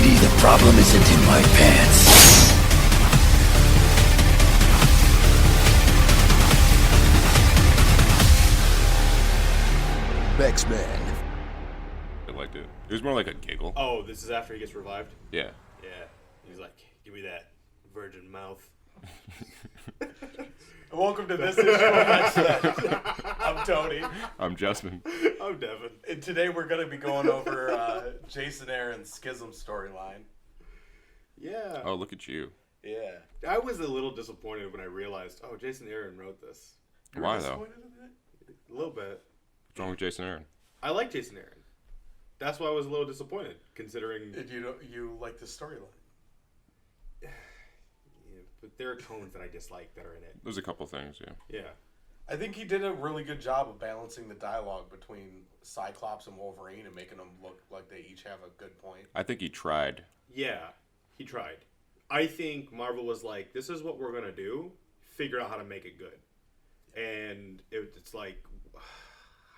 Lady, the problem isn't in my pants. Mex-Men. I liked it. It was more like a giggle. Oh, this is after he gets revived? Yeah. Yeah. He's like, give me that virgin mouth. Welcome to this issue of Mex-Men. I'm Tony. I'm Justin. I'm Devin. And today we're going to be going over Jason Aaron's Schism storyline. Yeah. Oh, look at you. Yeah. I was a little disappointed when I realized, oh, Jason Aaron wrote this. You were Why, though? disappointed in that? A little bit. What's wrong with Jason Aaron? I like Jason Aaron. That's why I was a little disappointed, considering... Did you like the storyline? Yeah, but there are tones that I dislike that are in it. There's a couple things, yeah. Yeah. I think he did a really good job of balancing the dialogue between Cyclops and Wolverine and making them look like they each have a good point. I think he tried. Yeah, he tried. I think Marvel was like, this is what we're going to do. Figure out how to make it good. And it's like,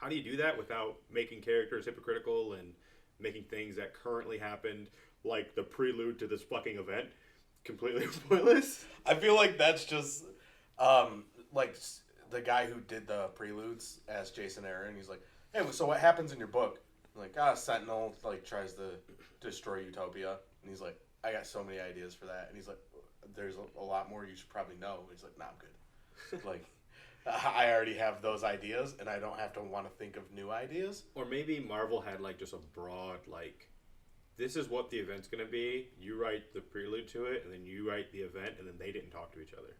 how do you do that without making characters hypocritical and making things that currently happened, like the prelude to this fucking event, completely pointless? I feel like that's just, like, the guy who did the preludes as Jason Aaron. He's like, hey, so what happens in your book? I'm like, Sentinel, like, tries to destroy Utopia. And he's like, I got so many ideas for that. And he's like, there's a lot more you should probably know. And he's like, nah, I'm good. Like, I already have those ideas, and I don't have to want to think of new ideas. Or maybe Marvel had, like, just a broad, like, this is what the event's going to be. You write the prelude to it, and then you write the event, and then they didn't talk to each other.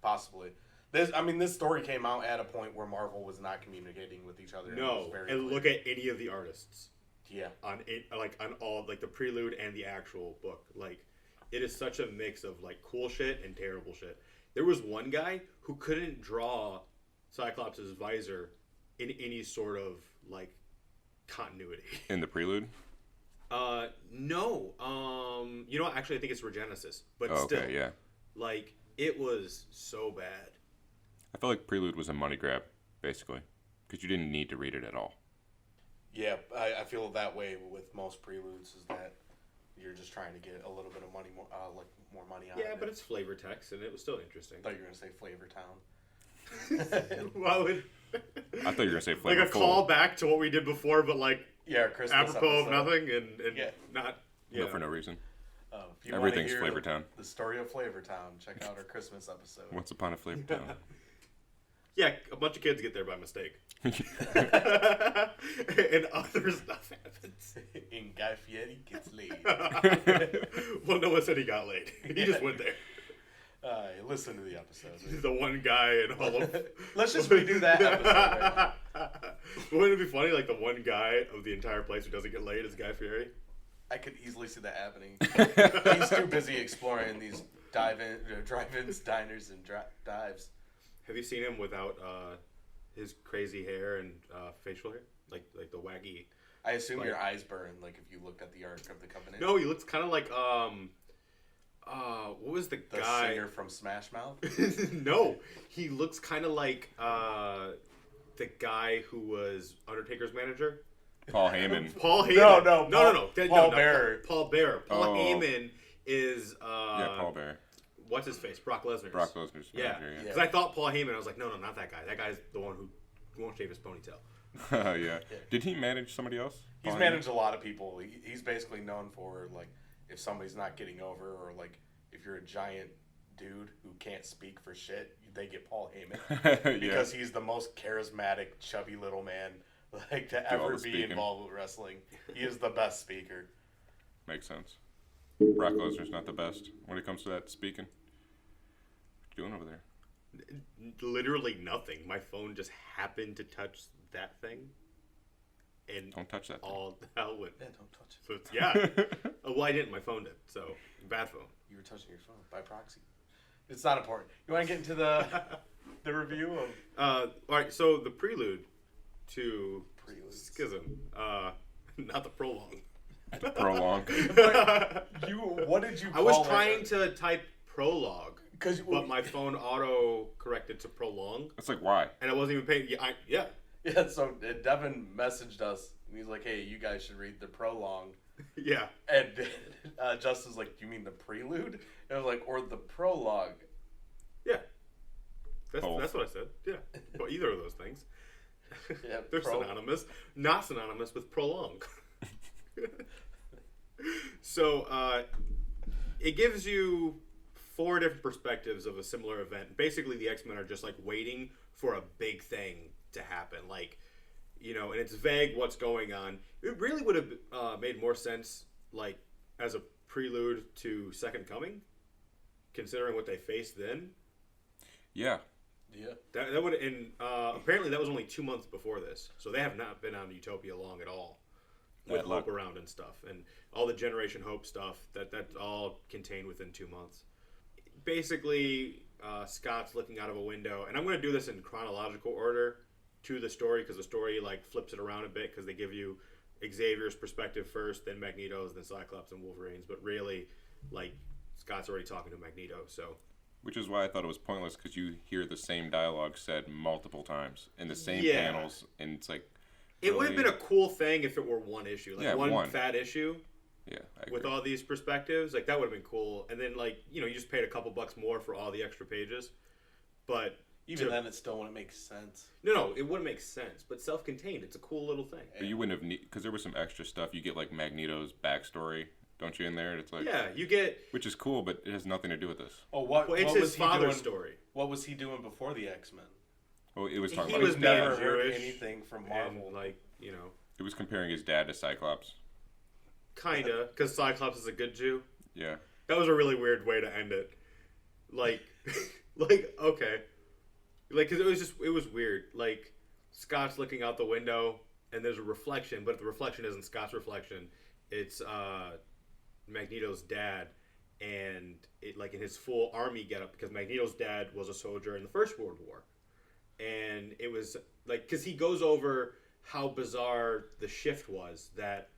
Possibly. This story came out at a point where Marvel was not communicating with each other. No, and look at any of the artists. Yeah. On all, like, the prelude and the actual book. Like, it is such a mix of, like, cool shit and terrible shit. There was one guy who couldn't draw Cyclops' visor in any sort of, like, continuity. In the prelude? No. You know what? Actually, I think it's Regenesis. But still. Okay, yeah. Like, it was so bad. I felt like Prelude was a money grab, basically. Because you didn't need to read it at all. Yeah, I feel that way with most preludes, is that you're just trying to get a little bit of money, more money out of it. Yeah, but it's flavor text, and it was still interesting. I thought you were going to say Flavor Town. Why would... I thought you were going to say Flavor Like a call back to what we did before, but like... Yeah, Christmas apropos episode. of nothing, and yeah. Not... No, for no reason. If you Everything's hear Flavor Town. The story of Flavor Town. Check out our Christmas episode. Once upon a Flavor Town. Yeah, a bunch of kids get there by mistake. And other stuff happens. And Guy Fieri gets laid. Well, no one said he got laid. He just went there. Listen to the episode. The one guy in all of... Let's just redo that episode right now. Wouldn't it be funny, like, the one guy of the entire place who doesn't get laid is Guy Fieri? I could easily see that happening. He's too busy exploring these drive-ins, diners, and dives. Have you seen him without his crazy hair and facial hair? Like the waggy... I assume your eyes burn, like, if you looked at the Ark of the Covenant. No, he looks kind of like, what was the guy? The singer from Smash Mouth? No, he looks kind of like the guy who was Undertaker's manager. Paul Heyman. Paul Heyman. No. Paul Bearer. Paul Bearer. Paul Heyman is... yeah, Paul Bearer. What's his face? Brock Lesnar. Brock Lesnar's manager, yeah. Because I thought Paul Heyman, I was like, no, not that guy. That guy's the one who won't shave his ponytail. Yeah. Did he manage somebody else? He's managed a lot of people. He's basically known for, like, if somebody's not getting over, or, like, if you're a giant dude who can't speak for shit, they get Paul Heyman. Because he's the most charismatic, chubby little man, like, to ever be involved with wrestling. He is the best speaker. Makes sense. Brock Lesnar's not the best when it comes to that speaking. What you doing over there? Literally nothing. My phone just happened to touch that thing. And don't touch that thing. All hell went. Yeah, don't touch it. So it's, yeah. Well, I didn't. My phone did. So, bad phone. You were touching your phone by proxy. It's not important. You want to get into the review of... all right, so the prelude to Schism. Not the prologue. The prologue. What did you call it? I was trying to type prologue, but my phone auto-corrected to prolong. It's like, why? And I wasn't even paying... Yeah. Yeah, so Devin messaged us, and he's like, hey, you guys should read the prologue. Yeah. And Justin's like, do you mean the prelude? And I was like, or the prologue. Yeah. That's Both. what I said. Yeah. Well, either of those things. Yeah, They're synonymous. Not synonymous with prolong. So, it gives you 4 different perspectives of a similar event. Basically, the X-Men are just, like, waiting for a big thing to happen. Like, you know, and it's vague what's going on. It really would have made more sense, like, as a prelude to Second Coming, considering what they faced then. Yeah. Yeah. That would, and apparently that was only 2 months before this, so they have not been on Utopia long at all, with Bad luck. Hope around and stuff, and all the Generation Hope stuff. That's all contained within 2 months. Basically, Scott's looking out of a window, and I'm going to do this in chronological order to the story because the story like flips it around a bit because they give you Xavier's perspective first, then Magneto's, then Cyclops and Wolverine's. But really, like Scott's already talking to Magneto, so. Which is why I thought it was pointless because you hear the same dialogue said multiple times in the same Yeah. panels, and it's like. It would have really- been a cool thing if it were one issue, like Yeah, one. fat issue. Yeah, I With agree. all these perspectives, like that would have been cool. And then like, you know, you just paid a couple bucks more for all the extra pages. But Even then, it still wouldn't make sense. no, it wouldn't make sense. But self-contained, it's a cool little thing. But you wouldn't have because there was some extra stuff. You get like Magneto's backstory, don't you? In there, it's like Yeah, you get. which is cool, but it has nothing to do with this. Oh, what? Well, it's what his was he father's doing? story. What was he doing before the X-Men? Oh, it was talking He about was his being dad. Never heard Jewish anything from Marvel. And like, you know, It was comparing his dad to Cyclops. kinda, because Cyclops is a good Jew. Yeah. That was a really weird way to end it. Like, like okay, like because it was weird. Like Scott's looking out the window and there's a reflection, but the reflection isn't Scott's reflection. It's Magneto's dad, and it like in his full army getup because Magneto's dad was a soldier in the First World War, and it was like because he goes over how bizarre the shift was that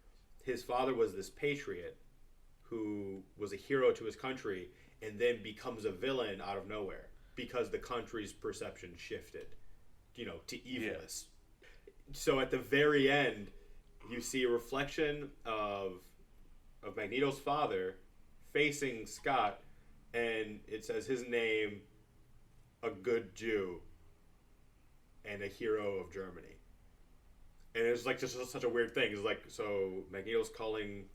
his father was this patriot who was a hero to his country and then becomes a villain out of nowhere because the country's perception shifted, you know, to evilness. So at the very end, you see a reflection of Magneto's father facing Scott, and it says his name, a good Jew, and a hero of Germany. And it's like just such a weird thing. It's like, so Magneto's calling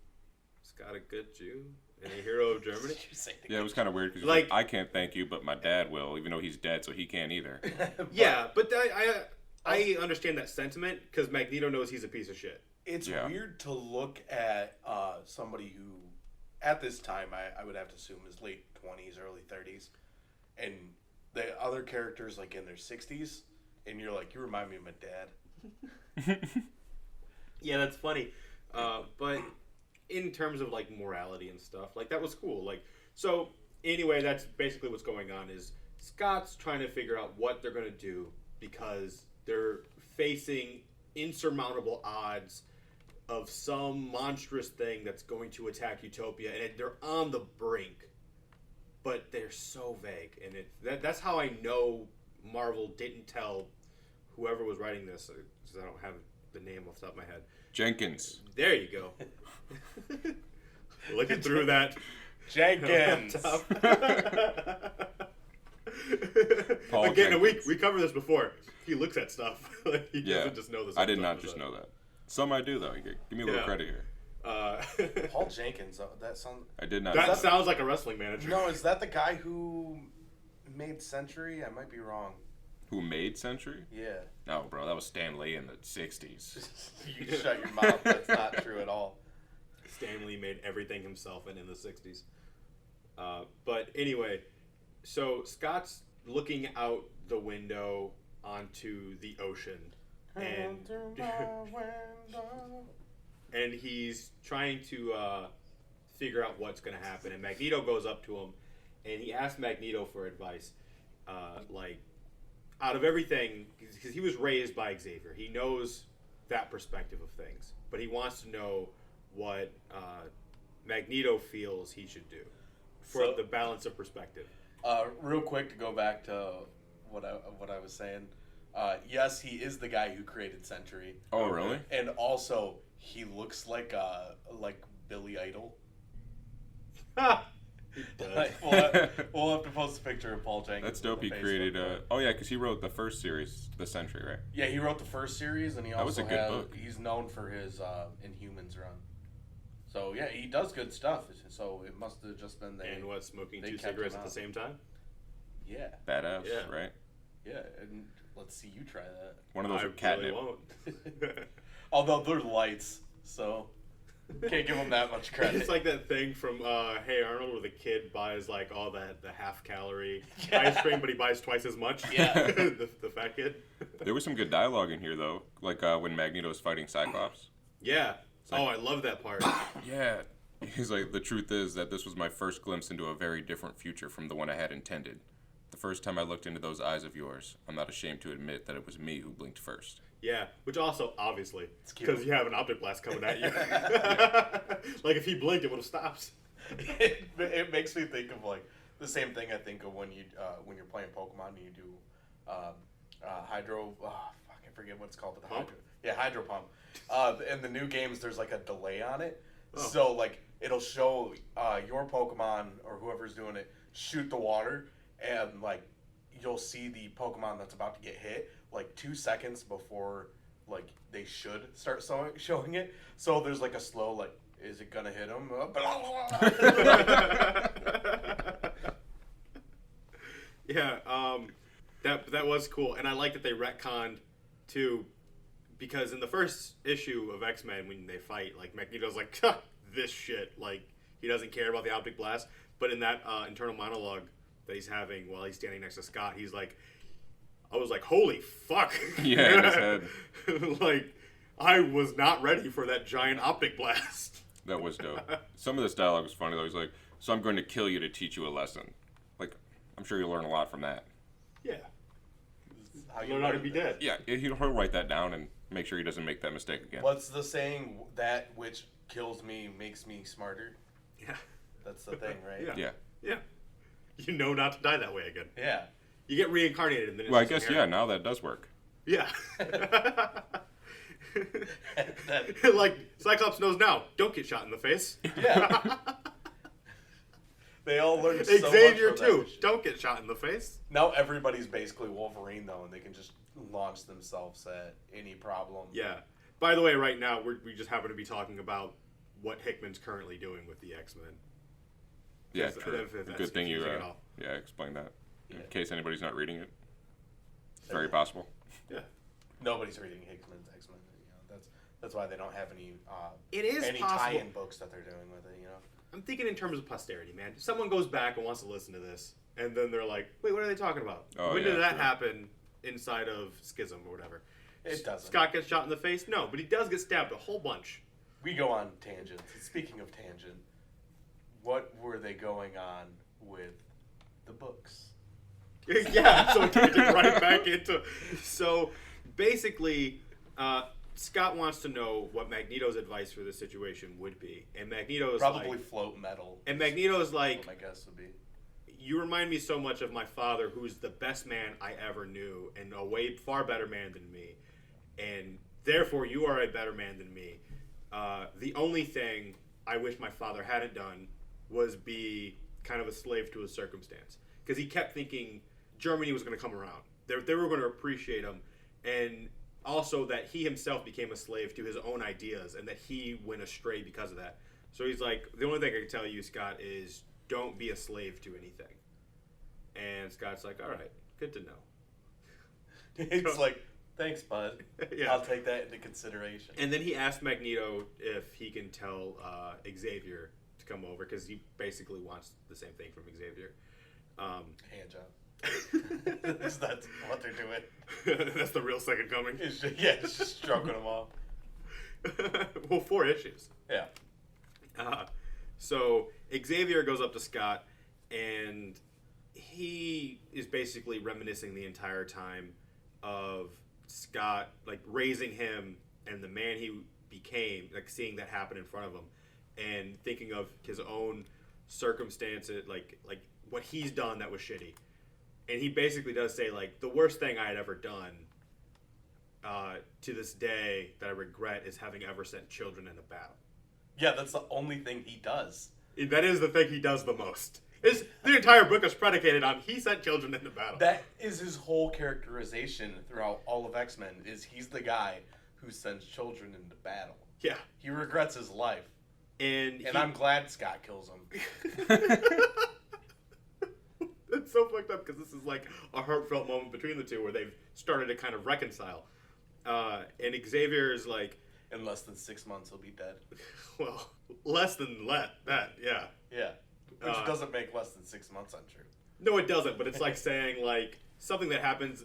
Scott a good Jew and a hero of Germany? Yeah, it was kind of weird because Like- I can't thank you, but my dad will, even though he's dead, so he can't either. Yeah, but I understand that sentiment because Magneto knows he's a piece of shit. It's Yeah. weird to look at somebody who, at this time, I would have to assume is late 20s, early 30s, and the other characters like in their 60s, and you're like, you remind me of my dad. Yeah, that's funny. But in terms of like morality and stuff, like that was cool. Like, so anyway, that's basically what's going on is Scott's trying to figure out what they're going to do because they're facing insurmountable odds of some monstrous thing that's going to attack Utopia, and they're on the brink, but they're so vague, and that's how I know Marvel didn't tell whoever was writing this, because I don't have the name off the top of my head. Jenkins. There you go. Looking through that. Jenkins. Paul Again, and Jenkins. we covered this before. He looks at stuff. He Yeah. doesn't just know this. I did not just know that. Some I do, though. Give me a little Yeah. credit here. Paul Jenkins. That sounds. I did not. That sounds like a wrestling manager. No, is that the guy who made Century? I might be wrong. Who made Century? Yeah. No, bro. That was Stan Lee in the 60s. You shut your mouth. That's not true at all. Stan Lee made everything himself and in the 60s. But anyway, so Scott's looking out the window onto the ocean. And and he's trying to figure out what's going to happen. And Magneto goes up to him, and he asks Magneto for advice. Like, out of everything, because he was raised by Xavier, he knows that perspective of things. But he wants to know what Magneto feels he should do for So- the balance of perspective. Real quick to go back to what I was saying. Yes, he is the guy who created Sentry. Oh, really? And also, he looks like Billy Idol. He does. Like, we'll have to post a picture of Paul Jenkins. That's dope. on He the Facebook, created. but- Oh yeah, because he wrote the first series, The Sentry, right? Yeah, he wrote the first series, and he That was also a good book. He's known for his Inhumans run. So yeah, he does good stuff. So it must have just been And what, smoking they 2 kept cigarettes him at the out. same time? Yeah, Badass, Yeah. right? yeah. And let's see you try that. One of those I with catnip. really won't. Although they're lights, so can't give them that much credit. It's like that thing from Hey Arnold where the kid buys like all the half-calorie Yeah. ice cream, but he buys twice as much. Yeah. the fat kid. There was some good dialogue in here though, like when Magneto's fighting Cyclops. Yeah. like- Oh, I love that part. Yeah. He's like, the truth is that this was my first glimpse into a very different future from the one I had intended. The first time I looked into those eyes of yours, I'm not ashamed to admit that it was me who blinked first. Yeah, which also, obviously, cute. because you have an optic blast coming at you. Like, if he blinked, it would have stopped. It makes me think of like the same thing I think of when you're playing Pokemon and you do hydro. Oh, fuck, I forget what it's called. But the Pump? hydro pump. In the new games, there's like a delay on it, Oh. so like it'll show your Pokemon or whoever's doing it shoot the water, and like you'll see the Pokemon that's about to get hit like 2 seconds before like they should start showing it. So there's like a slow like, is it gonna hit him? Yeah, that was cool, and I like that they retconned too, because in the first issue of X-Men when they fight, like Magneto's like, "Huh, this shit," like he doesn't care about the optic blast. But in that internal monologue that he's having while he's standing next to Scott, he's like, I was like, holy fuck. Yeah, in his head. Like, I was not ready for that giant optic blast. That was dope. Some of this dialogue was funny though. He's like, so I'm going to kill you to teach you a lesson. Like, I'm sure you'll learn a lot from that. Yeah. How you Learn how to learn be this. dead. Yeah, he'll write that down and make sure he doesn't make that mistake again. What's the saying? That which kills me makes me smarter. Yeah. That's the thing, right? Yeah. Yeah. Yeah. You know not to die that way again. Yeah. You get reincarnated and then it's Well, I just guess, yeah, inherent. now that does work. Yeah. That- Like, Cyclops knows now. Don't get shot in the face. Yeah. They all learn so much Xavier, from that too. mission. Don't get shot in the face. Now everybody's basically Wolverine, though, and they can just launch themselves at any problem. Yeah. By the way, right now, we just happen to be talking about what Hickman's currently doing with the X-Men. Yeah, If true. that's Good thing you, confusing at all. yeah, explain that. In Yeah. case anybody's not reading it. It's very possible. Yeah. Nobody's reading Hickman's X-Men. You know, that's why they don't have any It is any possible. tie-in books that they're doing with it. You know. I'm thinking in terms of posterity, man. If someone goes back and wants to listen to this, and then they're like, wait, what are they talking about? Oh, when yeah, did that true. happen inside of Schism or whatever? It doesn't. Scott gets shot in the face? No, but he does get stabbed a whole bunch. We go on tangents. And speaking of tangent, what were they going on with the books? Yeah, so to get right back into... So, basically, Scott wants to know what Magneto's advice for the situation would be. And Magneto's Probably like... float metal. And Magneto's like, What my guess would be. you remind me so much of my father, who's the best man I ever knew, and a way far better man than me. And therefore, you are a better man than me. The only thing I wish my father hadn't done was be kind of a slave to his circumstance. Because he kept thinking Germany was going to come around. They were going to appreciate him. And also that he himself became a slave to his own ideas and that he went astray because of that. So he's like, the only thing I can tell you, Scott, is don't be a slave to anything. And Scott's like, all right, good to know. It's like, thanks, bud. Yeah. I'll take that into consideration. And then he asked Magneto if he can tell Xavier to come over because he basically wants the same thing from Xavier. Hand job. Is that what they're doing? That's the real second coming. It's just stroking them off. Well, 4 issues. Yeah. So Xavier goes up to Scott, and he is basically reminiscing the entire time of Scott, like raising him and the man he became, like seeing that happen in front of him, and thinking of his own circumstances, like what he's done that was shitty. And he basically does say, like, the worst thing I had ever done to this day that I regret is having ever sent children into battle. Yeah, that's the only thing he does. That is the thing he does the most. The entire book is predicated on he sent children into battle. That is his whole characterization throughout all of X-Men, is he's the guy who sends children into battle. Yeah. He regrets his life. And I'm glad Scott kills him. It's so fucked up because this is like a heartfelt moment between the two where they've started to kind of reconcile. And Xavier is like... In less than 6 months, he'll be dead. Well, less than that, yeah. Yeah. Which doesn't make less than 6 months untrue. No, it doesn't, but it's like saying, like, something that happens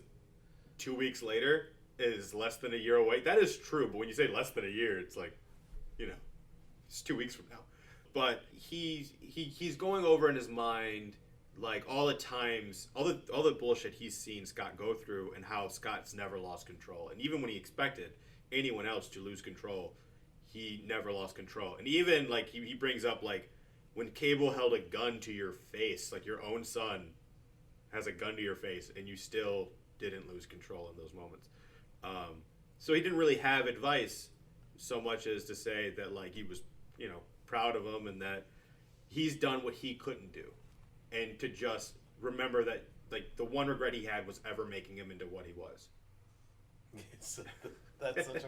2 weeks later is less than a year away. That is true, but when you say less than a year, it's like, you know, it's 2 weeks from now. But he's going over in his mind, like, all the times, all the bullshit he's seen Scott go through and how Scott's never lost control. And even when he expected anyone else to lose control, he never lost control. And even, like, he brings up, like, when Cable held a gun to your face, like your own son has a gun to your face, and you still didn't lose control in those moments. So he didn't really have advice so much as to say that, like, he was, you know, proud of him and that he's done what he couldn't do. And to just remember that, like, the one regret he had was ever making him into what he was. That's such a...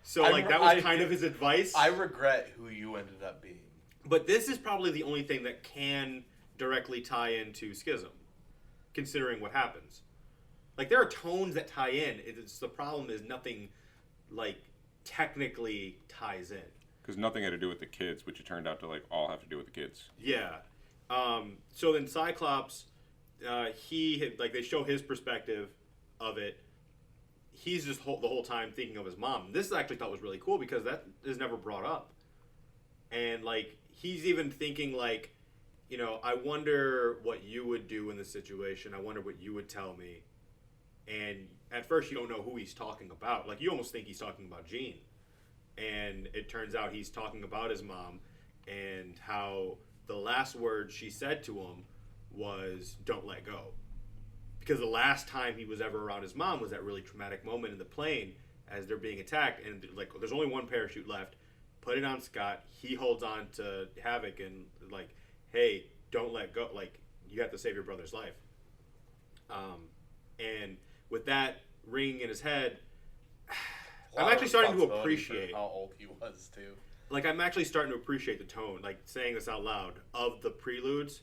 So, like, that was kind of his advice. I regret who you ended up being. But this is probably the only thing that can directly tie into Schism, considering what happens. Like, there are tones that tie in. The problem is nothing, like, technically ties in. Because nothing had to do with the kids, which it turned out to, like, all have to do with the kids. Yeah. So then Cyclops, they show his perspective of it. He's just the whole time thinking of his mom. This I actually thought was really cool because that is never brought up. And, like, he's even thinking, like, you know, I wonder what you would do in this situation. I wonder what you would tell me. And at first you don't know who he's talking about. Like, you almost think he's talking about Jean. And it turns out he's talking about his mom and how the last word she said to him was, "Don't let go." Because the last time he was ever around his mom was that really traumatic moment in the plane as they're being attacked. And, like, there's only one parachute left. Put it on Scott. He holds on to Havoc and, like, hey, don't let go. Like, you have to save your brother's life. And with that ringing in his head, I'm actually starting to appreciate how old he was too. Like, I'm actually starting to appreciate the tone, like, saying this out loud, of the preludes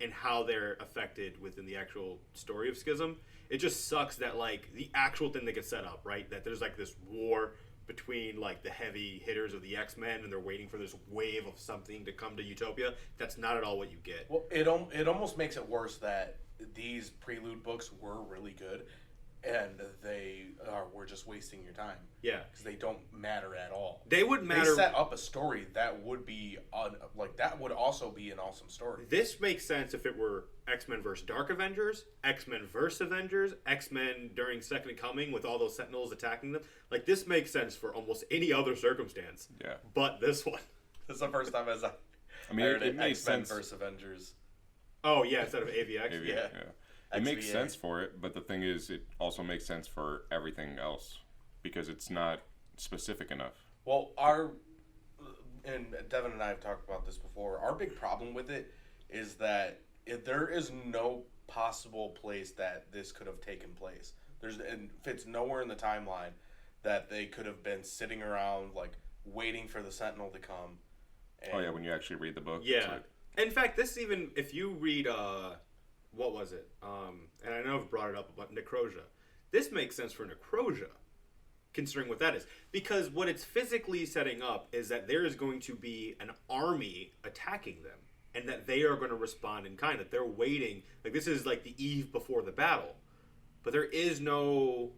and how they're affected within the actual story of Schism. It just sucks that, like, the actual thing that gets set up, right? That there's, like, this war between, like, the heavy hitters of the X-Men, and they're waiting for this wave of something to come to Utopia. That's not at all what you get. Well, it almost makes it worse that these prelude books were really good, and were just wasting your time. Yeah, because they don't matter at all. They would matter. They set up a story that would be that would also be an awesome story. This makes sense if it were X-Men vs. Dark Avengers, X-Men vs. Avengers, X-Men during Second Coming with all those Sentinels attacking them. Like, this makes sense for almost any other circumstance. Yeah. But this one. This is the first time I heard it makes X-Men vs. Avengers. Oh, yeah, instead of AVX. Yeah. It makes sense for it, but the thing is, it also makes sense for everything else because it's not specific enough. Well, and Devin and I have talked about this before, our big problem with it is that there is no possible place that this could have taken place. It fits nowhere in the timeline that they could have been sitting around, like, waiting for the Sentinel to come. And when you actually read the book. Yeah. In fact, this even, if you read, what was it? And I know I've brought it up about Necrosia. This makes sense for Necrosia, considering what that is. Because what it's physically setting up is that there is going to be an army attacking them. And that they are going to respond in kind. That they're waiting. Like, this is like the eve before the battle. But there is no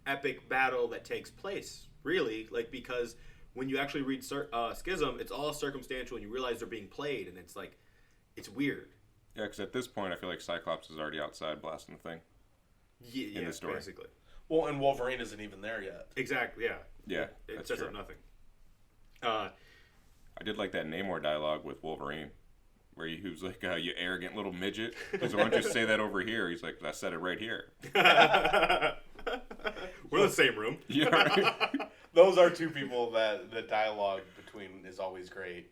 epic battle that takes place, really. Like, because when you actually read Schism, it's all circumstantial and you realize they're being played. And it's like, it's weird. Yeah, because at this point, I feel like Cyclops is already outside blasting the thing. Yeah, in the story. Basically. Well, and Wolverine isn't even there yet. Exactly, yeah. Yeah, it that's sets true. up nothing. I did like that Namor dialogue with Wolverine, where he was like, you arrogant little midget. He's like, why don't you say that over here? He's like, I said it right here. We're in the same room. Yeah, right. Those are two people that the dialogue between is always great.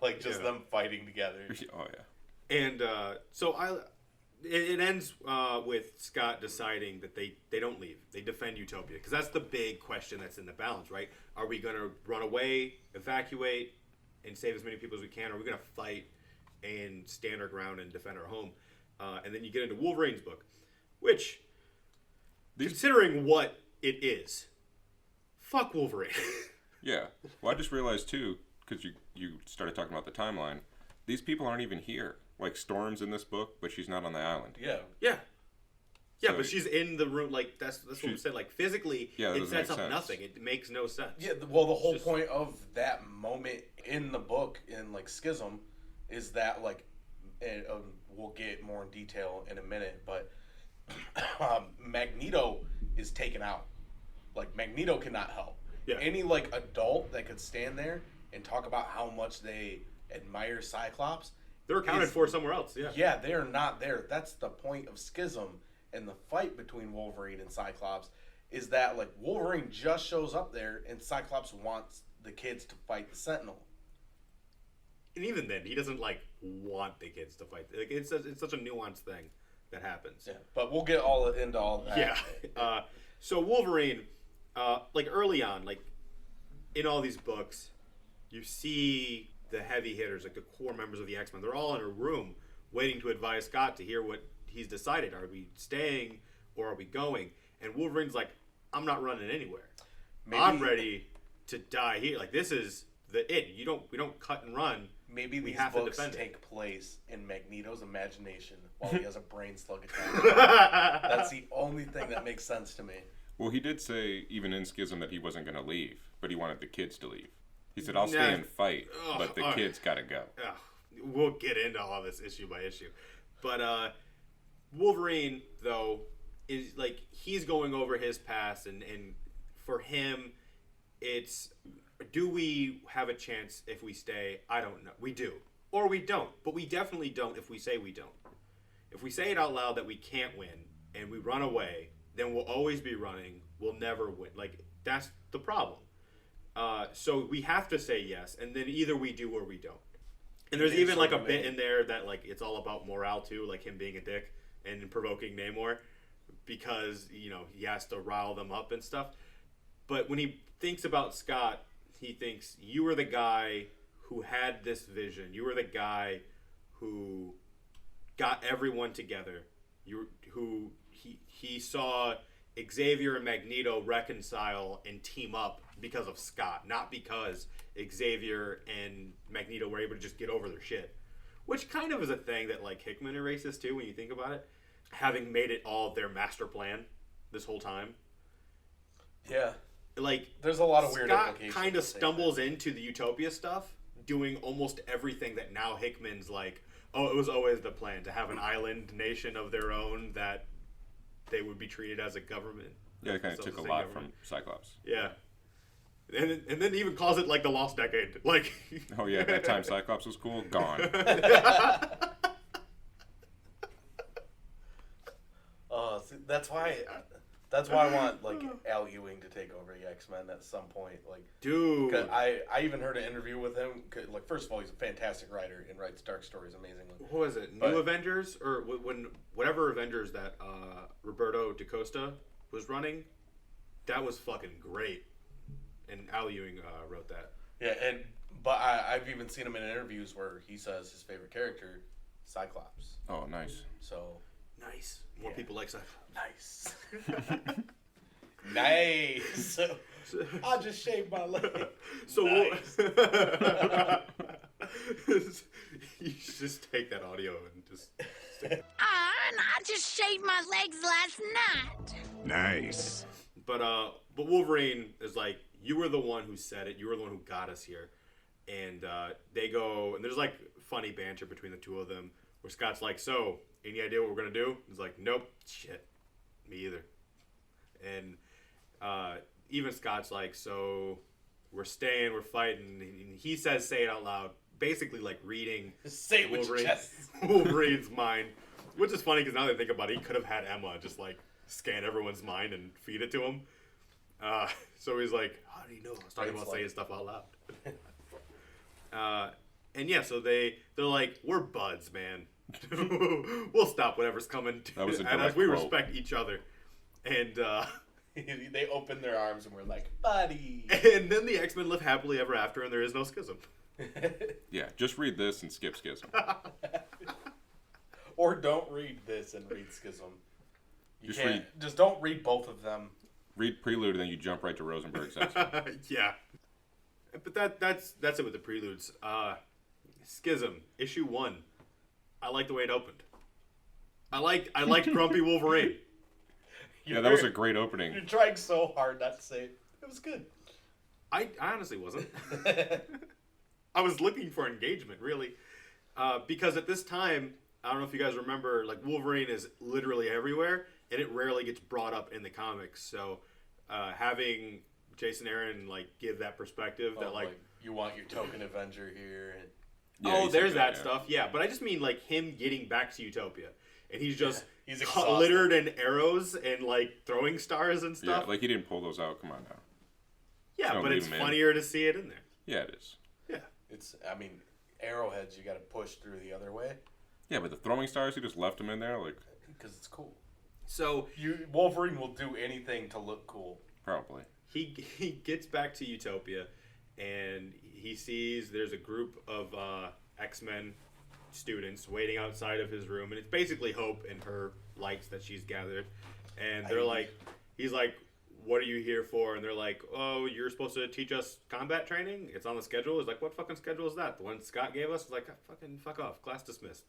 Like, just them fighting together. Oh, yeah. And it ends with Scott deciding that they don't leave. They defend Utopia. Because that's the big question that's in the balance, right? Are we going to run away, evacuate, and save as many people as we can? Or are we going to fight and stand our ground and defend our home? And then you get into Wolverine's book, which, considering what it is, fuck Wolverine. Yeah. Well, I just realized, too, because you started talking about the timeline, these people aren't even here. Like, Storm's in this book, but she's not on the island. Yeah. Yeah. Yeah, So but she's in the room. Like, that's what we said. Like, physically, Yeah, that it doesn't sets make up sense. nothing. It makes no sense. Yeah, well, the whole point of that moment in the book, in, like, Schism, is that, like, and, we'll get more in detail in a minute, but Magneto is taken out. Like, Magneto cannot help. Yeah. Any, like, adult that could stand there and talk about how much they admire Cyclops. They're accounted for somewhere else, yeah. Yeah, they are not there. That's the point of Schism and the fight between Wolverine and Cyclops, is that, like, Wolverine just shows up there and Cyclops wants the kids to fight the Sentinel. And even then, he doesn't, like, want the kids to fight. Like, it's such a nuanced thing that happens. Yeah, but we'll get all into all that. Yeah. So Wolverine, like, early on, like, in all these books, you see the heavy hitters, like the core members of the X-Men. They're all in a room waiting to advise Scott to hear what he's decided. Are we staying or are we going? And Wolverine's like, I'm not running anywhere. I'm ready to die here. Like, this is the it. We don't cut and run. Maybe we these have to books defend it. take place in Magneto's imagination while he has a brain slug attack. That's the only thing that makes sense to me. Well, he did say, even in Schism, that he wasn't going to leave, but he wanted the kids to leave. He said, I'll stay and fight, but the kids got to go. We'll get into all this issue by issue. But Wolverine, though, is like, he's going over his past, and for him, it's, do we have a chance if we stay? I don't know. We do. Or we don't. But we definitely don't if we say we don't. If we say it out loud that we can't win, and we run away, then we'll always be running. We'll never win. Like, that's the problem. So we have to say yes, and then either we do or we don't. And there's even like a bit in there that, like, it's all about morale too, like him being a dick and provoking Namor because, you know, he has to rile them up and stuff. But when he thinks about Scott, he thinks, you were the guy who had this vision. You were the guy who got everyone together. He saw Xavier and Magneto reconcile and team up because of Scott, not because Xavier and Magneto were able to just get over their shit. Which kind of is a thing that, like, Hickman erases too when you think about it. Having made it all their master plan this whole time. Yeah. Like, there's a lot of weird Scott implications. kind of stumbles into the Utopia stuff, doing almost everything that now Hickman's like, oh, it was always the plan to have an island nation of their own that they would be treated as a government. Yeah, it kind of took a lot from Cyclops. Yeah. And then he even calls it, like, the lost decade. Like, oh yeah, that time Cyclops was cool, gone. That's why I want, like, Al Ewing to take over the X-Men at some point. Like, dude, 'cause I even heard an interview with him. Like, first of all, he's a fantastic writer and writes dark stories amazingly. What was it? New Avengers, or whatever Avengers that Roberto DaCosta was running, that was fucking great. And Al Ewing wrote that. Yeah, but I've even seen him in interviews where he says his favorite character, Cyclops. Oh, nice. So nice. More people like Cyclops. Nice. Nice. I just shaved my leg. So nice. You should just take that audio and just. And I just shaved my legs last night. Nice. But Wolverine is like, you were the one who said it. You were the one who got us here. And they go, and there's like funny banter between the two of them, where Scott's like, so, any idea what we're gonna do? He's like, nope, shit, me either. And even Scott's like, so, we're staying, we're fighting. And he says, say it out loud, basically like reading Say it with your chest. Wolverine's mind. Which is funny because now that I think about it, he could have had Emma just like scan everyone's mind and feed it to him. So he's like, how do you know? I was talking about saying stuff out loud. And yeah, so they're like, we're buds, man. We'll stop whatever's coming That was a at us. direct We quote. respect each other. And They open their arms and we're like, buddy. and then the X-Men live happily ever after, and there is no schism. Yeah, just read this and skip Schism. Or don't read this and read Schism. You Just can't. Just don't read both of them. Read Prelude and then you jump right to Rosenberg's house. Yeah. But that's it with the preludes. Schism, issue 1. I like the way it opened. I liked Grumpy Wolverine. Yeah, that was a great opening. You're trying so hard not to say it. It was good. I honestly wasn't. I was looking for engagement, really. Because at this time, I don't know if you guys remember, like, Wolverine is literally everywhere, and it rarely gets brought up in the comics. So having Jason Aaron, like, give that perspective that, like, you want your token Avenger here. And... Yeah, he said there's that yeah. stuff. Yeah, but I just mean, like, him getting back to Utopia. And he's just he's exhausted. littered in arrows and, like, throwing stars and Yeah, stuff. like he didn't pull those out. Come on now. Yeah, Don't but leave it's him in. funnier to see it in there. Yeah, it is. Yeah. It's, I mean, arrowheads you got to push through the other way Yeah, but the throwing stars, he just left them in there, like, because it's cool. So Wolverine will do anything to look cool. probably. he gets back to Utopia, and he sees there's a group of X-Men students waiting outside of his room, and it's basically Hope and her lights that she's gathered. And they're like, he's like, what are you here for? And they're like, oh, you're supposed to teach us combat training? It's on the schedule. It's like, what fucking schedule is that? The one Scott gave us? It's like, fucking fuck off. Class dismissed.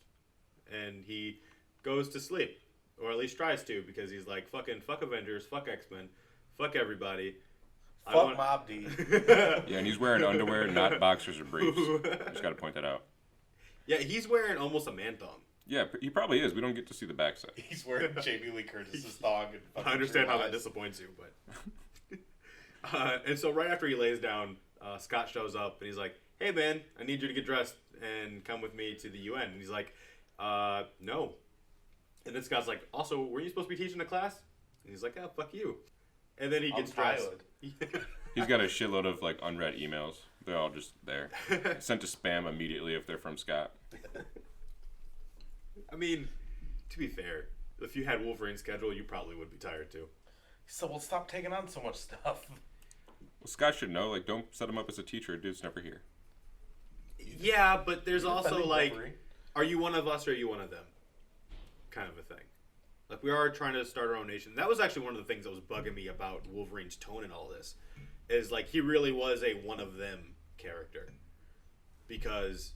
And he goes to sleep. Or at least tries to, because he's like, fuck Avengers, fuck X-Men, fuck everybody. Fuck Mob D. Yeah, and he's wearing underwear, not boxers or briefs. Just got to point that out. Yeah, he's wearing almost a man thong. Yeah, he probably is. We don't get to see the backside. He's wearing Jamie Lee Curtis's thong. And I understand how that eyes. disappoints you, but... and so right after he lays down, Scott shows up, and he's like, hey, man, I need you to get dressed and come with me to the UN. And he's like, no. And then Scott's like, also, were you supposed to be teaching a class? And he's like, oh, fuck you. And then he gets dressed. He's got a shitload of, like, unread emails. They're all just there. Sent to spam immediately if they're from Scott. I mean, to be fair, if you had Wolverine's schedule, you probably would be tired too. So we'll stop taking on so much stuff. Well, Scott should know. Like, don't set him up as a teacher. Dude's never here. Yeah, but there's also defending like, Wolverine. are you one of us or are you one of them? Kind of a thing. Like, we are trying to start our own nation. That was actually one of the things that was bugging me about Wolverine's tone and all this. Is like, he really was a one of them character. Because,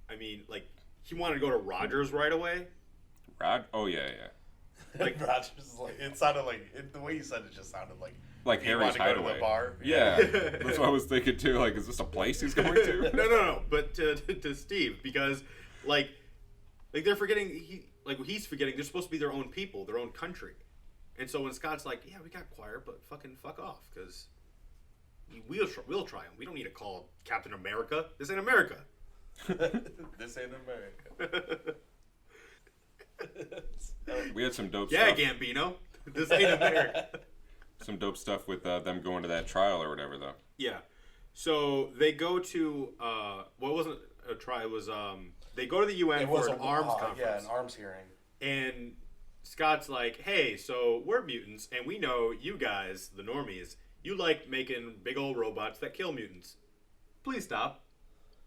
I mean, like, he wanted to go to Rogers right away. Rod? Oh, yeah, yeah. Like Rogers, like it sounded like the way you said it just sounded like he Harry's wanted to go to Hideaway. the bar. Yeah, that's what I was thinking too. Like, is this a place he's going to? No. But to Steve, because like they're forgetting he's forgetting they're supposed to be their own people, their own country, and so when Scott's like, yeah, we got choir, but fucking fuck off, because we'll try them. We don't need to call Captain America. This ain't America. This ain't America. We had some dope Yeah, stuff. Gambino. This ain't America. Some dope stuff with them going to that trial or whatever, though. Yeah. So they go to what wasn't a trial? It was they go to the UN for an arms conference. Yeah, an arms hearing. And Scott's like, hey, so we're mutants, and we know you guys, the normies, you like making big old robots that kill mutants. Please stop.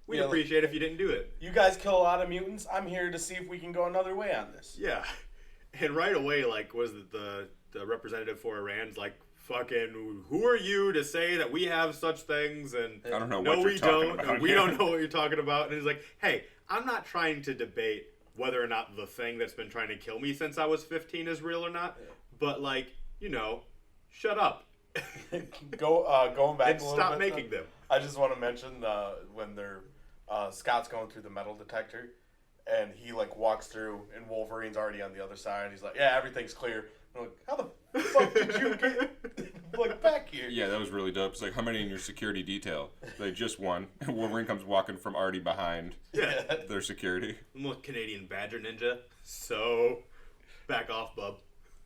We'd appreciate if you didn't do it. You guys kill a lot of mutants. I'm here to see if we can go another way on this. Yeah. And right away, like, was the representative for Iran's like, fucking, who are you to say that we have such things? And I don't know no, what you're we talking don't. about. And we don't know what you're talking about. And he's like, hey, I'm not trying to debate whether or not the thing that's been trying to kill me since I was 15 is real or not. But, like, you know, shut up. Going back And a little stop bit, making them. I just want to mention when they're Scott's going through the metal detector, and he like walks through, and Wolverine's already on the other side. He's like, "Yeah, everything's clear." I'm like, "How the fuck did you get like back here?" Yeah, that was really dope. It's like, how many in your security detail? Like, just one. And Wolverine comes walking from already behind their security. I'm a Canadian Badger Ninja, so back off, bub.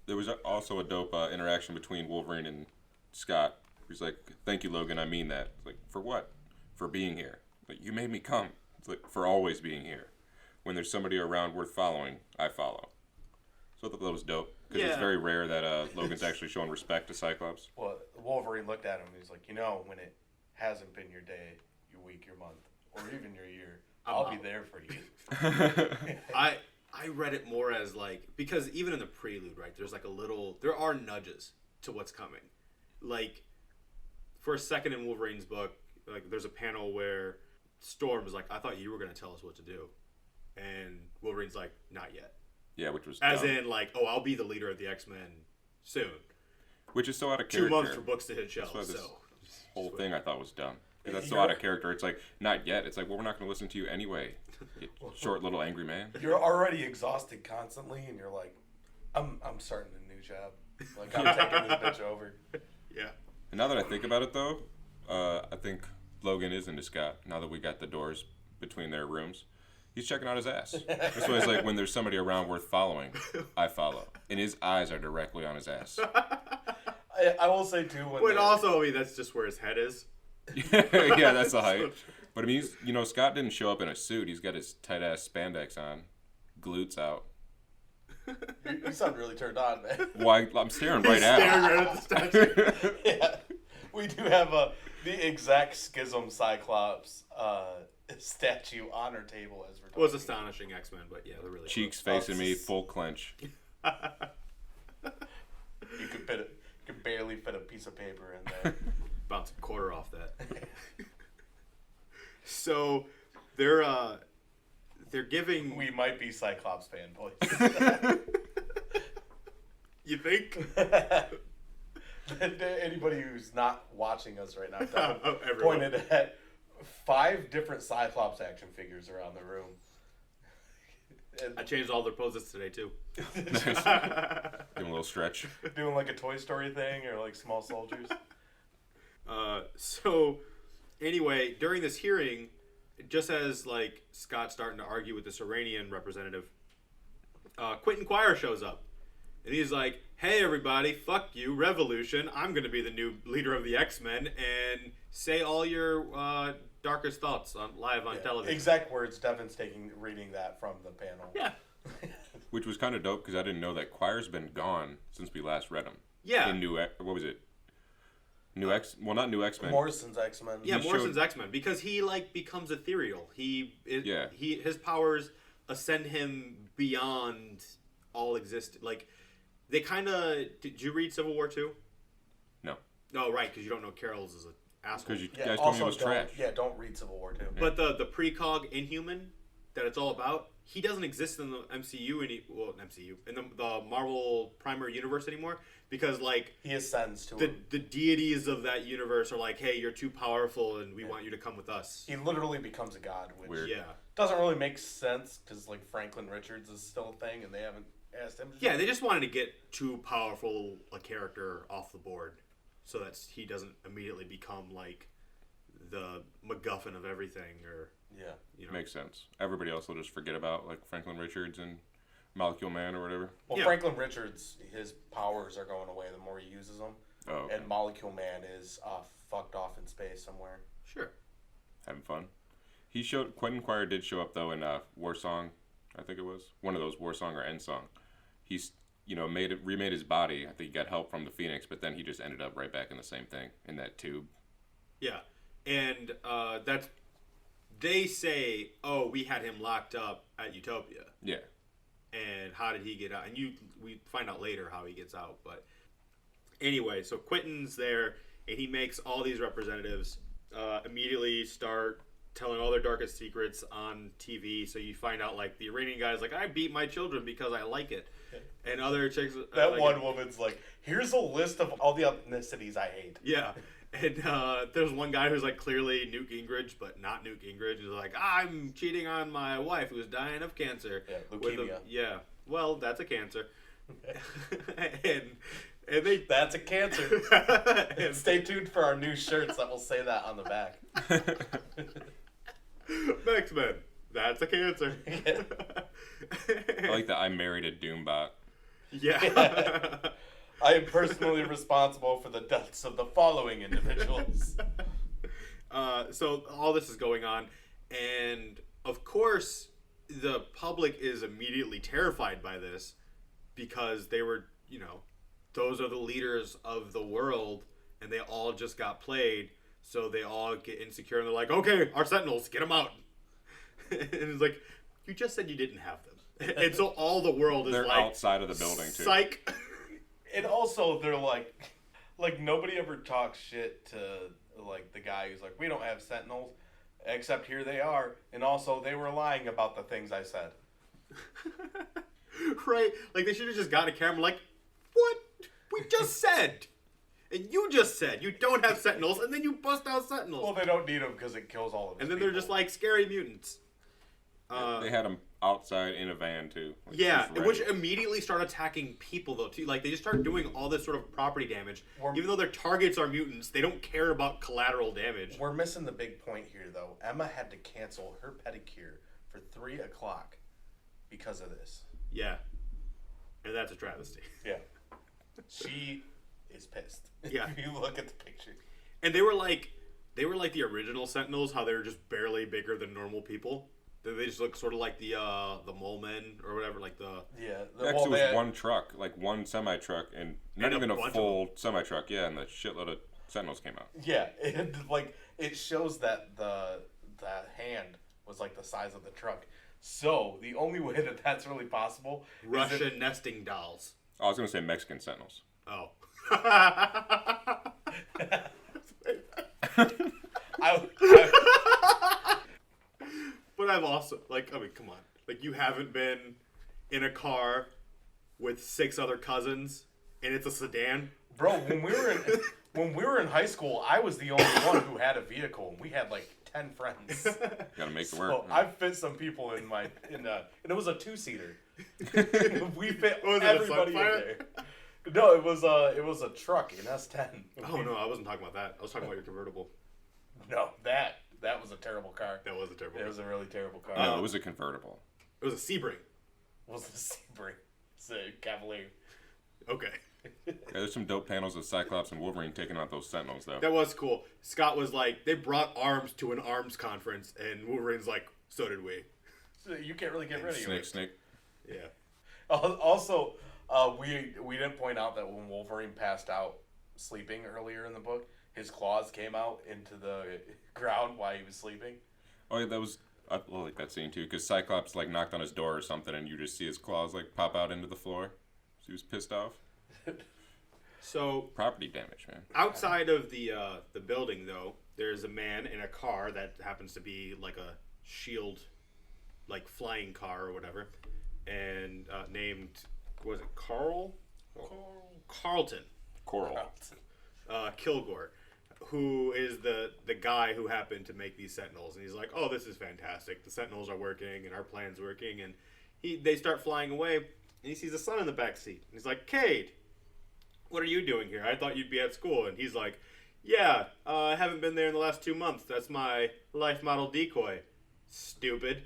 There was also a dope interaction between Wolverine and Scott. He's like, "Thank you, Logan. I mean that." It's like, for what? For being here. Like, you made me come. It's like, for always being here. When there's somebody around worth following, I follow. So I thought that was dope. Because it's very rare that Logan's actually showing respect to Cyclops. Well, Wolverine looked at him and he's like, when it hasn't been your day, your week, your month, or even your year, I'll be there for you. I read it more as like, because even in the prelude, right, there's like there are nudges to what's coming. Like, for a second in Wolverine's book, like there's a panel where Storm is like, I thought you were going to tell us what to do. And Wolverine's like, not yet. Yeah, which was As dumb. in, like, oh, I'll be the leader of the X-Men soon. Which is so out of 2 character. months for books to hit shelves, This so. whole thing I thought was dumb. That's so out of character. It's like, not yet. It's like, well, we're not going to listen to you anyway. You short little angry man. You're already exhausted constantly, and you're like, I'm starting a new job. Like, I'm taking this bitch over. Yeah. And now that I think about it, though, I think Logan is into Scott. Now that we got the doors between their rooms, he's checking out his ass. That's why it's like, when there's somebody around worth following, I follow. And his eyes are directly on his ass. I will say too, But also, I mean, that's just where his head is. Yeah, that's the height. But I mean, Scott didn't show up in a suit. He's got his tight ass spandex on, glutes out. You sound really turned on, man. Why? I'm staring right at him. Staring right at the statue. Yeah, we do have the exact Schism Cyclops statue on our table as we're talking. Was astonishing X-Men, but yeah, they're really Cheeks close. facing me, full clench. You could barely fit a piece of paper in there. Bounce a quarter off that. So they're giving. We might be Cyclops fanboys. You think? Anybody who's not watching us right now, Everyone. pointed at 5 different Cyclops action figures around the room. I changed all their poses today too. Nice. Give him a little stretch. Doing like a Toy Story thing or like Small Soldiers. So anyway, during this hearing, just as like Scott's starting to argue with this Iranian representative, Quentin Quire shows up. And he's like, hey everybody, fuck you, revolution. I'm going to be the new leader of the X-Men and say all your darkest thoughts live on television. Exact words. Devin's reading that from the panel. Yeah. Which was kind of dope because I didn't know that Quire's been gone since we last read him. Yeah. In what was it? Not New X-Men. Morrison's X-Men. Yeah, He Morrison's showed- X-Men, because he like becomes ethereal. His powers ascend him beyond all exist. Like, they kind of. Did you read Civil War 2? No. No, right, because you don't know Carol's is an asshole. Because you guys told me it was trash. Don't read Civil War 2. But the precog Inhuman that it's all about, he doesn't exist in the MCU in the Marvel primary universe anymore, because like He ascends to the him. the deities of that universe are like, hey, you're too powerful and we want you to come with us. He literally becomes a god, which Weird. Yeah. doesn't really make sense because like Franklin Richards is still a thing and they haven't asked him. Yeah, they just wanted to get too powerful a character off the board so that he doesn't immediately become like the MacGuffin of everything, or Makes sense. Everybody else will just forget about, like, Franklin Richards and Molecule Man or whatever. Well, Yeah. Franklin Richards, his powers are going away the more he uses them. Oh, okay. And Molecule Man is fucked off in space somewhere. Sure. Having fun. Quentin Quire did show up, though, in War Song, I think it was. One of those, War Song or End Song. He's, remade his body. I think he got help from the Phoenix, but then he just ended up right back in the same thing, in that tube. Yeah, and they say, oh, we had him locked up at Utopia. Yeah. And how did he get out? And we find out later how he gets out. But anyway, so Quentin's there, and he makes all these representatives immediately start telling all their darkest secrets on TV. So you find out, like, the Iranian guy's like, I beat my children because I like it. And other chicks... That like, one woman's like, here's a list of all the ethnicities I hate. Yeah. And there's one guy who's like clearly Newt Gingrich, but not Newt Gingrich. He's like, I'm cheating on my wife who's dying of cancer. Yeah, leukemia. Well, that's a cancer. and they That's a cancer. And stay tuned for our new shirts that will say that on the back. Mex-Men, that's a cancer. I like that I married a Doombot. Yeah. I am personally responsible for the deaths of the following individuals. So all this is going on, and of course, the public is immediately terrified by this because they were, those are the leaders of the world, and they all just got played. So they all get insecure, and they're like, "Okay, our Sentinels, get them out." And it's like, you just said you didn't have them, and so all the world is They're like outside of the building too. Psych. And also, they're like nobody ever talks shit to like the guy who's like, we don't have Sentinels, except here they are, and also they were lying about the things I said. Right? Like they should have just got a camera. Like, what we just said, and you just said you don't have Sentinels, and then you bust out Sentinels. Well, they don't need them because it kills all of them. And then they're just like scary mutants. They had them outside in a van too. Like, Yeah, just ready. which immediately start attacking people though too. Like they just start doing all this sort of property damage. Even though their targets are mutants, they don't care about collateral damage. We're missing the big point here, though. Emma had to cancel her pedicure for 3:00 because of this. Yeah, and that's a travesty. Yeah, she is pissed. Yeah. If you look at the picture. And they were like the original Sentinels, how they were just barely bigger than normal people. They just look sort of like the Mole Men or whatever, like the... Yeah. Actually, it was one truck, like one semi-truck, and not And even a a bunch full semi-truck, yeah, and the shitload of Sentinels came out. Yeah, and like it shows that the hand was like the size of the truck. So the only way that that's really possible Russian nesting dolls. Oh, I was going to say Mexican Sentinels. Oh. But I've also, come on. Like, you haven't been in a car with 6 other cousins, and it's a sedan? Bro, when we were in high school, I was the only one who had a vehicle, and we had like 10 friends. Gotta make it So work. I fit some people and it was a 2-seater. We fit Was it a everybody in Sunfire? there. No, it was a truck, an S10. Oh, no, I wasn't talking about that. I was talking about your convertible. No, that was a terrible car. That was a terrible It was a really terrible car. No, it was a convertible. It was a Sebring. It was a Sebring. It's a Cavalier. Okay. Yeah, there's some dope panels of Cyclops and Wolverine taking out those Sentinels, though. That was cool. Scott was like, they brought arms to an arms conference, and Wolverine's like, so did we. So you can't really get rid of it. Snake. Yeah. Also, we didn't point out that when Wolverine passed out sleeping earlier in the book, his claws came out into the ground while he was sleeping. Oh, yeah, I like that scene, too, because Cyclops, like, knocked on his door or something, and you just see his claws, like, pop out into the floor. So he was pissed off. So, Property damage, man. outside of the building, though, there's a man in a car that happens to be like a shield, like flying car or whatever, and named, was it Carlton Coral. Kilgore, who is the guy who happened to make these Sentinels, and he's like, oh, this is fantastic. The Sentinels are working, and our plan's working, and they start flying away, and he sees a son in the back seat, and he's like, Cade, what are you doing here? I thought you'd be at school. And he's like, yeah, I haven't been there in the last 2 months. That's my life model decoy. Stupid.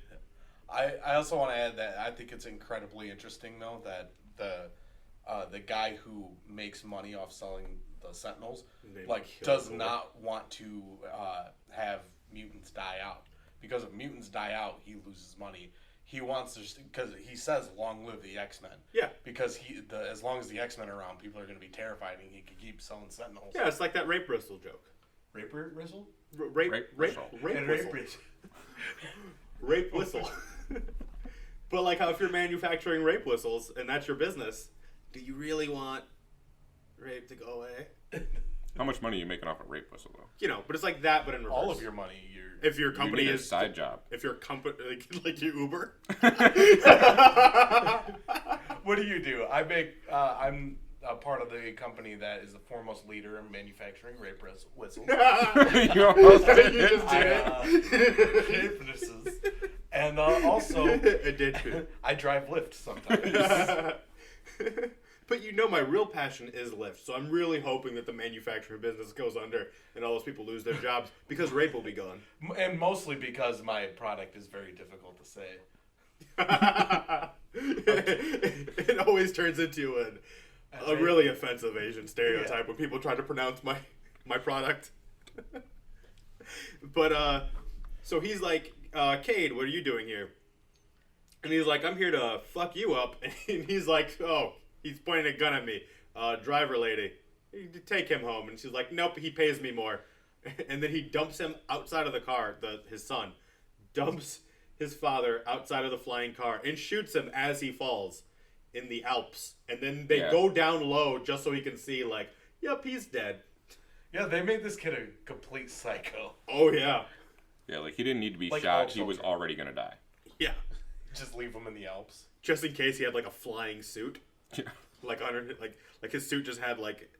I also want to add that I think it's incredibly interesting, though, that the guy who makes money off selling the Sentinels, does not want to have mutants die out. Because if mutants die out, he loses money. He wants to, because he says, "Long live the X-Men." Yeah. Because as long as the X-Men are around, people are going to be terrified, and he can keep selling Sentinels. Yeah, it's like that rape bristle joke. Raper whistle. Rape whistle. Rape whistle. But like how if you're manufacturing rape whistles and that's your business, do you really want rape to go away? How much money are you making off a rape whistle, though? But it's like that, but in reverse. All of your money, if your company you need is a side job. If your company like your Uber. What do? I make. I'm a part of the company that is the foremost leader in manufacturing rape whistles. You almost did it. just did Rape and also, it did too. I drive Lyft sometimes. But my real passion is Lyft, so I'm really hoping that the manufacturing business goes under and all those people lose their jobs because rape will be gone. And mostly because my product is very difficult to say. It always turns into a really offensive Asian stereotype when people try to pronounce my product. But so he's like, Cade, what are you doing here? And he's like, I'm here to fuck you up. And he's like, oh, he's pointing a gun at me. Driver lady, take him home. And she's like, nope, he pays me more. And then he dumps him outside of the car, his son. Dumps his father outside of the flying car and shoots him as he falls in the Alps. And then they go down low just so he can see, like, yep, he's dead. Yeah, they made this kid a complete psycho. Oh, yeah. Yeah, like, he didn't need to be Like shot. He was already going to die. Yeah. Just leave him in the Alps. Just in case he had, like, a flying suit. Yeah. Like, like his suit just had, like,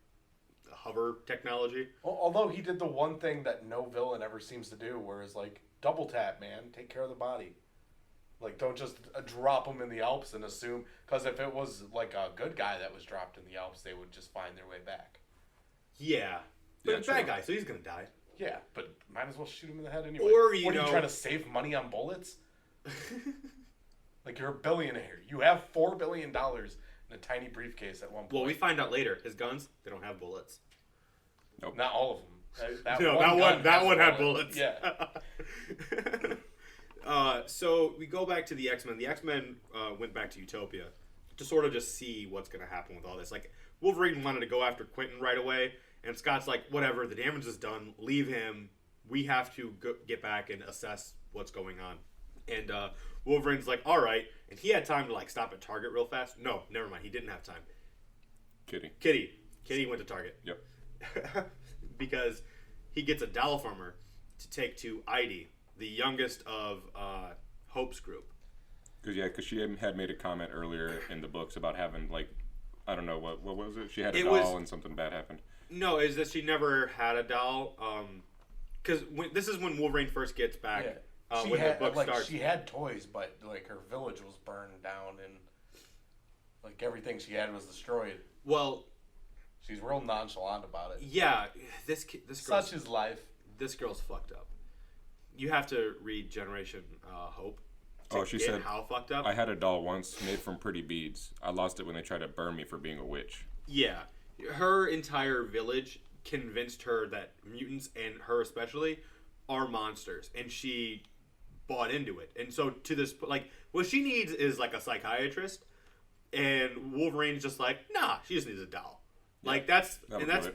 hover technology. Although he did the one thing that no villain ever seems to do, whereas, like, double tap, man. Take care of the body. Like, don't just drop him in the Alps and assume... Because if it was, like, a good guy that was dropped in the Alps, they would just find their way back. Yeah. But Yeah, he's a bad true. guy, so he's gonna die. Yeah, but might as well shoot him in the head anyway. Or, what, are you trying to save money on bullets? Like, you're a billionaire. You have $4 billion in a tiny briefcase at one point. Well, we find out later. His guns, they don't have bullets. Nope. Not all of them. That one had has a bullets. Yeah. So we go back to the X-Men. The X-Men went back to Utopia to sort of just see what's going to happen with all this. Like, Wolverine wanted to go after Quentin right away, and Scott's like, whatever, the damage is done. Leave him. We have to get back and assess what's going on. And Wolverine's like, all right. And he had time to, like, stop at Target real fast. No, never mind. He didn't have time. Kitty went to Target. Yep. Because he gets a doll farmer to take to Idy, the youngest of Hope's group. Because she had made a comment earlier in the books about having, like, I don't know, what was it? She had a It doll was- and something bad happened. No, is that she never had a doll. Because this is when Wolverine first gets back. Yeah. When the book starts. She had toys, but, like, her village was burned down and, like, everything she had was destroyed. Well, She's real nonchalant about it. yeah, this girl's, Such is life. this girl's fucked up. You have to read Generation Hope. To She get said, how fucked up. I had a doll once made from pretty beads. I lost it when they tried to burn me for being a witch. Yeah, her entire village convinced her that mutants, and her especially, are monsters, and she bought into it. And so to this, like, what she needs is like a psychiatrist, and Wolverine's just like, nah, she just needs a doll. Like that's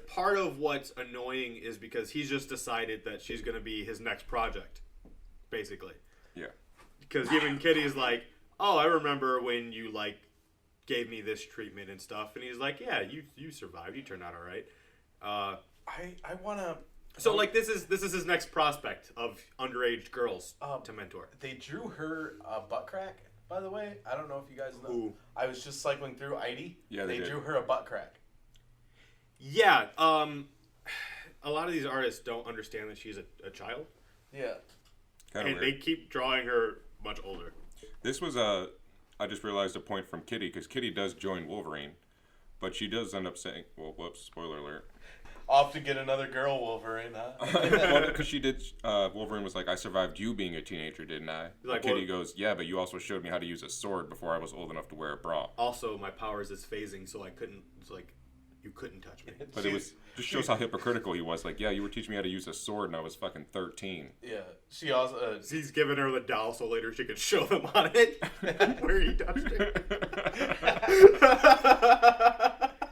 part of what's annoying is because he's just decided that she's gonna be his next project, basically. Yeah. Because even Kitty's like, oh, I remember when you, like, gave me this treatment and stuff. And he's like, yeah, you survived. You turned out all right. I want to... So, like, this is his next prospect of underage girls to mentor. They drew her a butt crack, by the way. I don't know if you guys know. Ooh. I was just cycling through Idy. Yeah, they did. drew her a butt crack. Yeah, a lot of these artists don't understand that she's a child. Yeah. Kind of And weird. they keep drawing her much older. This was I just realized a point from Kitty, because Kitty does join Wolverine, but she does end up saying, well, whoops, spoiler alert. Off to get another girl, Wolverine, huh? Well, because she did, Wolverine was like, I survived you being a teenager, didn't I? Like, Kitty what? goes, yeah, but you also showed me how to use a sword before I was old enough to wear a bra. Also, my powers is phasing, so I couldn't, it's like, you couldn't touch me. But it was just shows how hypocritical he was. Like, yeah, you were teaching me how to use a sword, and I was fucking 13. Yeah. She also... He's giving her the doll so later she can show them on it where he touched it.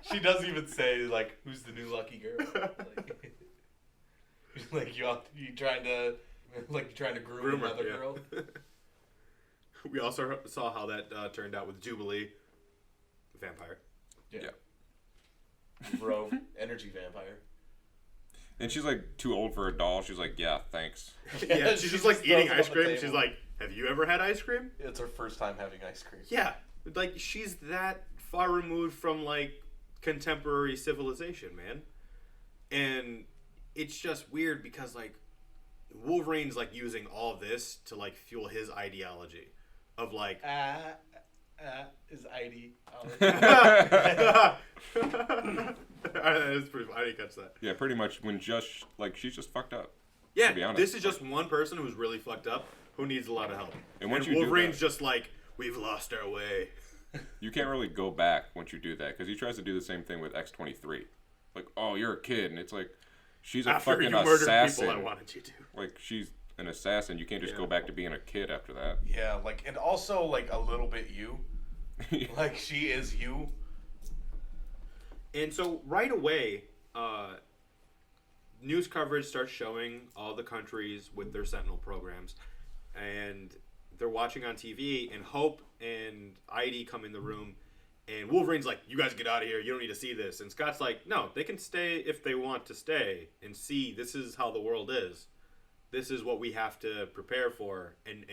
She does even say, like, who's the new lucky girl? Like you trying to groom her, another yeah. girl? We also saw how that turned out with Jubilee, vampire. Yeah. Bro, energy vampire. And she's like too old for a doll. She's like, yeah, thanks. Yeah, she's just like eating throws it ice on the cream. She's table. like, have you ever had ice cream? It's her first time having ice cream. Yeah, like she's that far removed from like contemporary civilization, man. And it's just weird because like Wolverine's like using all of this to like fuel his ideology of like Is Idy. that is pretty, I didn't catch that. Yeah, pretty much when just, like, she's just fucked up. Yeah, to be honest. this is just one person who's really fucked up who needs a lot of help. And once you do Wolverine's that- just like, We've lost our way. You can't really go back once you do that because he tries to do the same thing with X-23. Like, oh, you're a kid, and it's like, she's a After fucking you murdered assassin. people I wanted you to. Like, she's an assassin. You can't just go back to being a kid after that. Yeah, like, and also, like, a little bit you. Like, she is you. And so right away, news coverage starts showing all the countries with their Sentinel programs, and they're watching on TV, and Hope and ID come in the room, and Wolverine's like, you guys get out of here, you don't need to see this. And Scott's like, no, they can stay if they want to stay and see this is how the world is. This is what we have to prepare for and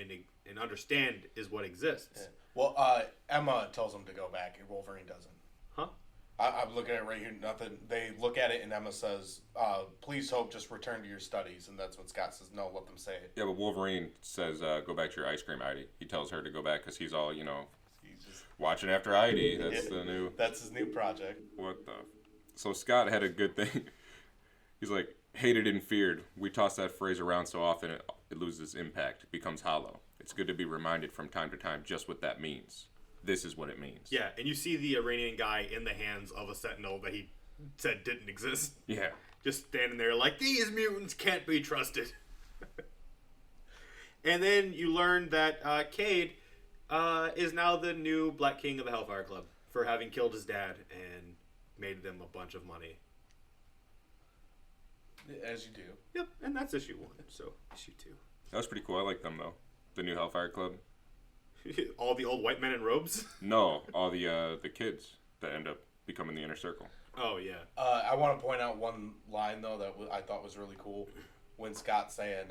understand is what exists. Yeah. Well, Emma tells him to go back, and Wolverine doesn't. Huh? I'm looking at it right here. Nothing. They look at it, and Emma says, "Please, Hope, just return to your studies." And that's when Scott says, "No, let them say it." Yeah, but Wolverine says, go back to your ice cream, Heidi. He tells her to go back because he's all, He's just watching after Heidi. That's the new... That's his new project. What the... So Scott had a good thing. He's like, hated and feared. We toss that phrase around so often it loses impact. It becomes hollow. It's good to be reminded from time to time just what that means. This is what it means. Yeah, and you see the Iranian guy in the hands of a Sentinel that he said didn't exist. Yeah. Just standing there like, these mutants can't be trusted. And then you learn that Cade is now the new Black King of the Hellfire Club for having killed his dad and made them a bunch of money. As you do. Yep, and that's issue 1, so issue 2. That was pretty cool. I like them, though. The new Hellfire Club. All the old white men in robes? No, all the kids that end up becoming the Inner Circle. Oh, yeah. I want to point out one line, though, that I thought was really cool. When Scott's saying,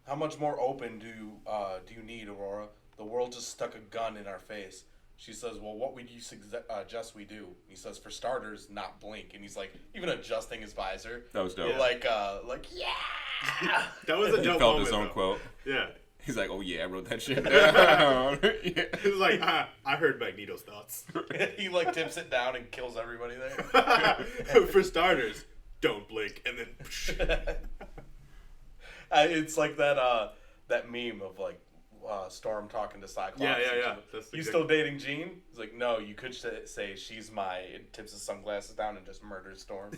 how much more open do you need, Aurora? The world just stuck a gun in our face. She says, well, what would you suggest we do? He says, for starters, not blink. And he's like, even adjusting his visor. That was dope. Yeah. Like, yeah! That was a He dope felt moment, his own though. quote. Yeah. He's like, oh yeah, I wrote that shit down. Yeah. He was like, I heard Magneto's thoughts. He, like, tips it down and kills everybody there. For starters, don't blink, and then... It's like that meme of, like, Storm talking to Cyclops. Yeah. That's You still dating Jean? He's like, no, you could say she's my... And tips his sunglasses down and just murders Storm.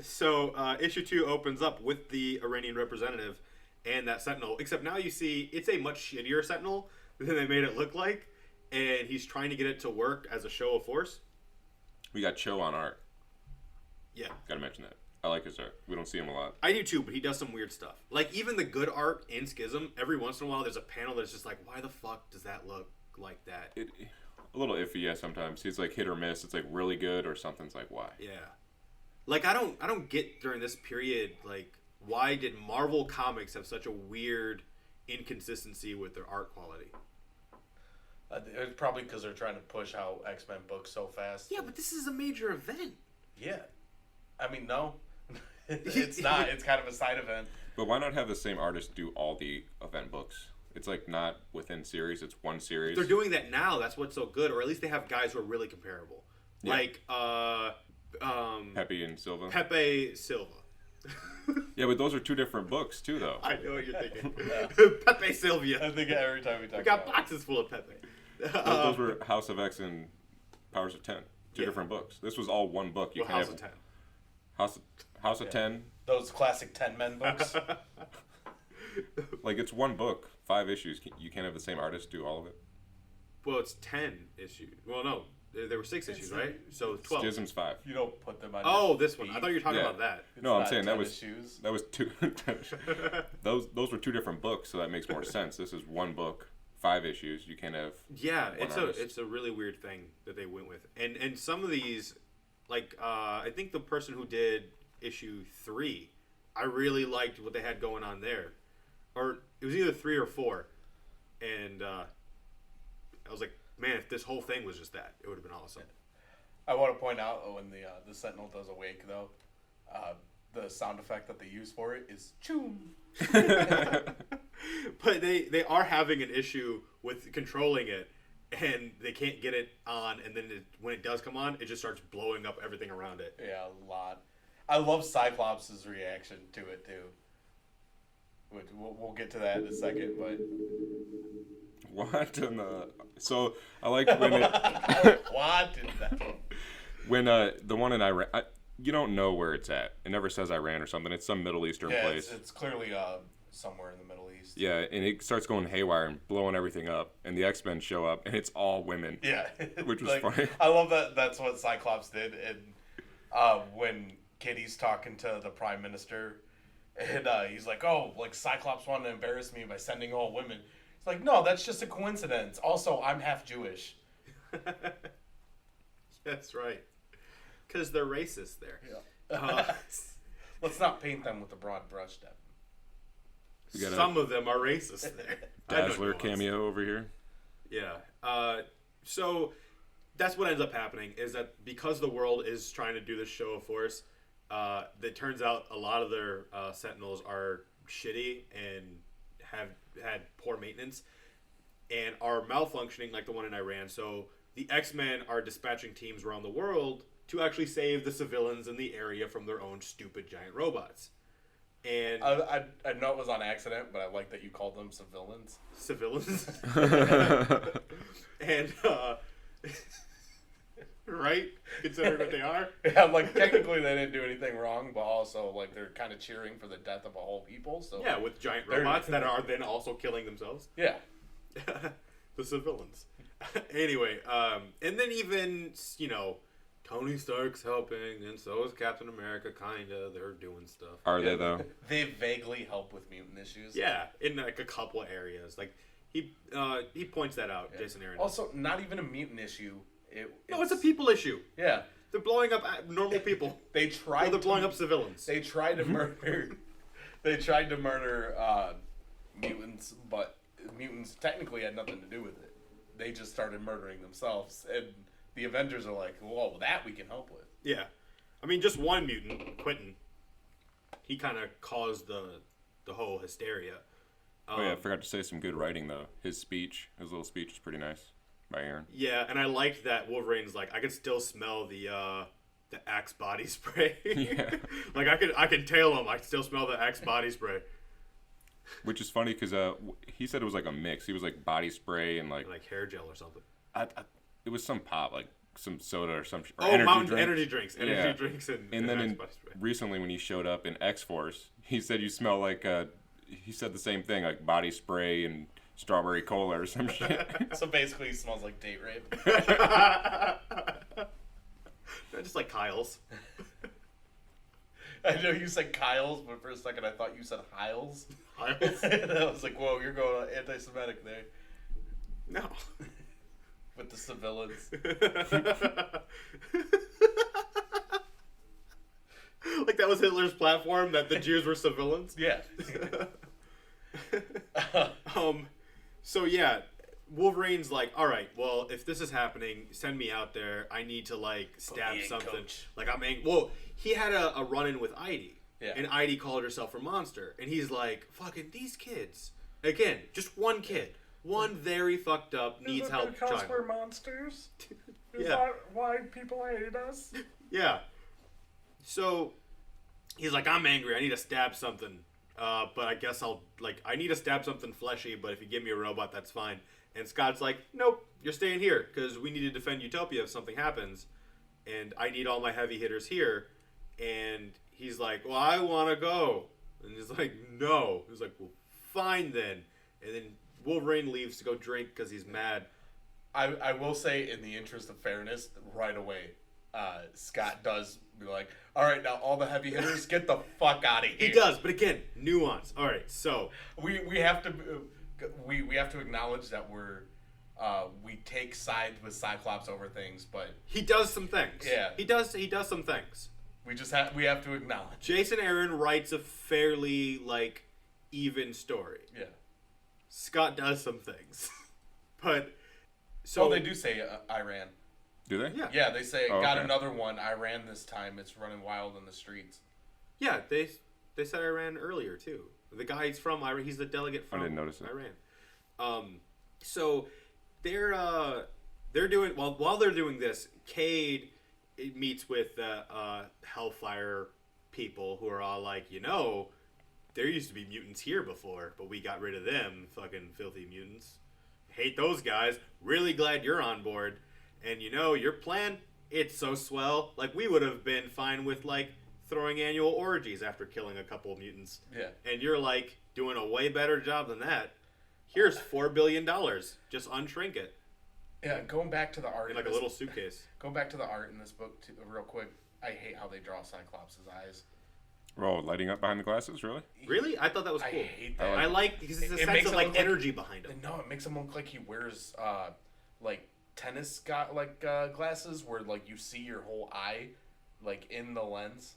So, issue 2 opens up with the Iranian representative and that Sentinel. Except now you see it's a much shittier Sentinel than they made it look like. And he's trying to get it to work as a show of force. We got Cho on art. Yeah. Gotta mention that. I like his art. We don't see him a lot. I do too, but he does some weird stuff. Like, even the good art in Schism, every once in a while there's a panel that's just like, why the fuck does that look like that? A little iffy, yeah, sometimes. He's like hit or miss. It's like really good or something's like, why? Yeah. Like, I don't get during this period, like, why did Marvel Comics have such a weird inconsistency with their art quality? It's probably because they're trying to push out X-Men books so fast. Yeah, but this is a major event. Yeah. I mean, no. It's not. It's kind of a side event. But why not have the same artist do all the event books? It's like not within series. It's one series. They're doing that now. That's what's so good. Or at least they have guys who are really comparable. Yeah. Like, Pepe and Silva. Pepe Silva. Yeah, but those are two different books too, though. I know what you're thinking. Pepe Sylvia. I think every time we talk We got about boxes full of Pepe. Those were House of X and Powers of 10. Two Yeah. different books. This was all one book. You Well, can't House have of 10. House of 10. those classic 10 Men books. Like, it's one book, 5 issues. You can't have the same artist do all of it. Well, it's 10 issues. Well, no. There were 6 issues, right? So 12. Schism's 5. You don't put them on. Oh, your this one. I feet. thought you were talking Yeah. about that. It's No, I'm not saying that 10 was issues. that was two. Those were two different books, so that makes more sense. This is one book, 5 issues. You can't have. Yeah, one artist. it's a really weird thing that they went with. And some of these, like, I think the person who did issue 3, I really liked what they had going on there. Or it was either 3 or 4. And I was like, man, if this whole thing was just that, it would have been awesome. I want to point out when the Sentinel does awake, though, the sound effect that they use for it is choom. But they are having an issue with controlling it, and they can't get it on, and then when it does come on, it just starts blowing up everything around it. Yeah, a lot. I love Cyclops' reaction to it, too. which we'll get to that in a second. But What in the... So I like when it... what in that? When the one in Iran, you don't know where it's at. It never says Iran or something. It's some Middle Eastern place. It's clearly somewhere in the Middle East. Yeah, and it starts going haywire and blowing everything up. And the X-Men show up, and it's all women. Yeah, Which was funny. I love that. That's what Cyclops did, and when Kitty's talking to the Prime Minister, and he's like, "Oh, like Cyclops wanted to embarrass me by sending all women." It's like, no, that's just a coincidence. Also, I'm half Jewish. That's right. Because they're racist there. Yeah. Let's not paint them with a broad brush, Devin. Some of them are racist there. Dazzler cameo over here. Yeah. So that's what ends up happening is that because the world is trying to do this show of force, it turns out a lot of their Sentinels are shitty and have had poor maintenance and are malfunctioning like the one in Iran. So the X-Men are dispatching teams around the world to actually save the civilians in the area from their own stupid giant robots. And I know it was on accident, but I like that you called them civilians. Civilians. And, right? Considering what they are. Yeah, like, technically they didn't do anything wrong, but also, like, they're kind of cheering for the death of a whole people, so... Yeah, with giant robots that are then also killing themselves. Yeah. The civilians. Anyway, and then even, Tony Stark's helping, and so is Captain America, kinda. They're doing stuff. Are they, though? They vaguely help with mutant issues. Yeah, in like a couple of areas. Like, he points that out, Jason Aaron. Also, not even a mutant issue. It's a people issue. Yeah. They're blowing up normal people. They tried they're blowing up civilians. They tried to murder... They tried to murder mutants, but mutants technically had nothing to do with it. They just started murdering themselves, and the Avengers are like, "Whoa, that we can help with." Yeah, I mean, just one mutant, Quentin. He kind of caused the whole hysteria. Oh yeah, I forgot to say some good writing though. His little speech is pretty nice by Aaron. Yeah, and I liked that Wolverine's like, I could still smell the Axe body spray. Yeah. Like I could tail him. I could still smell the Axe body spray. Which is funny because he said it was like a mix. He was like body spray and like hair gel or something. It was some pop, like some soda or some. Or energy drinks, and then recently when he showed up in X-Force, he said you smell like he said the same thing, like body spray and strawberry cola or some shit. So basically, he smells like date rape. Just like Kyle's. I know you said Kyle's, but for a second I thought you said Hiles. Hiles? And I was like, whoa, you're going anti-Semitic there. No. With the civilians. Like that was Hitler's platform, that the Jews were civilians? Yeah. So yeah, Wolverine's like, all right, well, if this is happening, send me out there. I need to like stab something. Coach. Like well, he had a run-in with Idy. Yeah. And Idy called herself a monster. And he's like, fucking these kids. Again, just one kid. One very fucked up, needs help child. We're monsters? Is Yeah. that why people hate us? Yeah. So he's like, I'm angry. I need to stab something. But I guess I need to stab something fleshy, but if you give me a robot, that's fine. And Scott's like, nope, you're staying here, because we need to defend Utopia if something happens. And I need all my heavy hitters here. And he's like, well, I want to go. And he's like, no. He's like, well, fine then. And then Wolverine leaves to go drink because he's mad. I will say, in the interest of fairness, right away, Scott does be like, all right, now all the heavy hitters, get the fuck out of here. He does, but again, nuance. All right, so we have to acknowledge that we take sides with Cyclops over things, but he does some things. Yeah, he does some things. We have to acknowledge. Jason Aaron writes a fairly even story. Yeah. Scott does some things, but so they do say Iran. Do they? Yeah. Yeah, they say got okay. another one. Iran this time. It's running wild in the streets. Yeah, they said Iran earlier too. The guy's from Iran. He's the delegate from I didn't notice it. Iran. So they're doing while they're doing this. Cade meets with the Hellfire people who are all like, there used to be mutants here before, but we got rid of them. Fucking filthy mutants. Hate those guys. Really glad you're on board. And your plan, it's so swell. Like, we would have been fine with, like, throwing annual orgies after killing a couple of mutants. Yeah. And you're, like, doing a way better job than that. Here's $4 billion. Just unshrink it. Yeah, going back to the art. In, like, a little suitcase. Going back to the art in this book, too, real quick. I hate how they draw Cyclops' eyes. Oh, lighting up behind the glasses, really? Really? I thought that was cool. I hate that. I like because it's a It sense makes of it like look like- energy behind him. No, it makes him look like he wears like tennis glasses where like you see your whole eye like in the lens.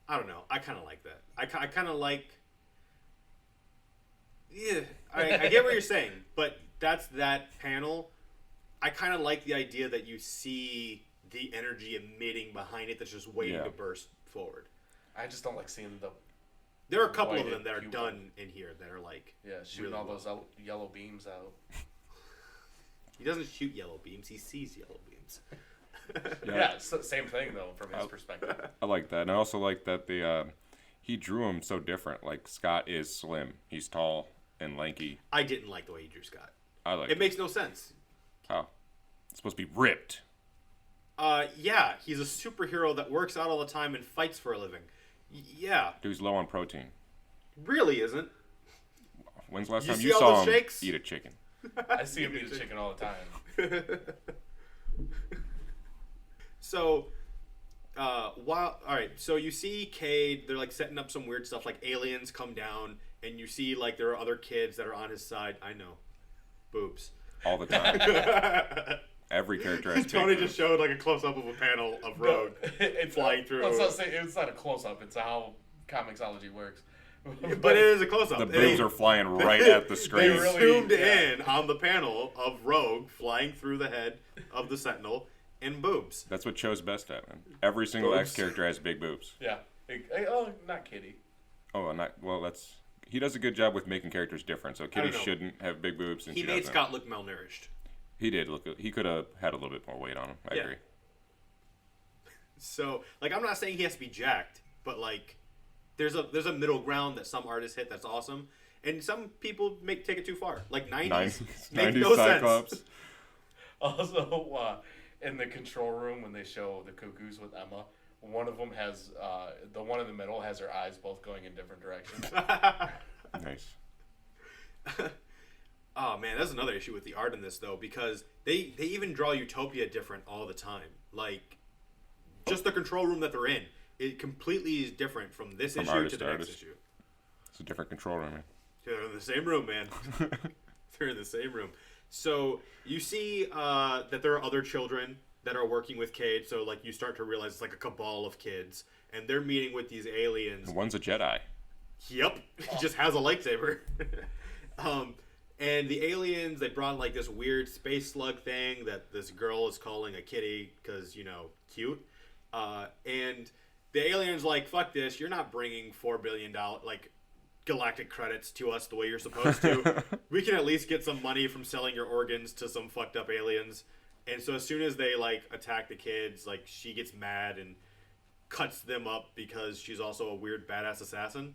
I don't know. I kind of like that. I kind of like. Yeah, I get what you're saying, but that's that panel. I kind of like the idea that you see the energy emitting behind it that's just waiting to burst forward. I just don't like seeing the. There are a couple of whited them that are pupil. done in here that are like shooting really all well. those yellow beams out. He doesn't shoot yellow beams; he sees yellow beams. Yeah, it's the same thing though from his perspective. I like that, and I also like that he drew him so different. Like Scott is slim, he's tall and lanky. I didn't like the way he drew Scott. I like It makes no sense. how it's supposed to be ripped. Yeah, he's a superhero that works out all the time and fights for a living. Yeah, Dude's low on protein. really isn't. When's the last You time see you all saw those him shakes? eat a chicken? I see him eat a chicken all the time. So, so you see Cade, they're like setting up some weird stuff, like aliens come down, and you see like there are other kids that are on his side. I know. Boobs. All the time. Every character has Tony big just showed like a close up of a panel of Rogue flying through. Well, it's not a close up. It's how comicsology works. But it is a close up. The boobs are flying right at the They screen. really- zoomed yeah. in on the panel of Rogue flying through the head of the Sentinel and boobs. That's what Cho's best at, man. Every single Boobs. X character has big boobs. Yeah. Oh, not Kitty. Oh, that's he does a good job with making characters different. So Kitty know. shouldn't have big boobs, and He she made doesn't. Scott look malnourished. He did look. He could have had a little bit more weight on him. I Yeah. agree. So, like, I'm not saying he has to be jacked, but like, there's a middle ground that some artists hit that's awesome, and some people take it too far. Like 90s, make 90s no Cyclops. sense. Also, in the control room when they show the cuckoos with Emma, one of them has the one in the middle has her eyes both going in different directions. Nice. Oh man, that's another issue with the art in this though, because they even draw Utopia different all the time. Like, just the control room that they're in, it completely is different from this issue artist to the to next artist. issue. It's a different control room, man. They're in the same room, man. They're in the same room. So you see that there are other children that are working with Cade. So like you start to realize it's like a cabal of kids, and they're meeting with these aliens. One's a Jedi. Yep, he just has a lightsaber. And the aliens, they brought like this weird space slug thing that this girl is calling a kitty because, cute. And the aliens like, fuck this, you're not bringing $4 billion, like, galactic credits to us the way you're supposed to. We can at least get some money from selling your organs to some fucked up aliens. And so as soon as they, like, attack the kids, like, she gets mad and cuts them up because she's also a weird badass assassin.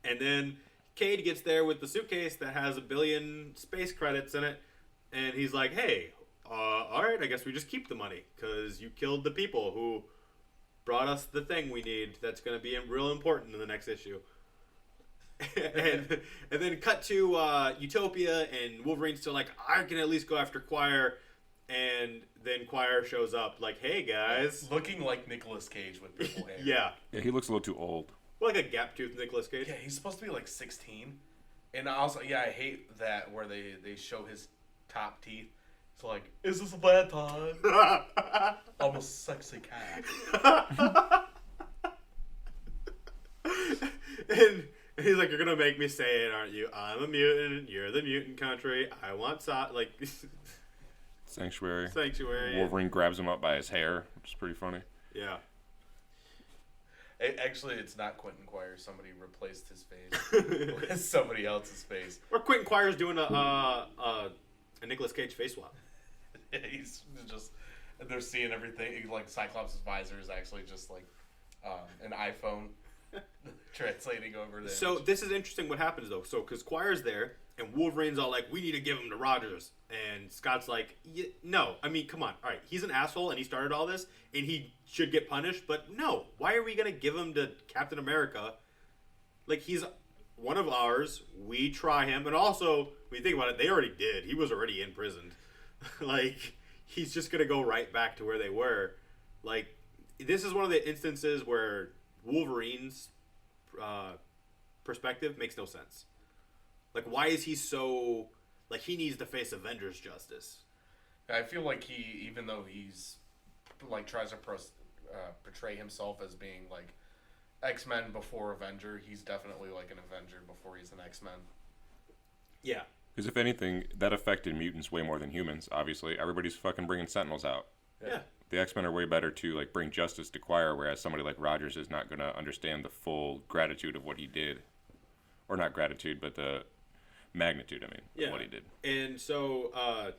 And then Cade gets there with the suitcase that has 1 billion space credits in it, and he's like, hey, all right, I guess we just keep the money, because you killed the people who brought us the thing we need that's going to be real important in the next issue. and then cut to Utopia, and Wolverine's still like, I can at least go after Quire, and then Quire shows up like, hey, guys. Looking like Nicolas Cage with purple hair. Yeah. Yeah, he looks a little too old. Like a gap-toothed Nicolas Cage. Yeah, he's supposed to be like 16. And also, yeah, I hate that where they show his top teeth. It's like, is this a bad time? I'm a sexy cat. And he's like, you're gonna make me say it, aren't you? I'm a mutant. You're the mutant country. I want like Sanctuary. sanctuary. Wolverine grabs him up by his hair, which is pretty funny. Yeah. Actually, it's not Quentin Quire. Somebody replaced his face with somebody else's face. Or Quentin Quire's doing a Nicolas Cage face swap. He's just, they're seeing everything. Like Cyclops' visor is actually just like an iPhone. Translating over the So image. this is interesting what happens, though. So, because Quire's there, and Wolverine's all like, we need to give him to Rogers. And Scott's like, no. I mean, come on. All right, he's an asshole, and he started all this, and he should get punished. But no, why are we going to give him to Captain America? Like, he's one of ours. We try him. And also, when you think about it, they already did. He was already imprisoned. Like, he's just going to go right back to where they were. Like, this is one of the instances where Wolverine's perspective makes no sense. Like, why is he so... Like, he needs to face Avengers justice. I feel like he, even though he's, like, tries to portray himself as being, like, X-Men before Avenger, he's definitely, like, an Avenger before he's an X-Men. Yeah. Because if anything, that affected mutants way more than humans, obviously. Everybody's fucking bringing Sentinels out. Yeah. The X-Men are way better to, like, bring justice to Quire, whereas somebody like Rogers is not going to understand the full gratitude of what he did. Or not gratitude, but the magnitude, of what he did. And so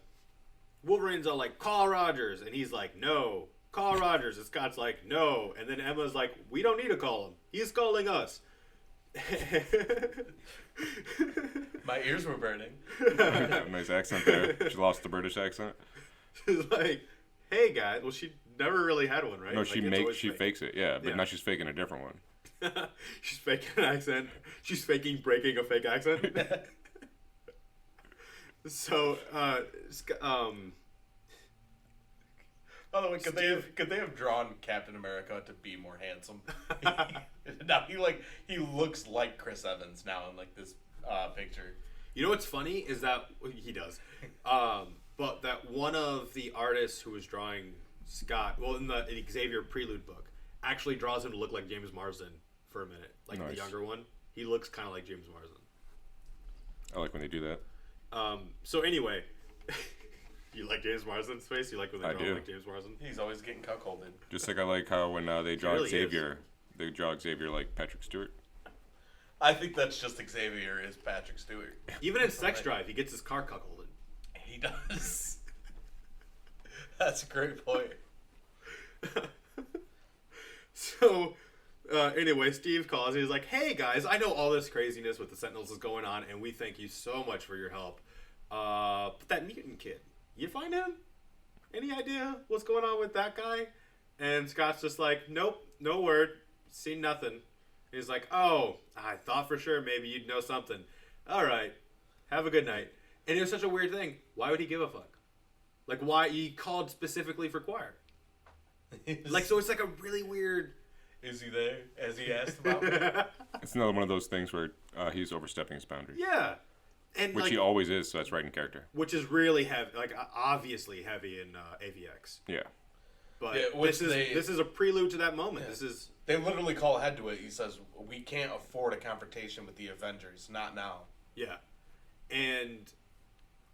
Wolverine's all like, call Rogers. And he's like, no. Call Rogers. And Scott's like, no. And then Emma's like, we don't need to call him. He's calling us. My ears were burning. Nice accent there. She lost the British accent. She's like, hey, guys. Well, she never really had one, right? No, Like, she it's always she fake. fakes it, yeah. But Yeah. now she's faking a different one. She's faking an accent. She's faking breaking a fake accent. So, By the way, could they have drawn Captain America to be more handsome? Now he looks like Chris Evans now in like this picture. you know what's funny is that he does, but that one of the artists who was drawing Scott, well, in the Xavier Prelude book, actually draws him to look like James Marsden for a minute, like the Nice. younger one. He looks kind of like James Marsden. I like when they do that. So anyway, you like James Marsden's face? You like when they I draw him do. like James Marsden? He's always getting cuckolded. Just like I like how when they draw really is. Xavier, they draw Xavier like Patrick Stewart. I think that's just Xavier is Patrick Stewart. Even in Sex Drive, he gets his car cuckolded. He does. That's a great point. So, anyway, Steve calls. He's like, hey, guys, I know all this craziness with the Sentinels is going on, and we thank you so much for your help. But that mutant kid, you find him? Any idea what's going on with that guy? And Scott's just like, nope, no word. Seen nothing. He's like, oh, I thought for sure maybe you'd know something. All right. Have a good night. And it was such a weird thing. Why would he give a fuck? Like, why? He called specifically for Quire. Like, so it's like a really weird... Is he there? As he asked about me? It's another one of those things where he's overstepping his boundaries. Yeah. And Which like, he always is, so that's right in character. which is really heavy, like obviously heavy in AVX. Yeah. But Yeah, which this is a prelude to that moment. Yeah. This is They literally call ahead to it. He says, we can't afford a confrontation with the Avengers. Not now. yeah. And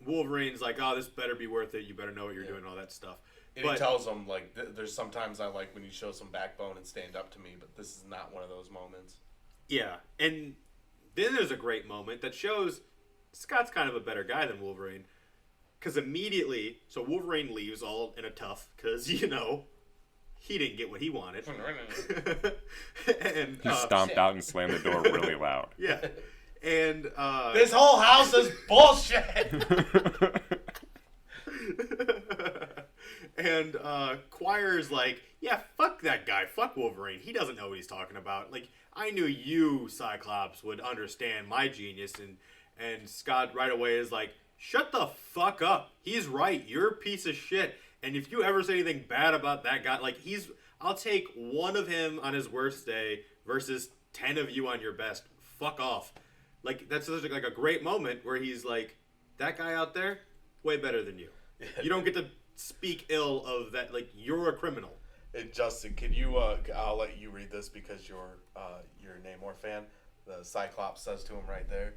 Wolverine's like, oh, this better be worth it. You better know what you're doing, and all that stuff. And he tells him, like, there's sometimes I like when you show some backbone and stand up to me, but this is not one of those moments. Yeah, and then there's a great moment that shows Scott's kind of a better guy than Wolverine. Because immediately, so Wolverine leaves all in a tuff, because, you know, he didn't get what he wanted. And He stomped out and slammed the door really loud. yeah. And This whole house is bullshit! and Quire's like, yeah, fuck that guy. Fuck Wolverine. He doesn't know what he's talking about. Like, I knew you, Cyclops, would understand my genius. And Scott right away is like, shut the fuck up. He's right. You're a piece of shit. And if you ever say anything bad about that guy, like, I'll take one of him on his worst day versus 10 of you on your best. Fuck off. Like, that's such like a great moment where he's like, that guy out there, way better than you. You don't get to speak ill of that. Like, you're a criminal. And Justin, can you? I'll let you read this because you're a Namor fan. The Cyclops says to him right there.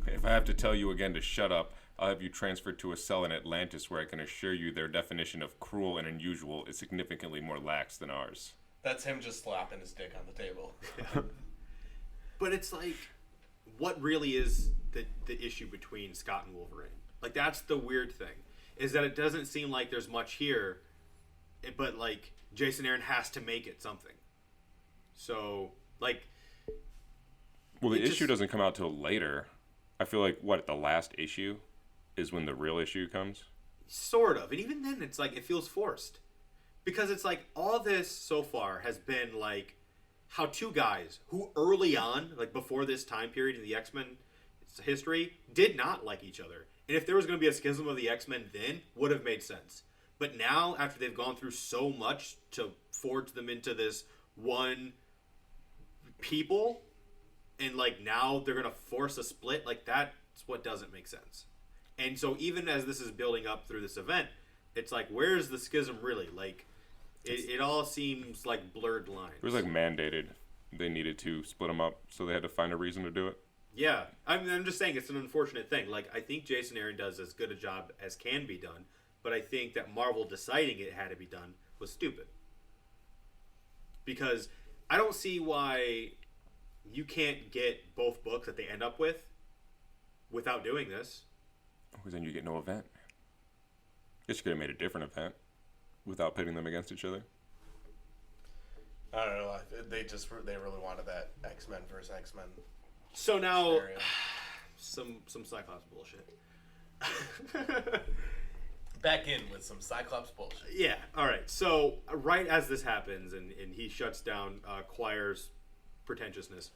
If I have to tell you again to shut up, I'll have you transferred to a cell in Atlantis where I can assure you their definition of cruel and unusual is significantly more lax than ours. That's him just slapping his dick on the table. But it's like, what really is the issue between Scott and Wolverine? Like, that's the weird thing, is that it doesn't seem like there's much here, but like Jason Aaron has to make it something. So Like, Well, the it issue just- doesn't come out till later. I feel like the last issue is when the real issue comes. sort of. And even then, it's like, it feels forced. Because it's like, all this so far has been like, how two guys who early on, like before this time period in the X-Men history, did not like each other. And if there was going to be a schism of the X-Men then, would have made sense. But now, after they've gone through so much to forge them into this one people, and like now they're going to force a split, like that's what doesn't make sense. And so even as this is building up through this event, it's like, where's the schism really? Like, it all seems like blurred lines. It was like mandated. They needed to split them up, so they had to find a reason to do it. Yeah, I'm just saying it's an unfortunate thing. Like, I think Jason Aaron does as good a job as can be done, but I think that Marvel deciding it had to be done was stupid. Because I don't see why you can't get both books that they end up with without doing this. Because then you get no event. Guess you could have made a different event without pitting them against each other. I don't know. They really wanted that X-Men versus X-Men. So now, scenario. some Cyclops bullshit. Back in with some Cyclops bullshit. Yeah, all right. So right as this happens and he shuts down Quire's pretentiousness.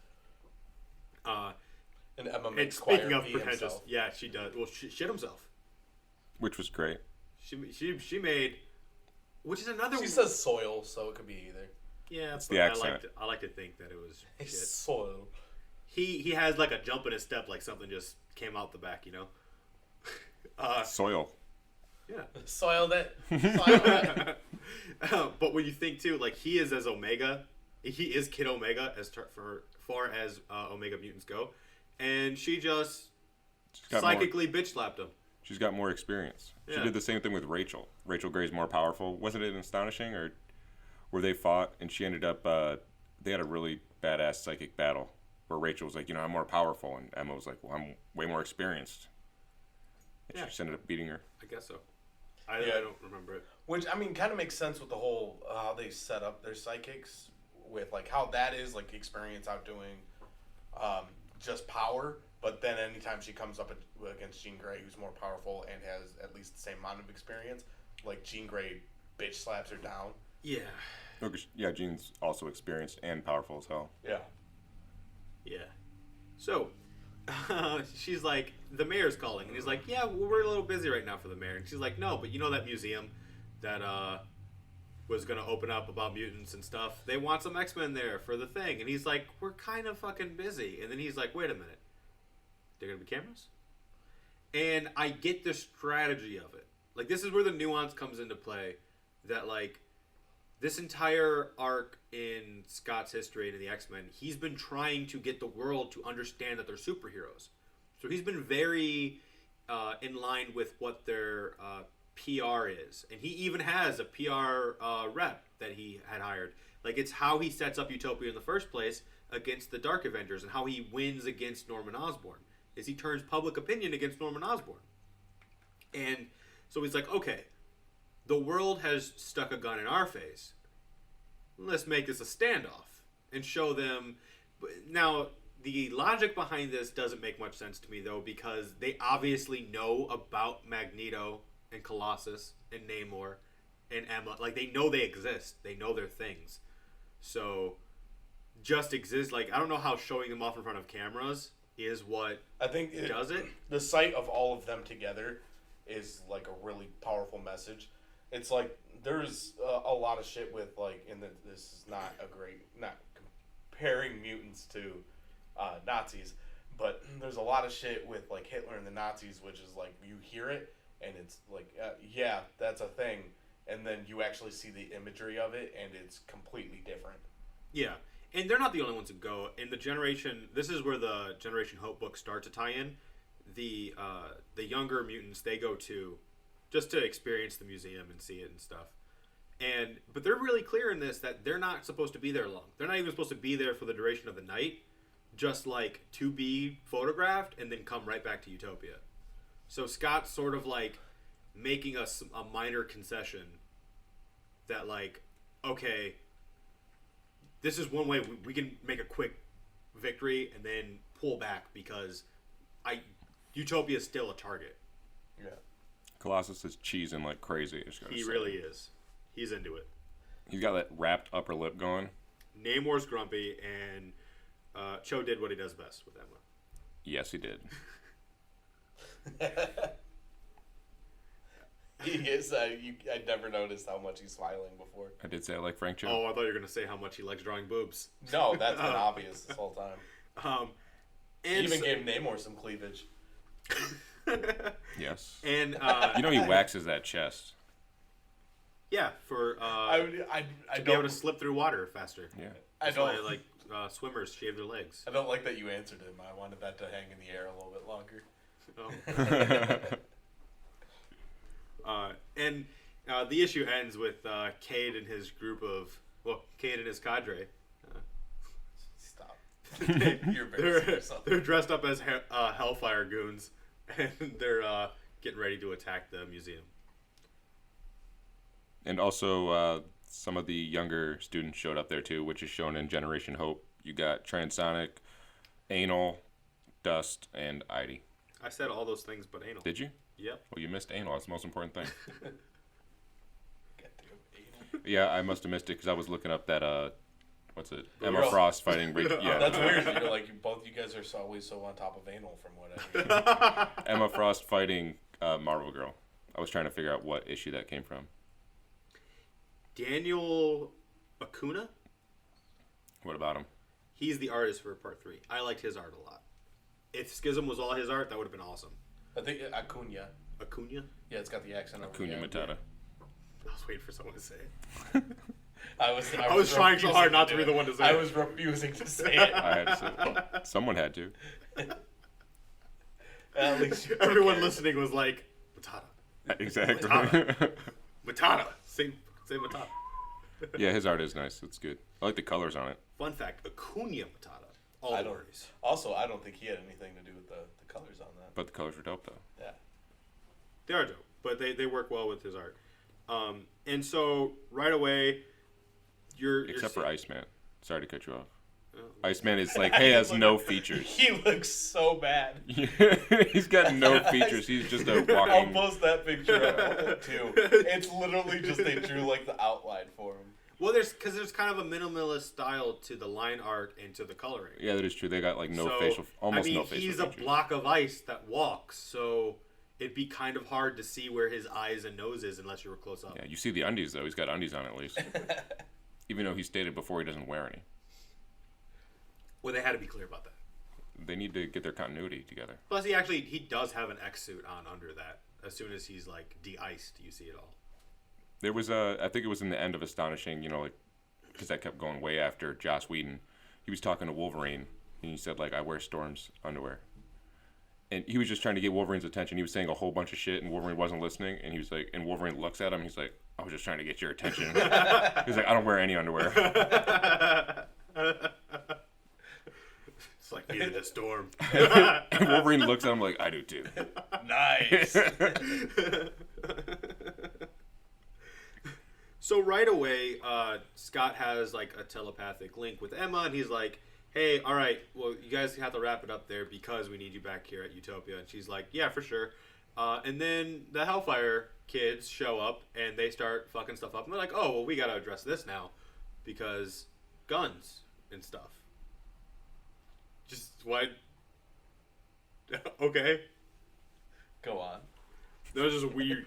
And Emma And makes speaking Quire of pee pretentious, himself. yeah, she does. Well, shit himself. Which was great. She made, which is another. She says soil, so it could be either. yeah, It's but the accent. I like to think that it was shit. Soil. He has like a jump in his step, like something just came out the back, you know. Soil. Yeah. Soil that. Soil that. But when you think too, like he is as Omega, he is Kid Omega as for far as Omega mutants go, and she just She's got psychically bitch slapped him. She's got more experience. She Yeah. did the same thing with Rachel. Rachel Gray's more powerful. Wasn't it astonishing, or where they fought and she ended up? They had a really badass psychic battle where Rachel was like, I'm more powerful, and Emma was like, well, I'm way more experienced. And Yeah. she just ended up beating her. I guess so. I don't remember it. Which, I mean, kind of makes sense with the whole how they set up their psychics with, like, how that is, like, experience outdoing just power. But then anytime she comes up against Jean Grey, who's more powerful and has at least the same amount of experience, like, Jean Grey bitch slaps her down. Yeah. Yeah, Jean's also experienced and powerful as hell. Yeah. Yeah. So, she's like, the mayor's calling. And he's like, yeah, well, we're a little busy right now for the mayor. And she's like, no, but you know that museum that was going to open up about mutants and stuff? They want some X-Men there for the thing. And he's like, we're kind of fucking busy. And then he's like, wait a minute. They're going to be cameras? And I get the strategy of it. Like, this is where the nuance comes into play. That, like, this entire arc in Scott's history and in the X-Men, he's been trying to get the world to understand that they're superheroes. So he's been very in line with what their PR is. And he even has a PR rep that he had hired. Like, it's how he sets up Utopia in the first place against the Dark Avengers and how he wins against Norman Osborn. Is he turns public opinion against Norman Osborn. And so he's like, okay, the world has stuck a gun in our face. Let's make this a standoff and show them. Now, the logic behind this doesn't make much sense to me, though, because they obviously know about Magneto and Colossus and Namor and Emma. Like, they know they exist. They know they're things. So, just exist. Like, I don't know how showing them off in front of cameras is what I think does it. The sight of all of them together is, like, a really powerful message. It's like, there's a lot of shit with, like, this is not comparing mutants to Nazis, but there's a lot of shit with, like, Hitler and the Nazis, which is, like, you hear it, and it's like, yeah, that's a thing, and then you actually see the imagery of it, and it's completely different. Yeah, and they're not the only ones who go. In the Generation, this is where the Generation Hope book starts to tie in. The younger mutants, they go to just to experience the museum and see it and stuff. But they're really clear in this that they're not supposed to be there long. They're not even supposed to be there for the duration of the night, just like to be photographed and then come right back to Utopia. So Scott's sort of like making a minor concession that, like, okay, this is one way we can make a quick victory and then pull back because Utopia is still a target. Yeah. Colossus is cheesing like crazy. He really is. He's into it. He's got that wrapped upper lip going. Namor's grumpy, and Cho did what he does best with Emma. Yes, he did. He is. I never noticed how much he's smiling before. I did say I like Frank Cho. Oh, I thought you were going to say how much he likes drawing boobs. No, that's been obvious this whole time. He And even gave Namor some cleavage. Yes. And You know he waxes that chest. yeah, for I to be able to slip through water faster. Yeah. That's why like swimmers shave their legs. I don't like that you answered him. I wanted that to hang in the air a little bit longer. And the issue ends with Cade and his group of Cade and his cadre. Stop. You're embarrassing yourself. They're dressed up as Hellfire goons, and they're getting ready to attack the museum. And also, some of the younger students showed up there too, which is shown in Generation Hope. You got Transonic, Anal, Dust, and Idy. I said all those things, but anal. Did you? Yep. Well, you missed Anal. That's the most important thing. Goddamn anal. Yeah, I must have missed it because I was looking up that, what's it? The Emma real- Frost fighting Rachel. Yeah. That's weird. You're like both you guys are always so on top of anal, from what I hear. Emma Frost fighting Marvel Girl. I was trying to figure out what issue that came from. Daniel Acuna? What about him? He's the artist for part 3. I liked his art a lot. If Schism was all his art, that would have been awesome. I think Acuna. Acuna? Yeah, it's got the accent. over Acuna the- Matata. I was waiting for someone to say it. I was trying so refusing hard not to do be the it. one to say I it. was refusing to say it. I had to say, someone had to. At least you took Everyone care. listening was like, Matata. Exactly. Matata. Say Matata. Yeah, his art is nice. It's good. I like the colors on it. Fun fact, Acuna Matata. All I the don't. words. Also, I don't think he had anything to do with the colors on that. But the colors were dope, though. Yeah. They are dope, but they work well with his art. And so right away, Except for Iceman. Sorry to cut you off. Oh. Iceman is like, hey, has no features. He looks so bad. He's got no features. He's just a I'll walking. post that picture up too. It's literally just they drew like the outline for him. Well, there's kind of a minimalist style to the line art and to the coloring. Yeah, that is true. They got like no So, facial, almost I mean, no facial he's features. a block of ice that walks, so it'd be kind of hard to see where his eyes and nose is unless you were close up. Yeah, you see the undies though. He's got undies on at least. Even though he stated before he doesn't wear any. Well, they had to be clear about that. They need to get their continuity together. Plus, he does have an X suit on under that. As soon as he's like de-iced, you see it all. There was I think it was in the end of Astonishing, like, because that kept going way after Joss Whedon. He was talking to Wolverine, and he said, like, I wear Storm's underwear. And he was just trying to get Wolverine's attention. He was saying a whole bunch of shit, and Wolverine wasn't listening. And he was like, and Wolverine looks at him, he's like, I was just trying to get your attention. He's like, I don't wear any underwear. It's like neither the Storm. And Wolverine looks at him like, I do too. Nice. So right away, Scott has like a telepathic link with Emma, and he's like, hey, all right, well, you guys have to wrap it up there because we need you back here at Utopia. And she's like, yeah, for sure. And then the Hellfire kids show up, and they start fucking stuff up. And they're like, oh, well, we got to address this now because guns and stuff. Just why? Okay. Go on. That was just weird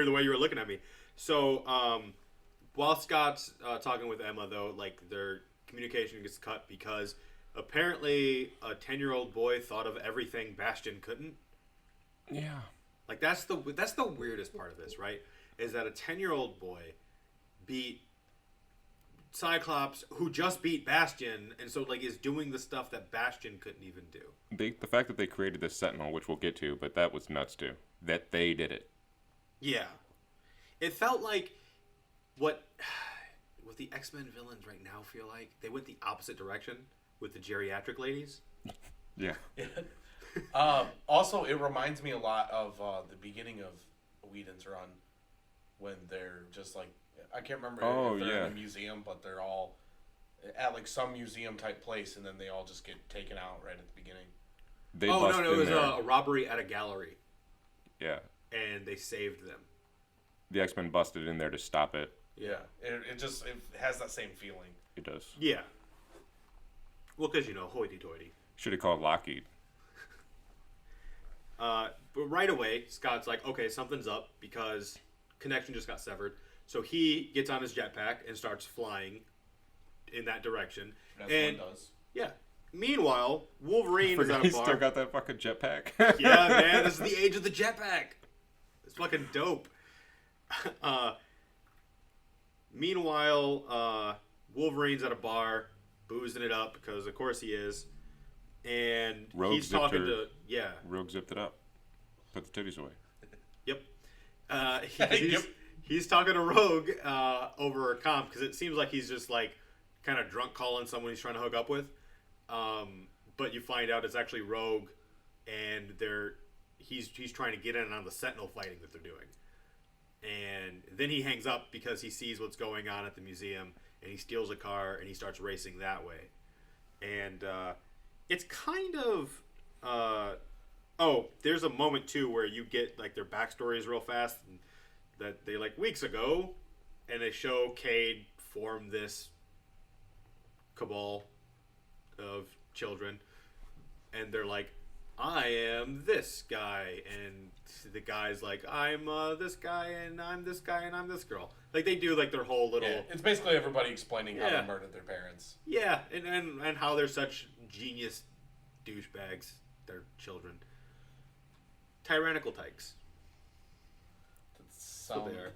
the way you were looking at me. So, while Scott's talking with Emma, though, like, their communication gets cut because apparently a 10-year-old boy thought of everything Bastion couldn't. Yeah. Like, that's the weirdest part of this, right? Is that a 10-year-old boy beat Cyclops, who just beat Bastion, and so, like, is doing the stuff that Bastion couldn't even do. The fact that they created this Sentinel, which we'll get to, but that was nuts too. That they did it. Yeah. It felt like what the X-Men villains right now feel like. They went the opposite direction with the geriatric ladies. Yeah. Also, it reminds me a lot of the beginning of Whedon's run when they're just like, I can't remember if they're in a museum, but they're all at like some museum type place, and then they all just get taken out right at the beginning. They Oh bust no, it in was there. a robbery at a gallery, Yeah. and they saved them. The X-Men busted in there to stop it. Yeah, it just has that same feeling. It does. Yeah. Well, because hoity-toity. Should have called Lockheed. But right away, Scott's like, okay, something's up because connection just got severed. So he gets on his jetpack and starts flying in that direction. As and one does. yeah. Meanwhile, Wolverine is Forgot at he a bar. still got that fucking jetpack. Yeah, man, this is the age of the jetpack. It's fucking dope. Meanwhile, Wolverine's at a bar, boozing it up because, of course, he is. And Rogue he's talking zipped her- to Rogue zipped it up. Put the titties away. Yep. He's talking to Rogue over a comp because it seems like he's just like kind of drunk calling someone he's trying to hook up with. But you find out it's actually Rogue, and he's trying to get in on the Sentinel fighting that they're doing. And then he hangs up because he sees what's going on at the museum, and he steals a car and he starts racing that way. And it's kind of there's a moment too where you get like their backstories real fast, and that they like weeks ago, and they show Cade form this cabal of children, and they're like, I am this guy, and the guy's like, I'm this guy, and I'm this guy, and I'm this girl. Like they do like their whole little It's basically everybody explaining how Yeah. they murdered their parents. yeah, and how they're such genius douchebags. They're children, tyrannical tykes. Sound, they are.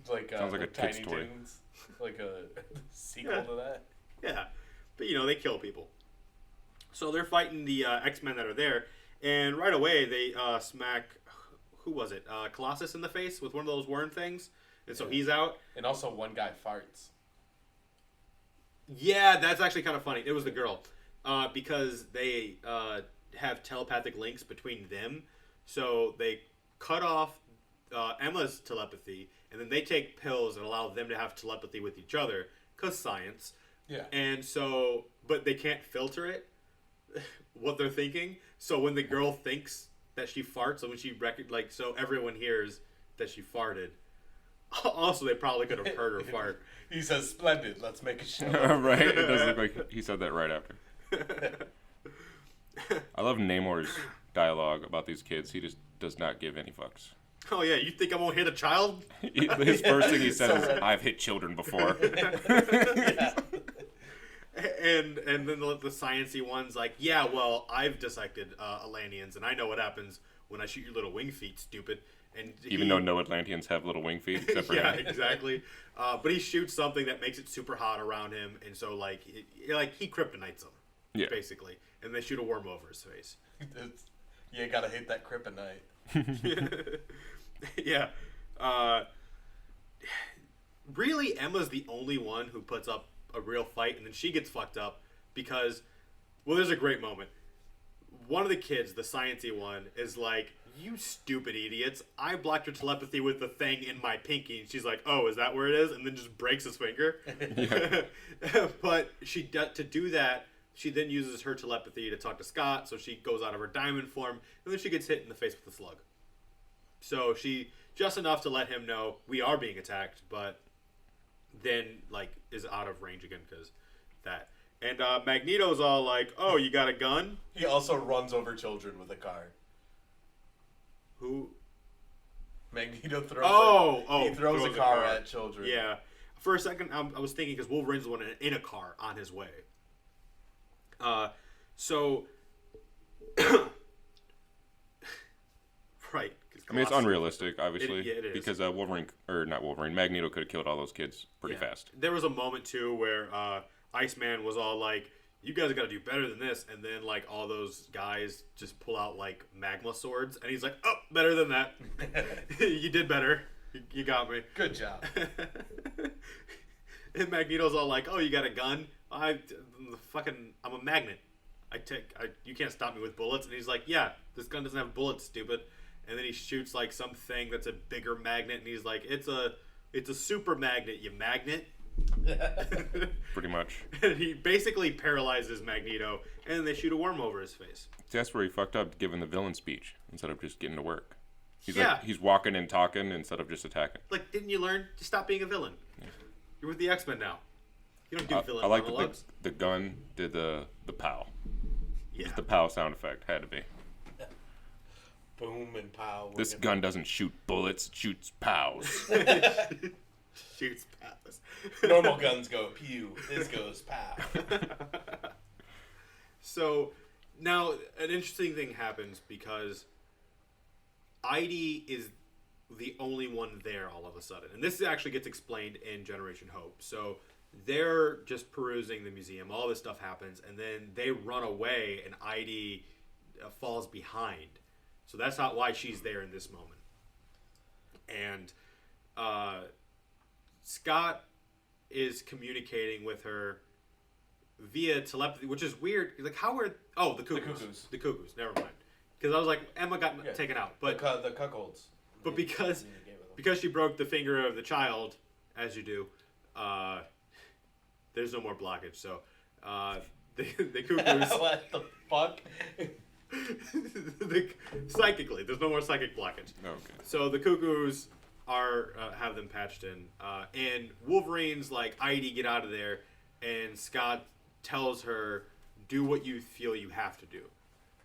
like Sounds like a Tiny kid's toy. Toons, like a sequel Yeah. to that. Yeah, but they kill people. So they're fighting the X-Men that are there, and right away they smack, who was it? Colossus in the face with one of those worm things, and so he's out. And also, one guy farts. Yeah, that's actually kind of funny. It was the girl, because they have telepathic links between them, so they cut off Emma's telepathy, and then they take pills that allow them to have telepathy with each other, cause science. Yeah. And so, but they can't filter it, what they're thinking. So when the girl thinks that she farts, and when she so everyone hears that she farted. Also, they probably could have heard her fart. He says, "Splendid. Let's make a show." Right? It does look like he said that right after. I love Namor's dialogue about these kids. He just does not give any fucks. Oh yeah, you think I won't hit a child? His first thing he says is, I've hit children before. And then the sciencey one's like, yeah, well, I've dissected Atlanteans, and I know what happens when I shoot your little wing feet, stupid. And Even though no Atlanteans have little wing feet, except for yeah, him. exactly. But he shoots something that makes it super hot around him, and so he kryptonites them, Yeah. basically. And they shoot a worm over his face. You gotta hit that kryptonite. Yeah. Really, Emma's the only one who puts up a real fight, and then she gets fucked up because, well, there's a great moment. One of the kids, the sciencey one, is like, you stupid idiots, I blocked your telepathy with the thing in my pinky. And she's like, oh, is that where it is? And then just breaks his finger. But to do that, she then uses her telepathy to talk to Scott, so she goes out of her diamond form, and then she gets hit in the face with a slug. So she, just enough to let him know we are being attacked, but then, is out of range again because that. And Magneto's all like, oh, you got a gun? He also runs over children with a car. Who? Magneto throws. He throws a car at children. Yeah. For a second, I was thinking because Wolverine's the one in a car on his way. So. Right. I mean, it's unrealistic, obviously. It is. Because Magneto could have killed all those kids pretty fast. There was a moment, too, where Iceman was all like, you guys got to do better than this. And then, all those guys just pull out, magma swords. And he's like, oh, better than that. You did better. You got me. Good job. And Magneto's all like, oh, you got a gun? I'm a magnet. You can't stop me with bullets. And he's like, yeah, this gun doesn't have bullets, stupid. And then he shoots something that's a bigger magnet, and he's like, it's a super magnet, you magnet. Pretty much. And he basically paralyzes Magneto, and then they shoot a worm over his face. See, that's where he fucked up, giving the villain speech instead of just getting to work. He's Yeah. like, he's walking and talking instead of just attacking. Like, didn't you learn to stop being a villain? Yeah. You're with the X-Men now. You don't do villain I like monologues. that the gun did the pow. Yeah. Just the pow sound effect had to be. Boom and pow. This gun doesn't shoot bullets, it shoots pows. Shoots powers. Normal guns go pew. This goes pow. So now an interesting thing happens because Idie is the only one there all of a sudden. And this actually gets explained in Generation Hope. So they're just perusing the museum. All this stuff happens, and then they run away, and Idie falls behind. So that's not why she's there in this moment. And Scott is communicating with her via telepathy, which is weird. Like, how are... Oh, the cuckoos. The cuckoos. Never mind. Because I was like, Emma got taken out. But the cuckolds. But because she broke the finger of the child, as you do, there's no more blockage. So the cuckoos... What the fuck? Psychically, there's no more psychic blockage. Okay. So the cuckoos have them patched in, and Wolverine's like, Idie, get out of there, and Scott tells her, do what you feel you have to do,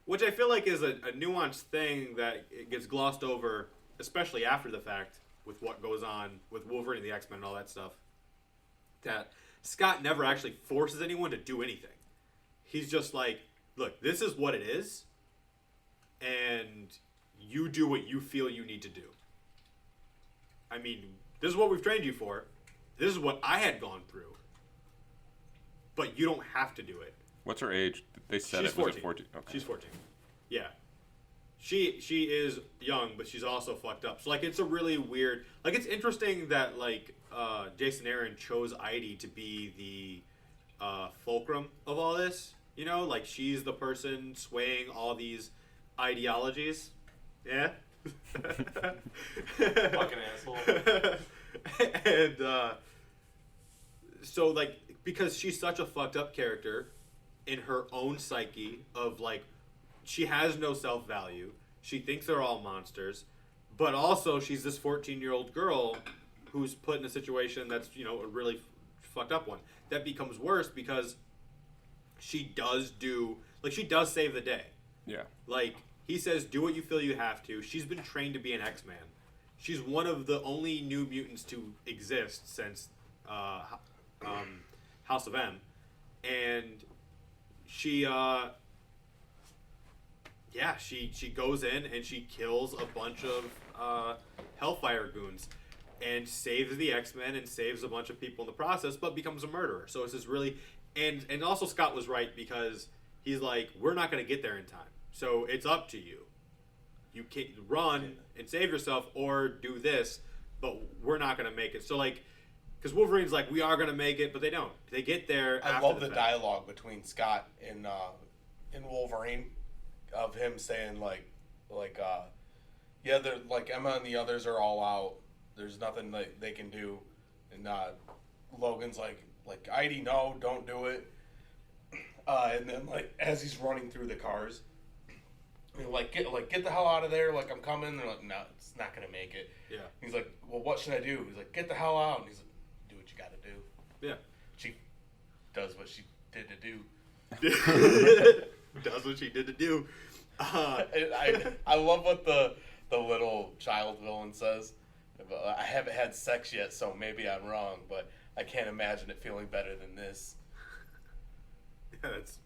which I feel like is a nuanced thing that it gets glossed over, especially after the fact with what goes on with Wolverine and the X-Men and all that stuff, that Scott never actually forces anyone to do anything. He's just like, look, this is what it is, and you do what you feel you need to do. I mean, this is what we've trained you for. This is what I had gone through. But you don't have to do it. What's her age? They said She's it was 14. 14. Okay. She's 14. Yeah. She is young, but she's also fucked up. So, like, it's a really weird... Like, it's interesting that, like, Jason Aaron chose Idie to be the fulcrum of all this. You know? Like, she's the person swaying all these ideologies. Yeah? Fucking asshole. And, so, like, because she's such a fucked up character in her own psyche of, like, she has no self-value. She thinks they're all monsters. But also, she's this 14-year-old girl who's put in a situation that's, you know, a really fucked up one. That becomes worse because she does save the day. Yeah. Like, he says, do what you feel you have to. She's been trained to be an X-Man. She's one of the only new mutants to exist since House of M. And she goes in and she kills a bunch of Hellfire goons and saves the X-Men and saves a bunch of people in the process, but becomes a murderer. So it's this really... And also Scott was right because he's like, we're not going to get there in time. So it's up to you. You can run and save yourself or do this, but we're not going to make it. So, like, because Wolverine's like, we are going to make it, but they don't. They get there I after love the the fact. dialogue between Scott and Wolverine of him saying yeah, they're like Emma and the others are all out. There's nothing they can do, and Logan's like Idie, no, don't do it. And then like as he's running through the cars, get the hell out of there! Like I'm coming. They're like, no, it's not gonna make it. Yeah. He's like, well, what should I do? He's like, get the hell out. And he's like, do what you got to do. Yeah. She does what she did to do. Does what she did to do. I love what the little child villain says. I haven't had sex yet, so maybe I'm wrong, but I can't imagine it feeling better than this. Yeah, that's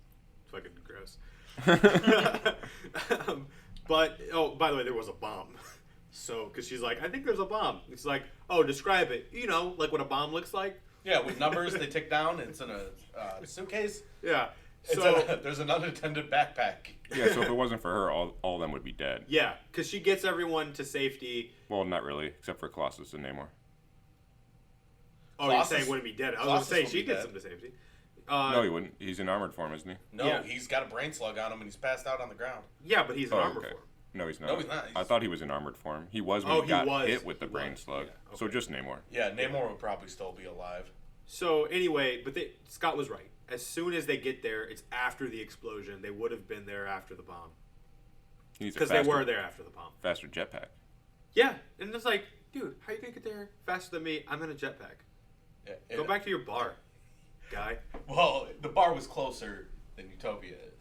fucking gross. But, oh, by the way, there was a bomb. So, because she's like, I think there's a bomb. It's like, oh, describe it. You know, like what a bomb looks like. Yeah, with numbers they tick down. It's in a suitcase. Yeah. There's an unattended backpack. Yeah, so if it wasn't for her, all of them would be dead. Yeah, because she gets everyone to safety. Well, not really, except for Colossus and Namor. Oh, Colossus- you're saying wouldn't be dead. I was Colossus going to will say she be gets dead. them to safety. No, he wouldn't. He's in armored form, isn't he? No, Yeah. he's got a brain slug on him and he's passed out on the ground. Yeah, but he's in armor form. No, he's not. No, he's not. I thought he was in armored form. He was when Oh, he he got was. hit with the He brain was. slug. Yeah, So okay. just Namor. Yeah, Namor would probably still be alive. So anyway, but Scott was right. As soon as they get there, it's after the explosion. They would have been there after the bomb. Because they were there after the bomb. Faster jetpack. Yeah, and it's like, dude, how are you gonna get there faster than me? I'm in a jetpack. Yeah, go back to your bar, guy. Well, the bar was closer than Utopia is.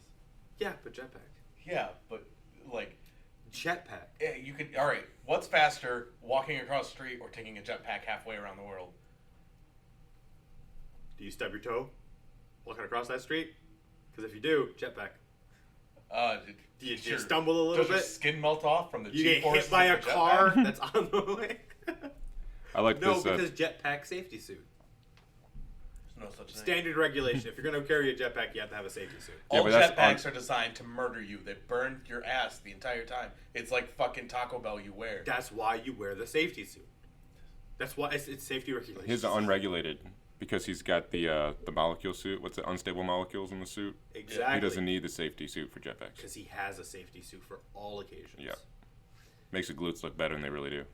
Yeah, but jetpack. Yeah, but like jetpack. Yeah, you could. All right, what's faster, walking across the street or taking a jetpack halfway around the world? Do you stub your toe walking across that street? Because if you do, jetpack. Do you just stumble a little bit? Does your skin melt off from the you get hit by a car that's on the way? I like no, this. Because jetpack safety suit. There's no such thing. Standard regulation. If you're going to carry a jetpack, you have to have a safety suit. All jetpacks are designed to murder you. They burn your ass the entire time. It's like fucking Taco Bell you wear. That's why you wear the safety suit. That's why it's safety regulations. His are unregulated because he's got the molecule suit. What's the unstable molecules in the suit? Exactly. He doesn't need the safety suit for jetpacks. Because he has a safety suit for all occasions. Yeah. Makes the glutes look better than they really do.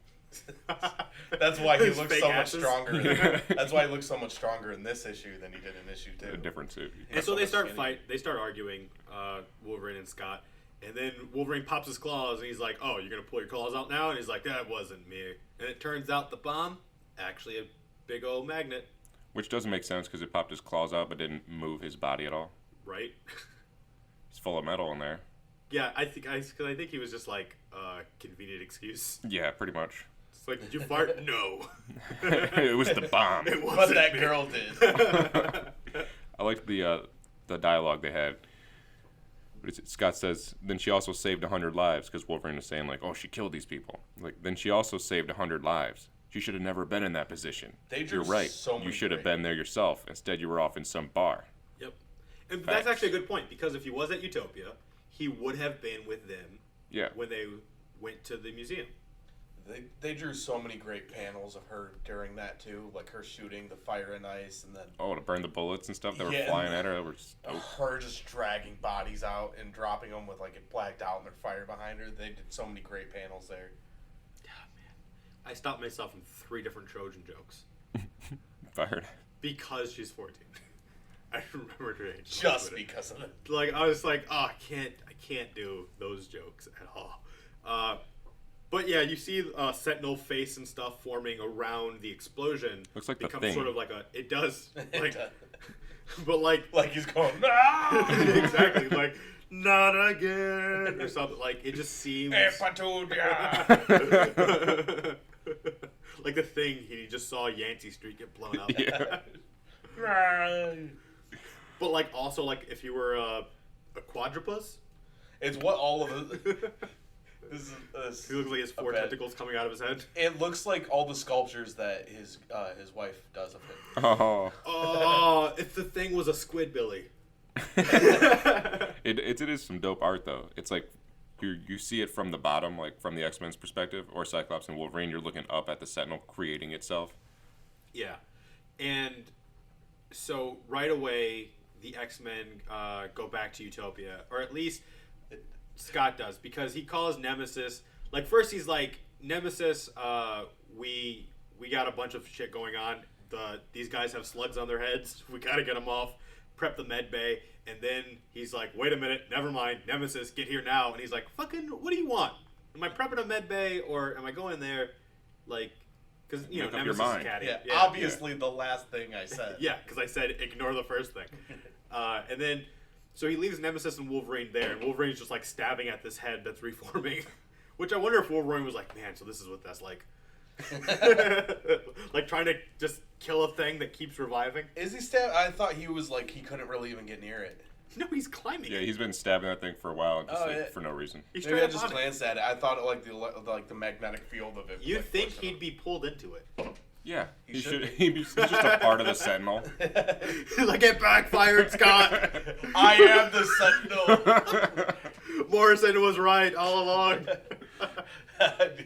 That's why he looks so much asses. stronger. That's why he looks so much stronger in this issue than he did in issue 2. A different suit. And so they start They start arguing, Wolverine and Scott. And then Wolverine pops his claws and he's like, "Oh, you're gonna pull your claws out now?" And he's like, "That wasn't me." And it turns out the bomb, actually a big old magnet. Which doesn't make sense because it popped his claws out but didn't move his body at all. Right. It's full of metal in there. Yeah, I think he was just like convenient excuse. Yeah, pretty much. It's like, did you fart? No. It was the bomb. It But that girl did. I liked the dialogue they had. But Scott says, then she also saved 100 lives because Wolverine is saying like, oh, she killed these people. Like, then she also saved 100 lives. She should have never been in that position. You're right. You should have been there yourself. Instead, you were off in some bar. Yep. And that's actually a good point because if he was at Utopia, he would have been with them. Yeah. When they went to the museum. They drew so many great panels of her during that too, like her shooting the fire and ice, and then to burn the bullets and stuff that were flying at her. That were just her just dragging bodies out and dropping them with like it blacked out and there's fire behind her. They did so many great panels there. I stopped myself from 3 different Trojan jokes. Fired. Because she's 14. I remembered her age. Just because of it. Like, I was like, oh, I can't do those jokes at all. But yeah, you see Sentinel face and stuff forming around the explosion. Looks like becomes the Thing. Sort of like it does. Like, but like he's going, no! Exactly, like, not again, or something. Like, it just seems... Like the Thing, he just saw Yancey Street get blown up. Yeah. But like, also, like, if you were a quadrupus... It's what all of it... He looks like his 4 tentacles coming out of his head. It looks like all the sculptures that his wife does of him. Oh, if the Thing was a Squidbilly. It is some dope art though. It's like you see it from the bottom, like from the X-Men's perspective, or Cyclops and Wolverine. You're looking up at the Sentinel creating itself. Yeah, and so right away the X-Men go back to Utopia, or at least Scott does, because he calls Nemesis. Like, first he's like, Nemesis, we got a bunch of shit going on. These guys have slugs on their heads. We gotta get them off. Prep the med bay. And then he's like, wait a minute, never mind. Nemesis, get here now. And he's like, fucking, what do you want? Am I prepping a med bay, or am I going there? Like, because, you know, Nemesis is catty. Yeah, obviously the last thing I said. Yeah, because I said ignore the first thing. And then... So he leaves Nemesis and Wolverine there, and Wolverine's just like stabbing at this head that's reforming. Which I wonder if Wolverine was like, man, so this is what that's like. Like trying to just kill a thing that keeps reviving. Is he I thought he was like, he couldn't really even get near it. No, he's climbing. Yeah, he's been stabbing that thing for a while, just for no reason. Maybe I just glanced at it. I thought like the magnetic field of it. You'd think he'd be pulled into it. Yeah, he's just a part of the Sentinel. Like, it backfired, Scott. I am the Sentinel. Morrison was right all along. I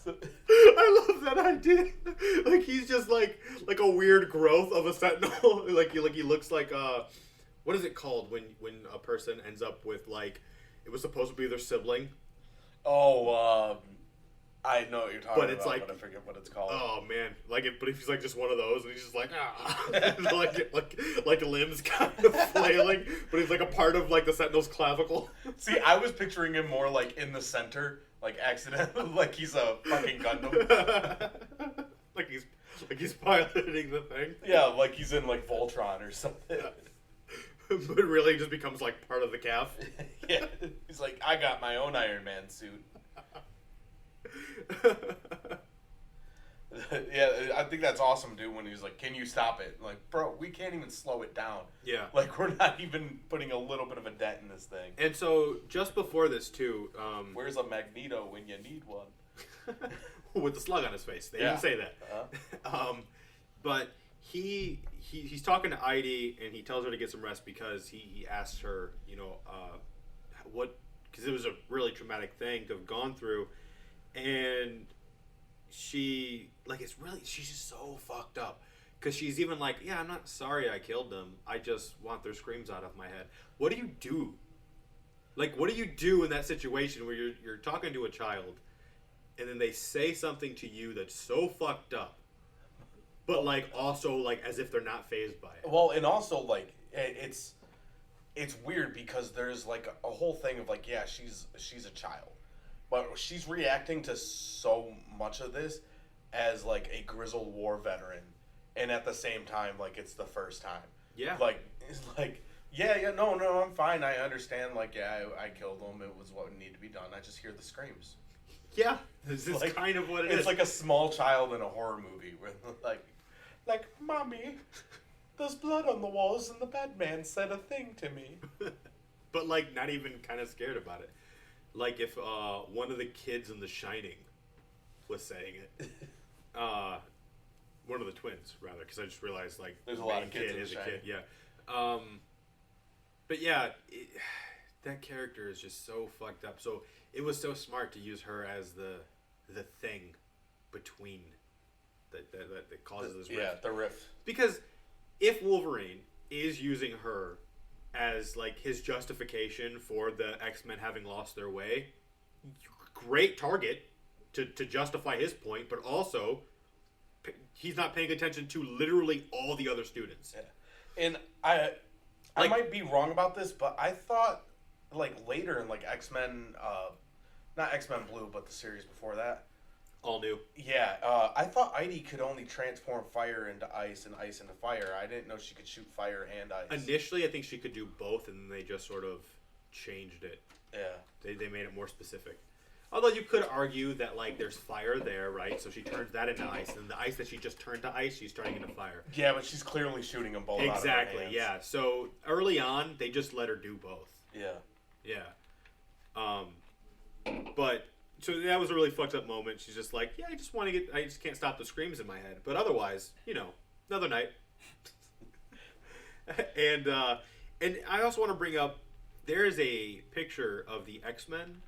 love that idea. Like, he's just like a weird growth of a Sentinel. like he looks like what is it called when a person ends up with, like, it was supposed to be their sibling. I know what you're talking But it's about, like- but I forget what it's called. Oh man, but if he's like just one of those, and he's just like like limbs kind of flailing, but he's like a part of like the Sentinel's clavicle. See, I was picturing him more like in the center, like accidentally, like he's a fucking Gundam. like he's piloting the thing. Yeah, like he's in like Voltron or something. But really, just becomes like part of the calf. Yeah, he's like, I got my own Iron Man suit. Yeah, I think that's awesome, dude. When he's like, "Can you stop it?" Like, bro, we can't even slow it down. Yeah. Like, we're not even putting a little bit of a dent in this thing. And so just before this too, Where's a Magneto when you need one? with the slug on his face, they Yeah. didn't say that. Uh-huh. But he's talking to Heidi, and he tells her to get some rest because he asks her, what, because it was a really traumatic thing to have gone through, and she's just so fucked up because she's even like, yeah, I'm not sorry I killed them, I just want their screams out of my head. What do you do? Like, what do you do in that situation where you're talking to a child and then they say something to you that's so fucked up, but like also like as if they're not fazed by it? Well, and also like it's weird because there's like a whole thing of like, yeah, she's a child, but she's reacting to so much of this as like a grizzled war veteran, and at the same time, like it's the first time. Yeah. Like it's like, yeah, no, I'm fine. I understand. Like, yeah, I killed them. It was what needed to be done. I just hear the screams. Yeah, this is Like, kind of what it is. It's like a small child in a horror movie where like, mommy, there's blood on the walls and the Batman said a thing to me. But like not even kind of scared about it. Like if one of the kids in The Shining was saying it. One of the twins, rather, because I just realized like There's the a lot main of kids kid in is The a kid. Shining. Yeah. But yeah, that character is just so fucked up. So it was so smart to use her as the thing between that causes this rift. Yeah, the rift. Because if Wolverine is using her as like his justification for the X-Men having lost their way, great target to justify his point, but also he's not paying attention to literally all the other students. Yeah. And I might be wrong about this, but I thought like later in like X-Men, not X-Men Blue, but the series before that. All new. Yeah, I thought Heidi could only transform fire into ice and ice into fire. I didn't know she could shoot fire and ice. Initially, I think she could do both, and then they just sort of changed it. Yeah. They made it more specific. Although you could argue that like there's fire there, right? So she turns that into ice, and the ice that she just turned to ice, she's turning into fire. Yeah, but she's clearly shooting them both out of her Exactly. hands. Yeah. So early on, they just let her do both. Yeah. Yeah. But so that was a really fucked up moment. She's just like, yeah, I just can't stop the screams in my head. But otherwise, another night. And I also want to bring up, there is a picture of the X-Men,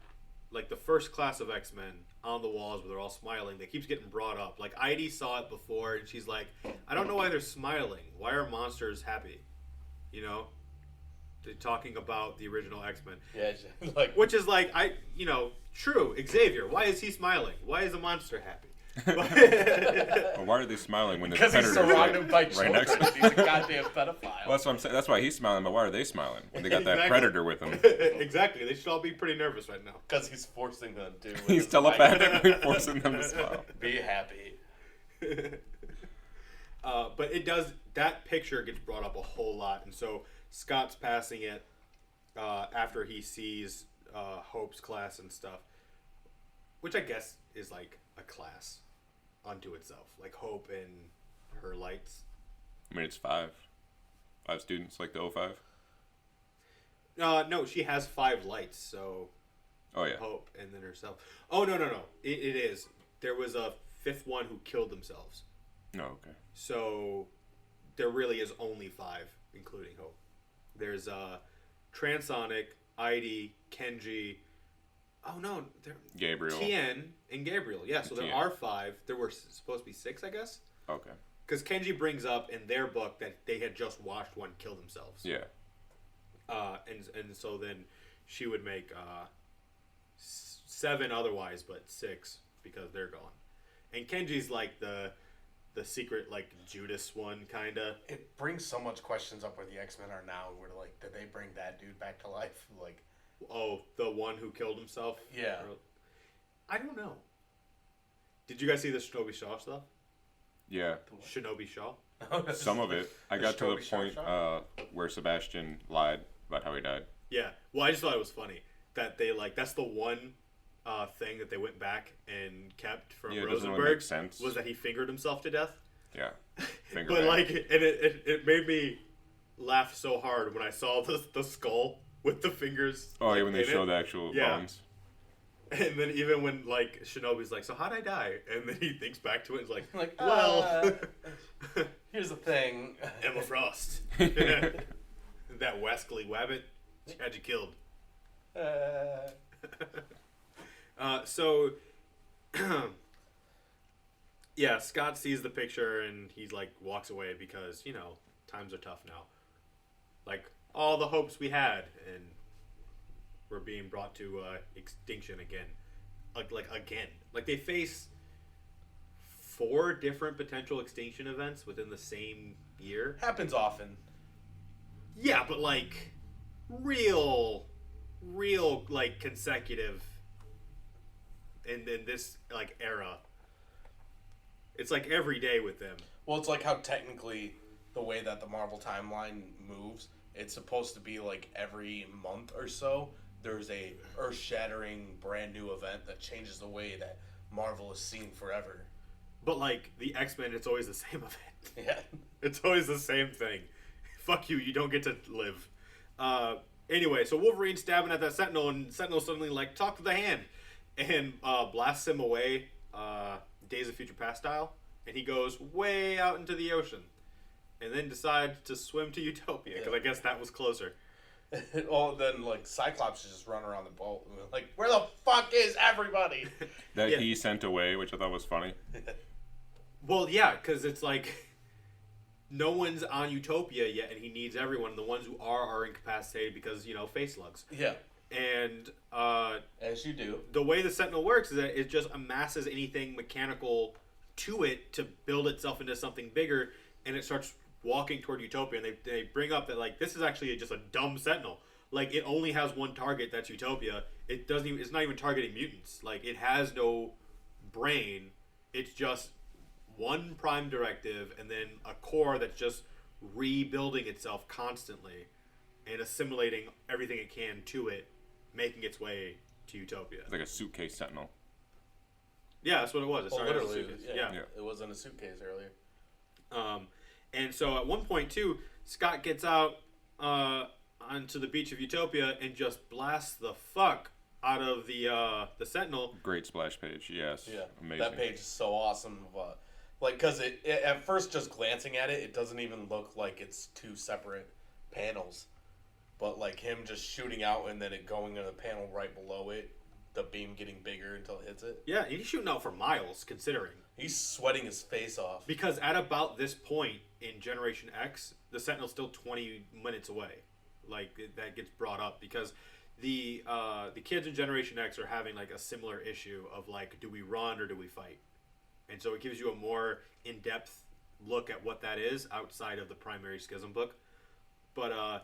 like the first class of X-Men, on the walls where they're all smiling. That keeps getting brought up. Like Heidi saw it before, and she's like, I don't know why they're smiling. Why are monsters happy? They're talking about the original X-Men. Yeah, like Which is like, true, Xavier, why is he smiling? Why is a monster happy? Well, why are they smiling when the because he's predator's surrounded by right children. next to him? He's a goddamn pedophile. Well, that's what I'm saying. That's why he's smiling, but why are they smiling when they got that Exactly. predator with them? Exactly. They should all be pretty nervous right now. Because he's forcing them to. with He's his telepathically mind. forcing them to smile. Be happy. But that picture gets brought up a whole lot. And so Scott's passing it after he sees Hope's class and stuff. Which I guess is like a class unto itself. Like Hope and her lights. I mean, it's 5 students, like the 05. No, she has 5 lights, so Oh yeah. Hope and then herself. Oh, no. It is. There was a 5th one who killed themselves. No, okay. So there really is only 5, including Hope. There's Transonic, Heidi, Kenji. Oh no, Gabriel. Tien and Gabriel. Yeah, so there Tien. are 5. There were supposed to be 6, I guess. Okay. Because Kenji brings up in their book that they had just watched one kill themselves. Yeah. And so then she would make 7 otherwise, but 6 because they're gone. And Kenji's like the secret like Judas one kind of. It brings so much questions up where the X-Men are now. Where like, did they bring that dude back to life? Like, oh, the one who killed himself. Yeah. I don't know. Did you guys see the Shinobi Shaw stuff? Yeah, Shinobi Shaw. some of it. I got to the Shinobi Shaw point shot? where Sebastian lied about how he died. Yeah. Well, I just thought it was funny that they like that's the one thing that they went back and kept from Yeah, it doesn't really Rosenberg make sense. was that he fingered himself to death. Yeah, finger But bang. like, and it made me laugh so hard when I saw the skull with the fingers. Oh, yeah, like, when they in show it. the actual Yeah. bones. And then even when like Shinobi's like, so how'd I die? And then he thinks back to it and is like, Like, well, here's the thing. Emma Frost. That Wesley Wabbit had you killed. So, yeah, Scott sees the picture and he's like walks away because, you know, times are tough now. Like all the hopes we had and we're being brought to extinction again. Like again. Like they face 4 different potential extinction events within the same year. Happens often. Yeah, but like real like consecutive in this like era. It's like every day with them. Well, it's like how technically the way that the Marvel timeline moves, it's supposed to be like every month or so there's a earth-shattering brand new event that changes the way that Marvel is seen forever. But like the X-Men, it's always the same event. Yeah. It's always the same thing. Fuck you, you don't get to live. Anyway, so Wolverine's stabbing at that Sentinel, and Sentinel suddenly like, talk to the hand, and blasts him away, Days of Future Past style, and he goes way out into the ocean, and then decides to swim to Utopia, because I guess that was closer. Oh, then like Cyclops is just running around the boat, like, where the fuck is everybody? That Yeah. he sent away, which I thought was funny. Well, yeah, because it's like no one's on Utopia yet, and he needs everyone. And the ones who are incapacitated because, you know, face slugs. Yeah, And as you do. the way the Sentinel works is that it just amasses anything mechanical to it to build itself into something bigger, and it starts walking toward Utopia. And they bring up that like this is actually just a dumb Sentinel. Like it only has one target, that's Utopia. It doesn't even, it's not even targeting mutants. Like it has no brain. It's just one prime directive and then a core that's just rebuilding itself constantly and assimilating everything it can to it, making its way to Utopia. It's like a suitcase sentinel. Yeah, that's what it was. It Well, started as a literally, suitcase. yeah. Yeah. It was in a suitcase earlier. And so at one point too, Scott gets out onto the beach of Utopia and just blasts the fuck out of the Sentinel. Great splash page, yes. Yeah, Amazing. that page is so awesome. Like, because it at first, just glancing at it, it doesn't even look like it's 2 separate panels. But, like, him just shooting out and then it going in a panel right below it, the beam getting bigger until it hits it. Yeah, he's shooting out for miles, considering. He's sweating his face off. Because at about this point in Generation X, the Sentinel's still 20 minutes away. Like, that gets brought up because the kids in Generation X are having, like, a similar issue of, like, do we run or do we fight? And so it gives you a more in-depth look at what that is outside of the primary Schism book. But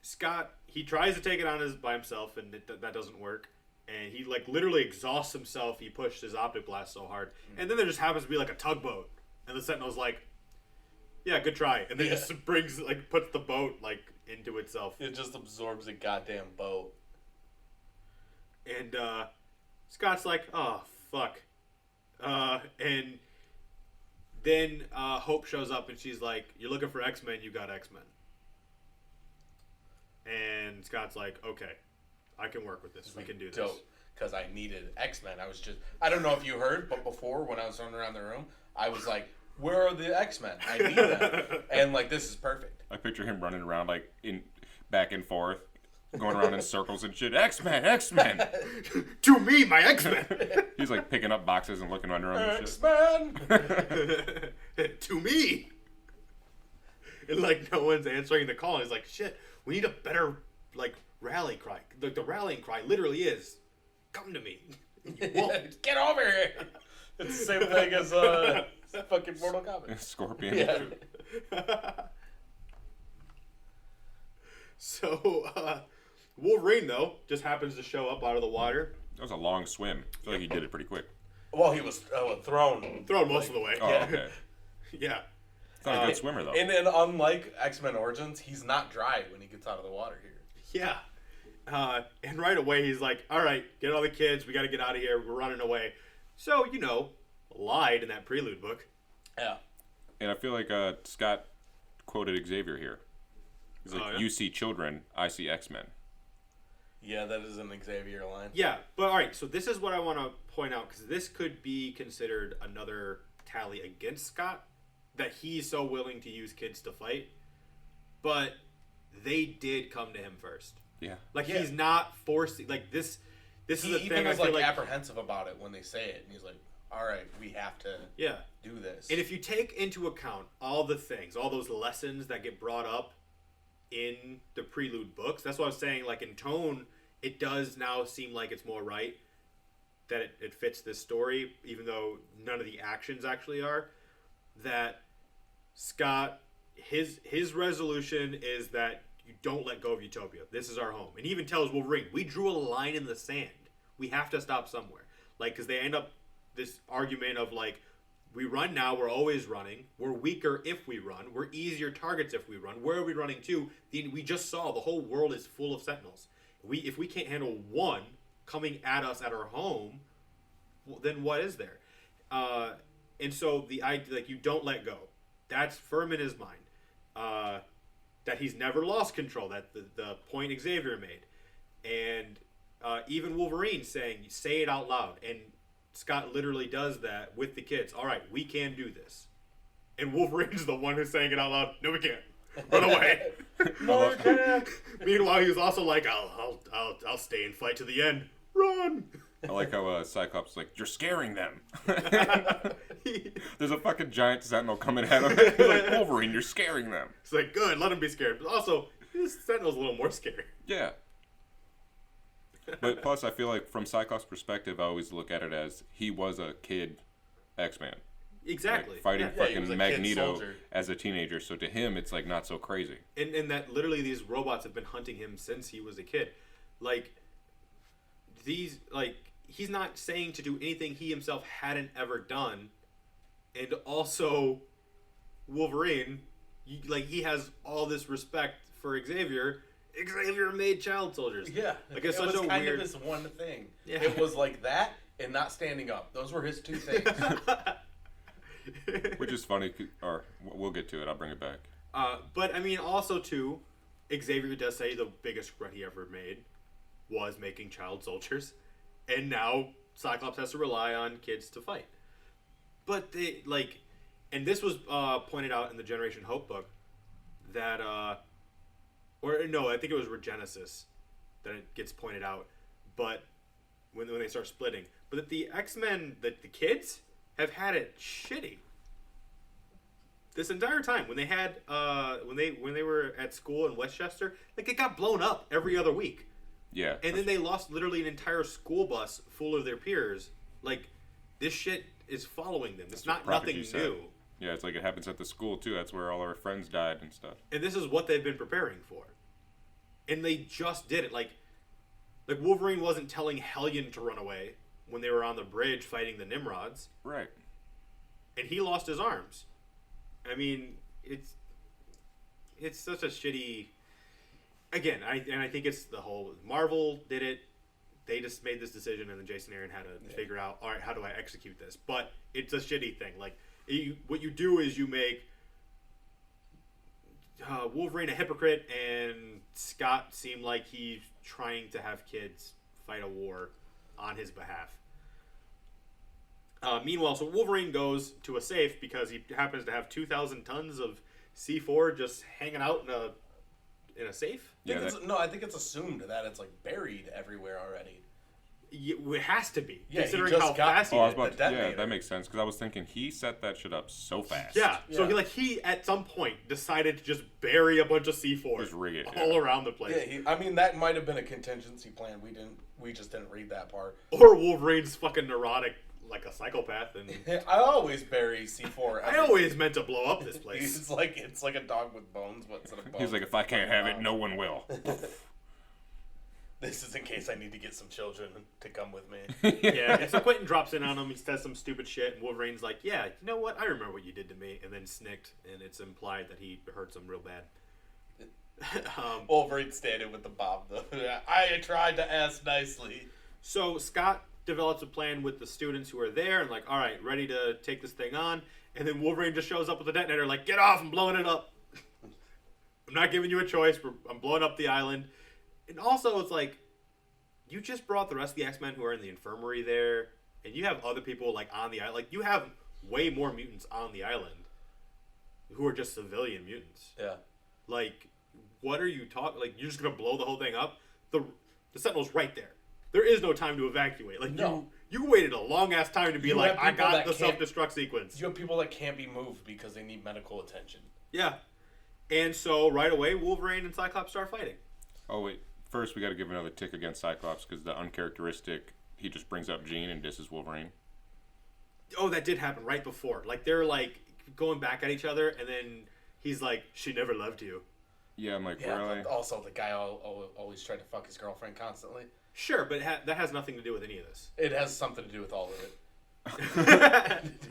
Scott, he tries to take it on by himself, and that doesn't work. And he like literally exhausts himself. He pushed his optic blast so hard, and then there just happens to be like a tugboat, and the Sentinel's like, "Yeah, good try," and then just puts the boat like into itself. It just absorbs a goddamn boat. And Scott's like, "Oh fuck," and then Hope shows up, and she's like, "You're looking for X-Men? You got X-Men." And Scott's like, "Okay, I can work with this. We can do this." Because I needed X-Men. I don't know if you heard, but before, when I was running around the room, I was like, where are the X-Men? I need them. And, like, this is perfect. I picture him running around, like, back and forth, going around in circles and shit. X-Men, X-Men! To me, my X-Men! He's, like, picking up boxes and looking under him and shit. X-Men! To me! And, like, no one's answering the call. And he's like, shit, we need a better, like, rally cry. Like, the rallying cry literally is, come to me. Get over here! It's the same thing as fucking Mortal Kombat. Scorpion. Yeah. So, Wolverine, though, just happens to show up out of the water. That was a long swim. I feel like he did it pretty quick. Well, he was thrown. Thrown most of the way. Oh, Yeah. okay. Yeah. He's not a good swimmer, though. And then, unlike X-Men Origins, he's not dry when he gets out of the water here. Yeah. And right away, he's like, all right, get all the kids. We got to get out of here. We're running away. So, lied in that prelude book. Yeah. And I feel like Scott quoted Xavier here. He's like, yeah? you see children, I see X-Men. Yeah, that is an Xavier line. Yeah, but all right, so this is what I want to point out, because this could be considered another tally against Scott, that he's so willing to use kids to fight, but they did come to him first. Yeah. Like, Yeah. he's not forcing, like, this is the He thing even I was feel like like, apprehensive about it when they say it, and he's like, all right, we have to yeah. do this. And if you take into account all the things, all those lessons that get brought up in the prelude books, that's what I was saying, like, in tone, it does now seem like it's more right, that it fits this story, even though none of the actions actually are, that Scott, his resolution is that you don't let go of Utopia. This is our home. And he even tells Wolverine, we drew a line in the sand. We have to stop somewhere. Like, because they end up this argument of, like, we run now, we're always running. We're weaker if we run. We're easier targets if we run. Where are we running to? We just saw the whole world is full of Sentinels. If we can't handle one coming at us at our home, well, then what is there? And so the idea, like, you don't let go. That's firm in his mind. That he's never lost control. That the point Xavier made, and even Wolverine saying, "Say it out loud." And Scott literally does that with the kids. All right, we can do this. And Wolverine's the one who's saying it out loud. No, we can't. Run away. no, we can't. Meanwhile, he was also like, I'll stay and fight to the end. Run. I like how Cyclops is like, you're scaring them. There's a fucking giant sentinel coming at him. He's like, Wolverine, you're scaring them. It's like, good, let him be scared. But also, this Sentinel's a little more scary. Yeah. But plus, I feel like from Cyclops' perspective, I always look at it as he was a kid X-Man. Exactly. Like, fighting Yeah, he was fucking a kid Magneto soldier. as a teenager. So to him, it's like not so crazy. And that literally these robots have been hunting him since he was a kid. Like, he's not saying to do anything he himself hadn't ever done. And also, Wolverine, he has all this respect for Xavier. Xavier made child soldiers. Yeah, like, it's it such was a kind weird. of his one thing. Yeah. It was like that and not standing up. Those were his two things. Which is funny, or we'll get to it. I'll bring it back. But I mean, also too, Xavier does say the biggest regret he ever made was making child soldiers, and now Cyclops has to rely on kids to fight. But they and this was pointed out in the Generation Hope book that, or no, I think it was Regenesis that it gets pointed out. But when they start splitting, but that the X-Men, the kids have had it shitty this entire time. When they had when they were at school in Westchester, like, it got blown up every other week. Yeah. And then they lost literally an entire school bus full of their peers. Like, this shit is following them. It's not nothing Prophecy said. new. Yeah, it's like it happens at the school too. That's where all our friends died and stuff. And this is what they've been preparing for. And they just did it. Like Wolverine wasn't telling Hellion to run away when they were on the bridge fighting the Nimrods. Right. And he lost his arms. I mean, it's such a shitty. Again, I think it's the whole Marvel did it. They just made this decision, and then Jason Aaron had to figure out, all right, how do I execute this? But it's a shitty thing. Like, what you do is you make Wolverine a hypocrite, and Scott seem like he's trying to have kids fight a war on his behalf. Meanwhile, so Wolverine goes to a safe because he happens to have 2,000 tons of C4 just hanging out in a safe. Yeah. I think it's assumed that it's like buried everywhere already. It has to be, Yeah, he considering just how got- fast he Oh, I was is. about the yeah, detonator. that makes sense because I was thinking he set that shit up so fast. Yeah. So Yeah. he at some point decided to just bury a bunch of C4 Just rig it, all yeah. around the place. Yeah, I mean that might have been a contingency plan. We just didn't read that part. Or Wolverine's fucking neurotic like a psychopath, and I always bury C4. I always meant to blow up this place. It's like a dog with bones, but instead of bones, He's like, if I can't have it, no one will. this is in case I need to get some children to come with me. Yeah, and so Quentin drops in on him. He says some stupid shit, and Wolverine's like, "Yeah, you know what? I remember what you did to me." And then snicked, and it's implied that he hurts him real bad. Wolverine standing with the bomb, though. I tried to ask nicely. So Scott develops a plan with the students who are there, and like, all right, ready to take this thing on. And then Wolverine just shows up with a detonator, like, get off! I'm blowing it up. I'm not giving you a choice. I'm blowing up the island. And also, it's like, you just brought the rest of the X-Men who are in the infirmary there, and you have other people like on the island. Like, you have way more mutants on the island who are just civilian mutants. Yeah. Like, what are you talking? Like, you're just gonna blow the whole thing up? The Sentinel's right there. There is no time to evacuate. Like, No. you waited a long ass time to be You like, have I people got that the can't- self-destruct sequence. You have people that can't be moved because they need medical attention. Yeah. And so right away, Wolverine and Cyclops start fighting. Oh wait, first we got to give another tick against Cyclops because the uncharacteristic. He just brings up Jean and disses Wolverine. Oh, that did happen right before. Like, they're like going back at each other, and then he's like, "She never loved you." Yeah, I'm like, Yeah, really? but also the guy always tried to fuck his girlfriend constantly. Sure, but that has nothing to do with any of this. It has something to do with all of it.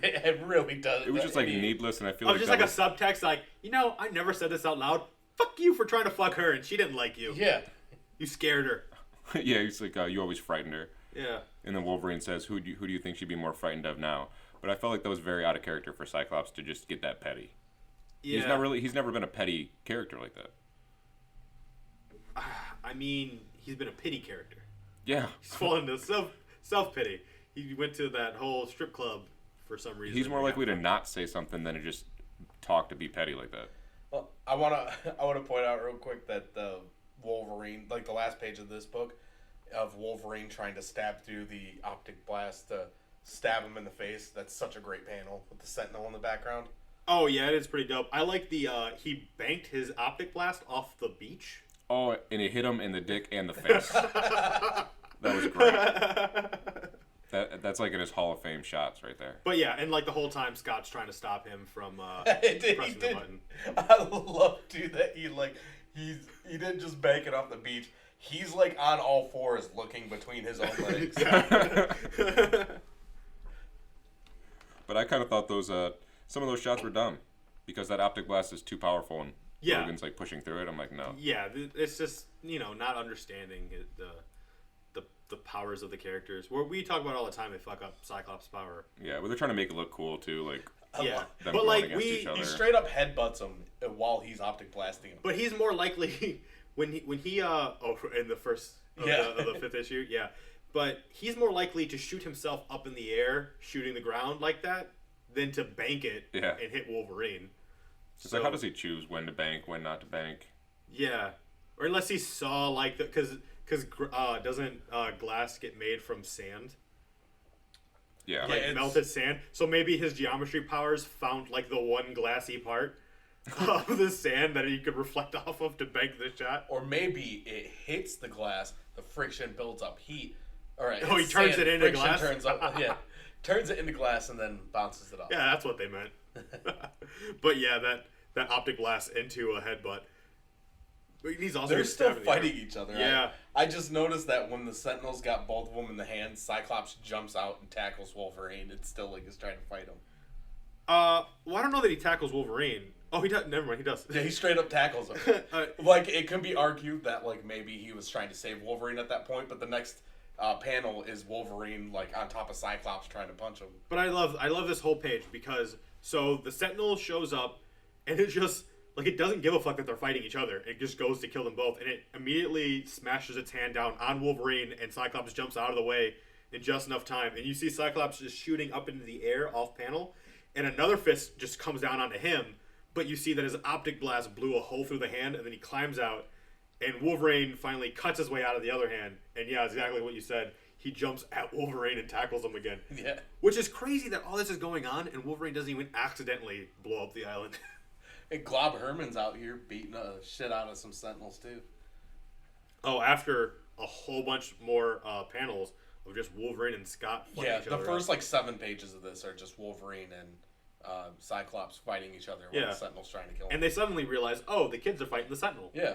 It really does. It was just like needless, and I feel Oh, like just that like was, a subtext, like, I never said this out loud. Fuck you for trying to fuck her, and she didn't like you. Yeah. You scared her. yeah, he's like, you always frightened her. Yeah. And then Wolverine says, who do you think she'd be more frightened of now? But I felt like that was very out of character for Cyclops to just get that petty. Yeah. He's never been a petty character like that. I mean, he's been a pity character. Yeah. He's fallen into self pity. He went to that whole strip club for some reason. He's more likely to not say something than to just talk to be petty like that. Well, I wanna point out real quick that the Wolverine, like the last page of this book, of Wolverine trying to stab through the optic blast to stab him in the face. That's such a great panel with the Sentinel in the background. Oh yeah, it is pretty dope. I like the he banked his optic blast off the beach. Oh, and it hit him in the dick and the face. That was great. That's like in his Hall of Fame shots right there. But yeah, and like the whole time Scott's trying to stop him from He pressing the did. button. I love too that he didn't just bank it off the beach. He's like on all fours looking between his own legs. But I kind of thought those some of those shots were dumb because that optic blast is too powerful and Yeah. Logan's like pushing through it. I'm like, no. Yeah, it's just not understanding the powers of the characters. Where we talk about all the time, they fuck up Cyclops' power. Yeah, but they're trying to make it look cool too, like Yeah, them but going like against each other. He straight up headbutts him while he's optic blasting him. but he's more likely when he in the first of the fifth issue, yeah. But he's more likely to shoot himself up in the air, shooting the ground like that, than to bank it Yeah. and hit Wolverine. It's like, how does he choose when to bank, when not to bank? Yeah, or unless he saw like because doesn't glass get made from sand? Yeah, Like it's- melted sand. So maybe his geometry powers found like the one glassy part of the sand that he could reflect off of to bank the shot. Or maybe it hits the glass, the friction builds up heat. All right. Oh, he turns it into glass? Turns it into glass and then bounces it off. Yeah, that's what they meant. But yeah, that optic blast into a headbutt. But he's also They're still stabbing the arm. fighting each other. Yeah. I just noticed that when the Sentinels got both of them in the hand, Cyclops jumps out and tackles Wolverine. It's still like he's trying to fight him. Well, I don't know that he tackles Wolverine. Oh, he does. Never mind, he does. Yeah, he straight up tackles him. Like, it could be argued that, like, maybe he was trying to save Wolverine at that point, but the next panel is Wolverine, like, on top of Cyclops trying to punch him. But I love this whole page because so the Sentinel shows up and it just like it doesn't give a fuck that they're fighting each other. It just goes to kill them both and it immediately smashes its hand down on Wolverine and Cyclops jumps out of the way in just enough time. And you see Cyclops just shooting up into the air off panel and another fist just comes down onto him. But you see that his optic blast blew a hole through the hand and then he climbs out and Wolverine finally cuts his way out of the other hand. And yeah, it's exactly what you said. he jumps at Wolverine and tackles him again. Yeah. Which is crazy that all this is going on and Wolverine doesn't even accidentally blow up the island. And Glob Herman's out here beating the shit out of some Sentinels too. Oh, after a whole bunch more panels of just Wolverine and Scott fighting Yeah, each the other first up. like 7 pages of this are just Wolverine and Cyclops fighting each other while the Sentinel's trying to kill him. And they suddenly realize, oh, the kids are fighting the Sentinel. Yeah.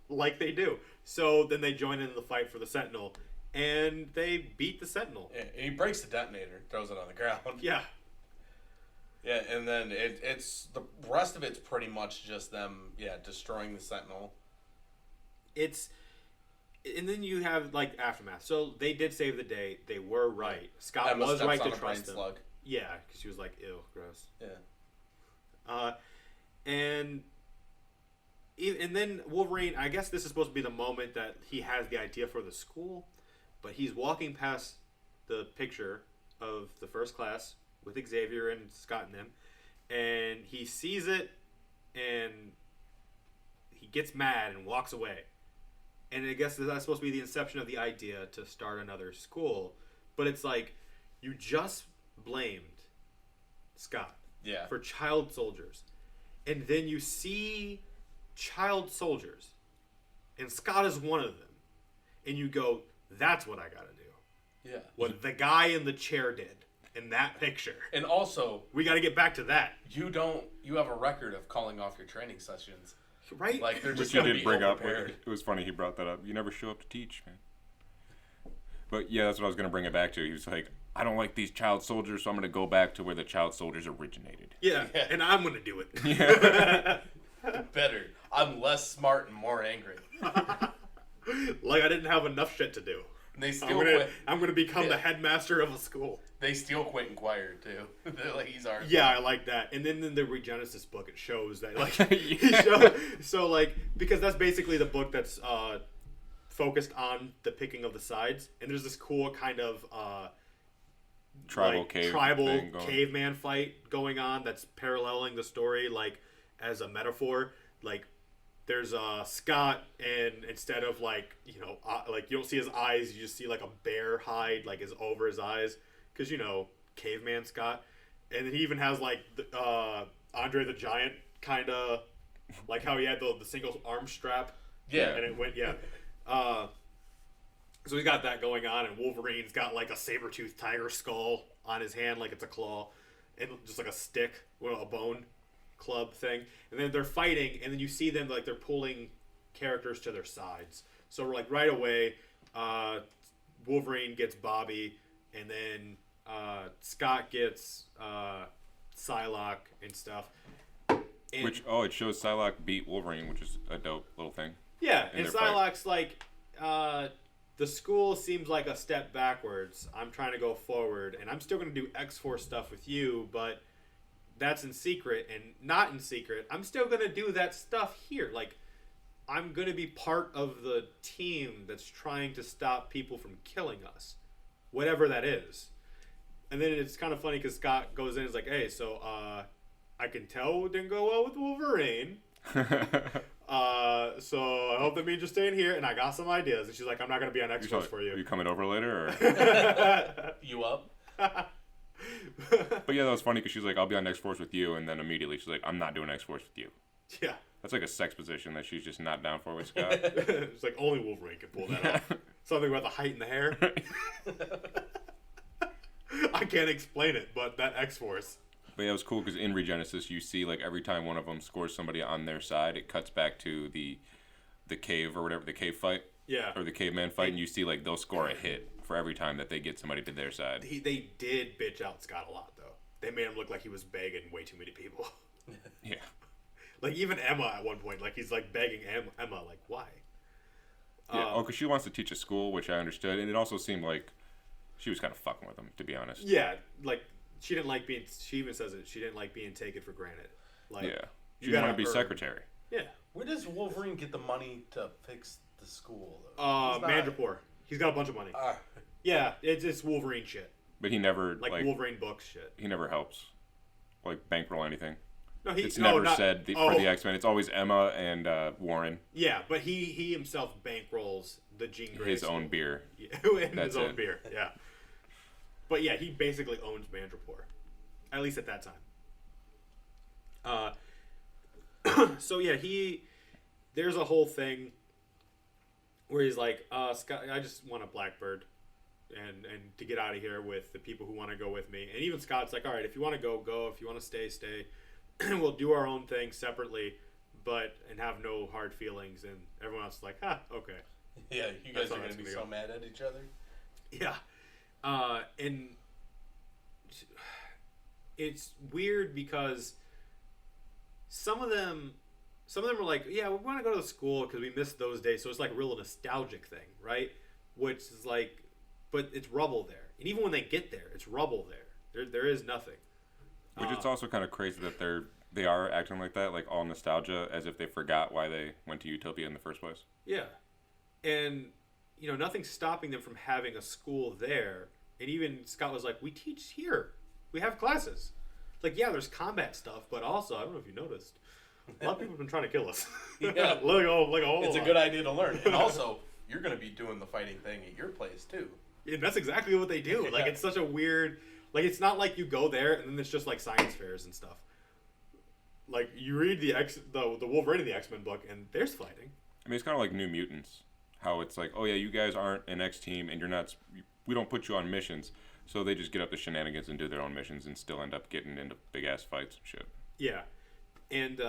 Like they do. So then they join in the fight for the Sentinel, and they beat the Sentinel. And he breaks the detonator, throws it on the ground. Yeah. Yeah, and then it's the rest of it's pretty much just them, destroying the Sentinel. And then you have like aftermath. So they did save the day. They were right. Scott Emma was steps right on to a brain trust them. slug. Yeah, because she was like, ew, gross. Yeah. And then Wolverine, I guess this is supposed to be the moment that he has the idea for the school, but he's walking past the picture of the first class with Xavier and Scott and them, and he sees it, and he gets mad and walks away. And I guess that's supposed to be the inception of the idea to start another school, but it's like, you just blamed Scott for child soldiers, and then you see child soldiers, and Scott is one of them, and you go, that's what I gotta do. Yeah. What the guy in the chair did in that picture. And also, We gotta get back to that. you have a record of calling off your training sessions. Right? Like, they're just Which you going to did be bring up. ill-prepared. It was funny he brought that up. You never show up to teach, man. But yeah, that's what I was going to bring it back to. He was like, I don't like these child soldiers, so I'm going to go back to where the child soldiers originated. Yeah, and I'm gonna do it. Better. I'm less smart and more angry. Like I didn't have enough shit to do. And they I'm still gonna, quit. I'm gonna become the headmaster of a school. They steal Quentin Quire too. They're like, he's our Yeah, I like that. And then in the Regenesis book, it shows that like Yeah. so like because that's basically the book that's focused on the picking of the sides. And there's this cool kind of Tribal caveman fight going on that's paralleling the story like as a metaphor. Like there's Scott, and instead of like like you don't see his eyes, you just see like a bear hide like is over his eyes. Because, caveman Scott. And he even has, like, Andre the Giant kind of, like how he had the single arm strap. Yeah. And it went, so he's got that going on, and Wolverine's got, like, a saber-toothed tiger skull on his hand, like it's a claw. And just, like, a stick, a bone club thing. And then they're fighting, and then you see them, like, they're pulling characters to their sides. So, like, right away, Wolverine gets Bobby, and then Scott gets Psylocke and stuff. And, it shows Psylocke beat Wolverine, which is a dope little thing. Yeah, in and their fight. Psylocke's like, the school seems like a step backwards. I'm trying to go forward, and I'm still going to do X-Force stuff with you, but that's in secret, and not in secret. I'm still going to do that stuff here. Like, I'm going to be part of the team that's trying to stop people from killing us. Whatever that is. And then it's kind of funny because Scott goes in and is like, hey, so I can tell it didn't go well with Wolverine. So I hope that means you're staying here, and I got some ideas. And she's like, I'm not going to be on X-Force for Are you. you coming over later? Or? You up? But yeah, that was funny because she's like, I'll be on X-Force with you. And then immediately she's like, I'm not doing X-Force with you. Yeah. That's like a sex position that she's just not down for with Scott. It's like, only Wolverine can pull that off. Something about the height and the hair. I can't explain it, but that X-Force. But yeah, it was cool because in Regenesis, you see like every time one of them scores somebody on their side, it cuts back to the cave or whatever, the cave fight. Yeah. Or the caveman fight, and you see like they'll score a hit for every time that they get somebody to their side. They did bitch out Scott a lot, though. They made him look like he was begging way too many people. Yeah. Like, even Emma at one point, like, he's, like, begging Emma, like, why? Yeah, because she wants to teach a school, which I understood, and it also seemed like she was kind of fucking with him, to be honest. Yeah, like, she didn't like being, she even says it, she didn't like being taken for granted. Like, Yeah. She you didn't want gotta to be earn. secretary. Yeah. Where does Wolverine get the money to fix the school, though? He's not- Mandrapore. He's got a bunch of money. Yeah, it's Wolverine shit. But he never, Like Wolverine books shit. he never helps, like, bankroll anything. No, it's never said for the X-Men. It's always Emma and Warren. Yeah, but he himself bankrolls the Jean Grey. His own beer. Yeah, and his own beer. Yeah. But yeah, he basically owns Madripoor, at least at that time. So yeah, there's a whole thing where he's like, Scott, I just want a Blackbird, and to get out of here with the people who want to go with me. And even Scott's like, all right, if you want to go, go. If you want to stay, stay. We'll do our own thing separately, and have no hard feelings. And everyone else is like, okay. Yeah, you guys are going to be so mad at each other. Yeah. And it's weird because some of them are like, yeah, we want to go to the school because we missed those days. So it's like a real nostalgic thing, right? Which is like, but it's rubble there. And even when they get there, it's rubble there. There is nothing. Which it's also kind of crazy that they are acting like that, like all nostalgia, as if they forgot why they went to Utopia in the first place. Yeah. And, nothing's stopping them from having a school there. And even Scott was like, we teach here. We have classes. Like, yeah, there's combat stuff, but also, I don't know if you noticed, a lot of people have been trying to kill us. Yeah. It's a good idea to learn. And also, you're going to be doing the fighting thing at your place, too. And that's exactly what they do. Like, it's such a weird... Like, it's not like you go there and then it's just, like, science fairs and stuff. Like, you read the Wolverine of the X-Men book, and there's fighting. I mean, it's kind of like New Mutants. How it's like, oh, yeah, you guys aren't an X-team, and we don't put you on missions. So they just get up to shenanigans and do their own missions and still end up getting into big-ass fights and shit. Yeah. And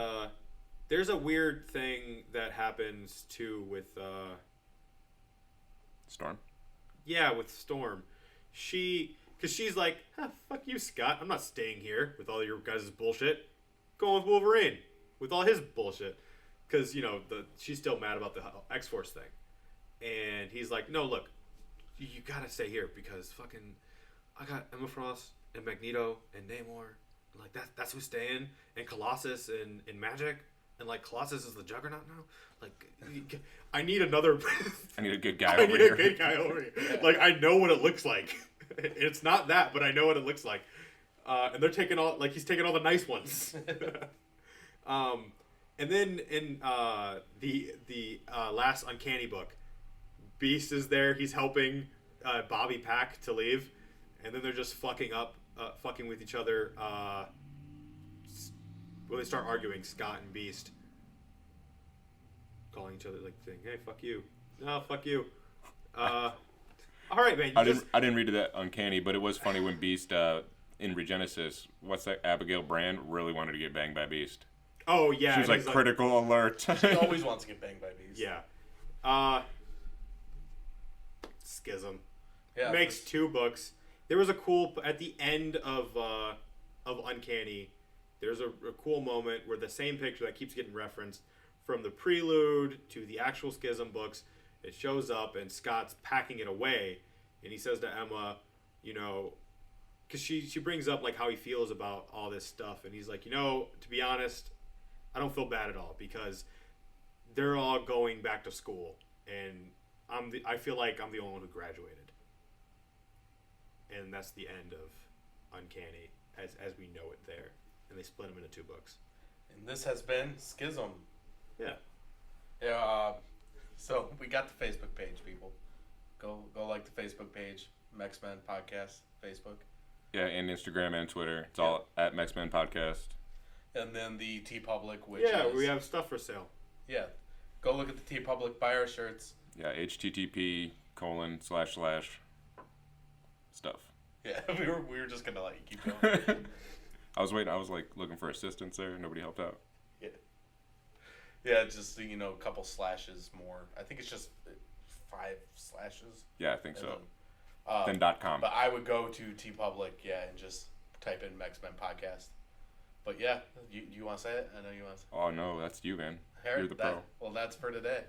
there's a weird thing that happens, too, with... Storm? Yeah, with Storm. Because she's like, fuck you, Scott. I'm not staying here with all your guys' bullshit. Going with Wolverine with all his bullshit. Because, she's still mad about the X-Force thing. And he's like, no, look, you gotta stay here because fucking, I got Emma Frost and Magneto and Namor. And, like, that's who's staying. And Colossus and Magic. And, like, Colossus is the Juggernaut now. Like, I need another... I need a good guy over here. I need a good guy over here. Yeah. Like, I know what it looks like. It's not that, but I know what it looks like. And they're taking he's taking all the nice ones. And then in the last Uncanny book, Beast is there. He's helping Bobby Pack to leave. And then they're just fucking with each other. When they start arguing, Scott and Beast. Calling each other, like, saying, hey, fuck you. No, fuck you. All right, man. I didn't read that Uncanny, but it was funny when Beast in Regenesis, what's that? Abigail Brand really wanted to get banged by Beast. Oh yeah, she was like critical alert. She always wants to get banged by Beast. Yeah. Schism. Yeah. Makes 2 books. There was a cool at the end of Uncanny. There's a cool moment where the same picture that keeps getting referenced from the prelude to the actual Schism books. It shows up and Scott's packing it away, and he says to Emma, because she brings up like how he feels about all this stuff, and he's like, to be honest, I don't feel bad at all because they're all going back to school, and I feel like I'm the only one who graduated, and that's the end of Uncanny as we know it there, and they split them into 2 books. And this has been Schism. Yeah. Yeah. So we got the Facebook page, people. Go like the Facebook page, Mex-Men Podcast, Facebook. Yeah, and Instagram and Twitter. It's all at Mex-Men Podcast. And then the TeePublic, which we have stuff for sale. Yeah. Go look at the TeePublic, buy our shirts. Yeah, http:// stuff. Yeah, we were just gonna let you keep going. I was waiting. I was like looking for assistance there. Nobody helped out. Yeah. Yeah, just a couple slashes more. I think it's just 5 slashes. Yeah, I think so. Then, then .com. But I would go to TeePublic, and just type in Mex-Men Podcast. But yeah, you want to say it? I know you want to say it. Oh no, that's you, man. You're the pro. Well, that's for today.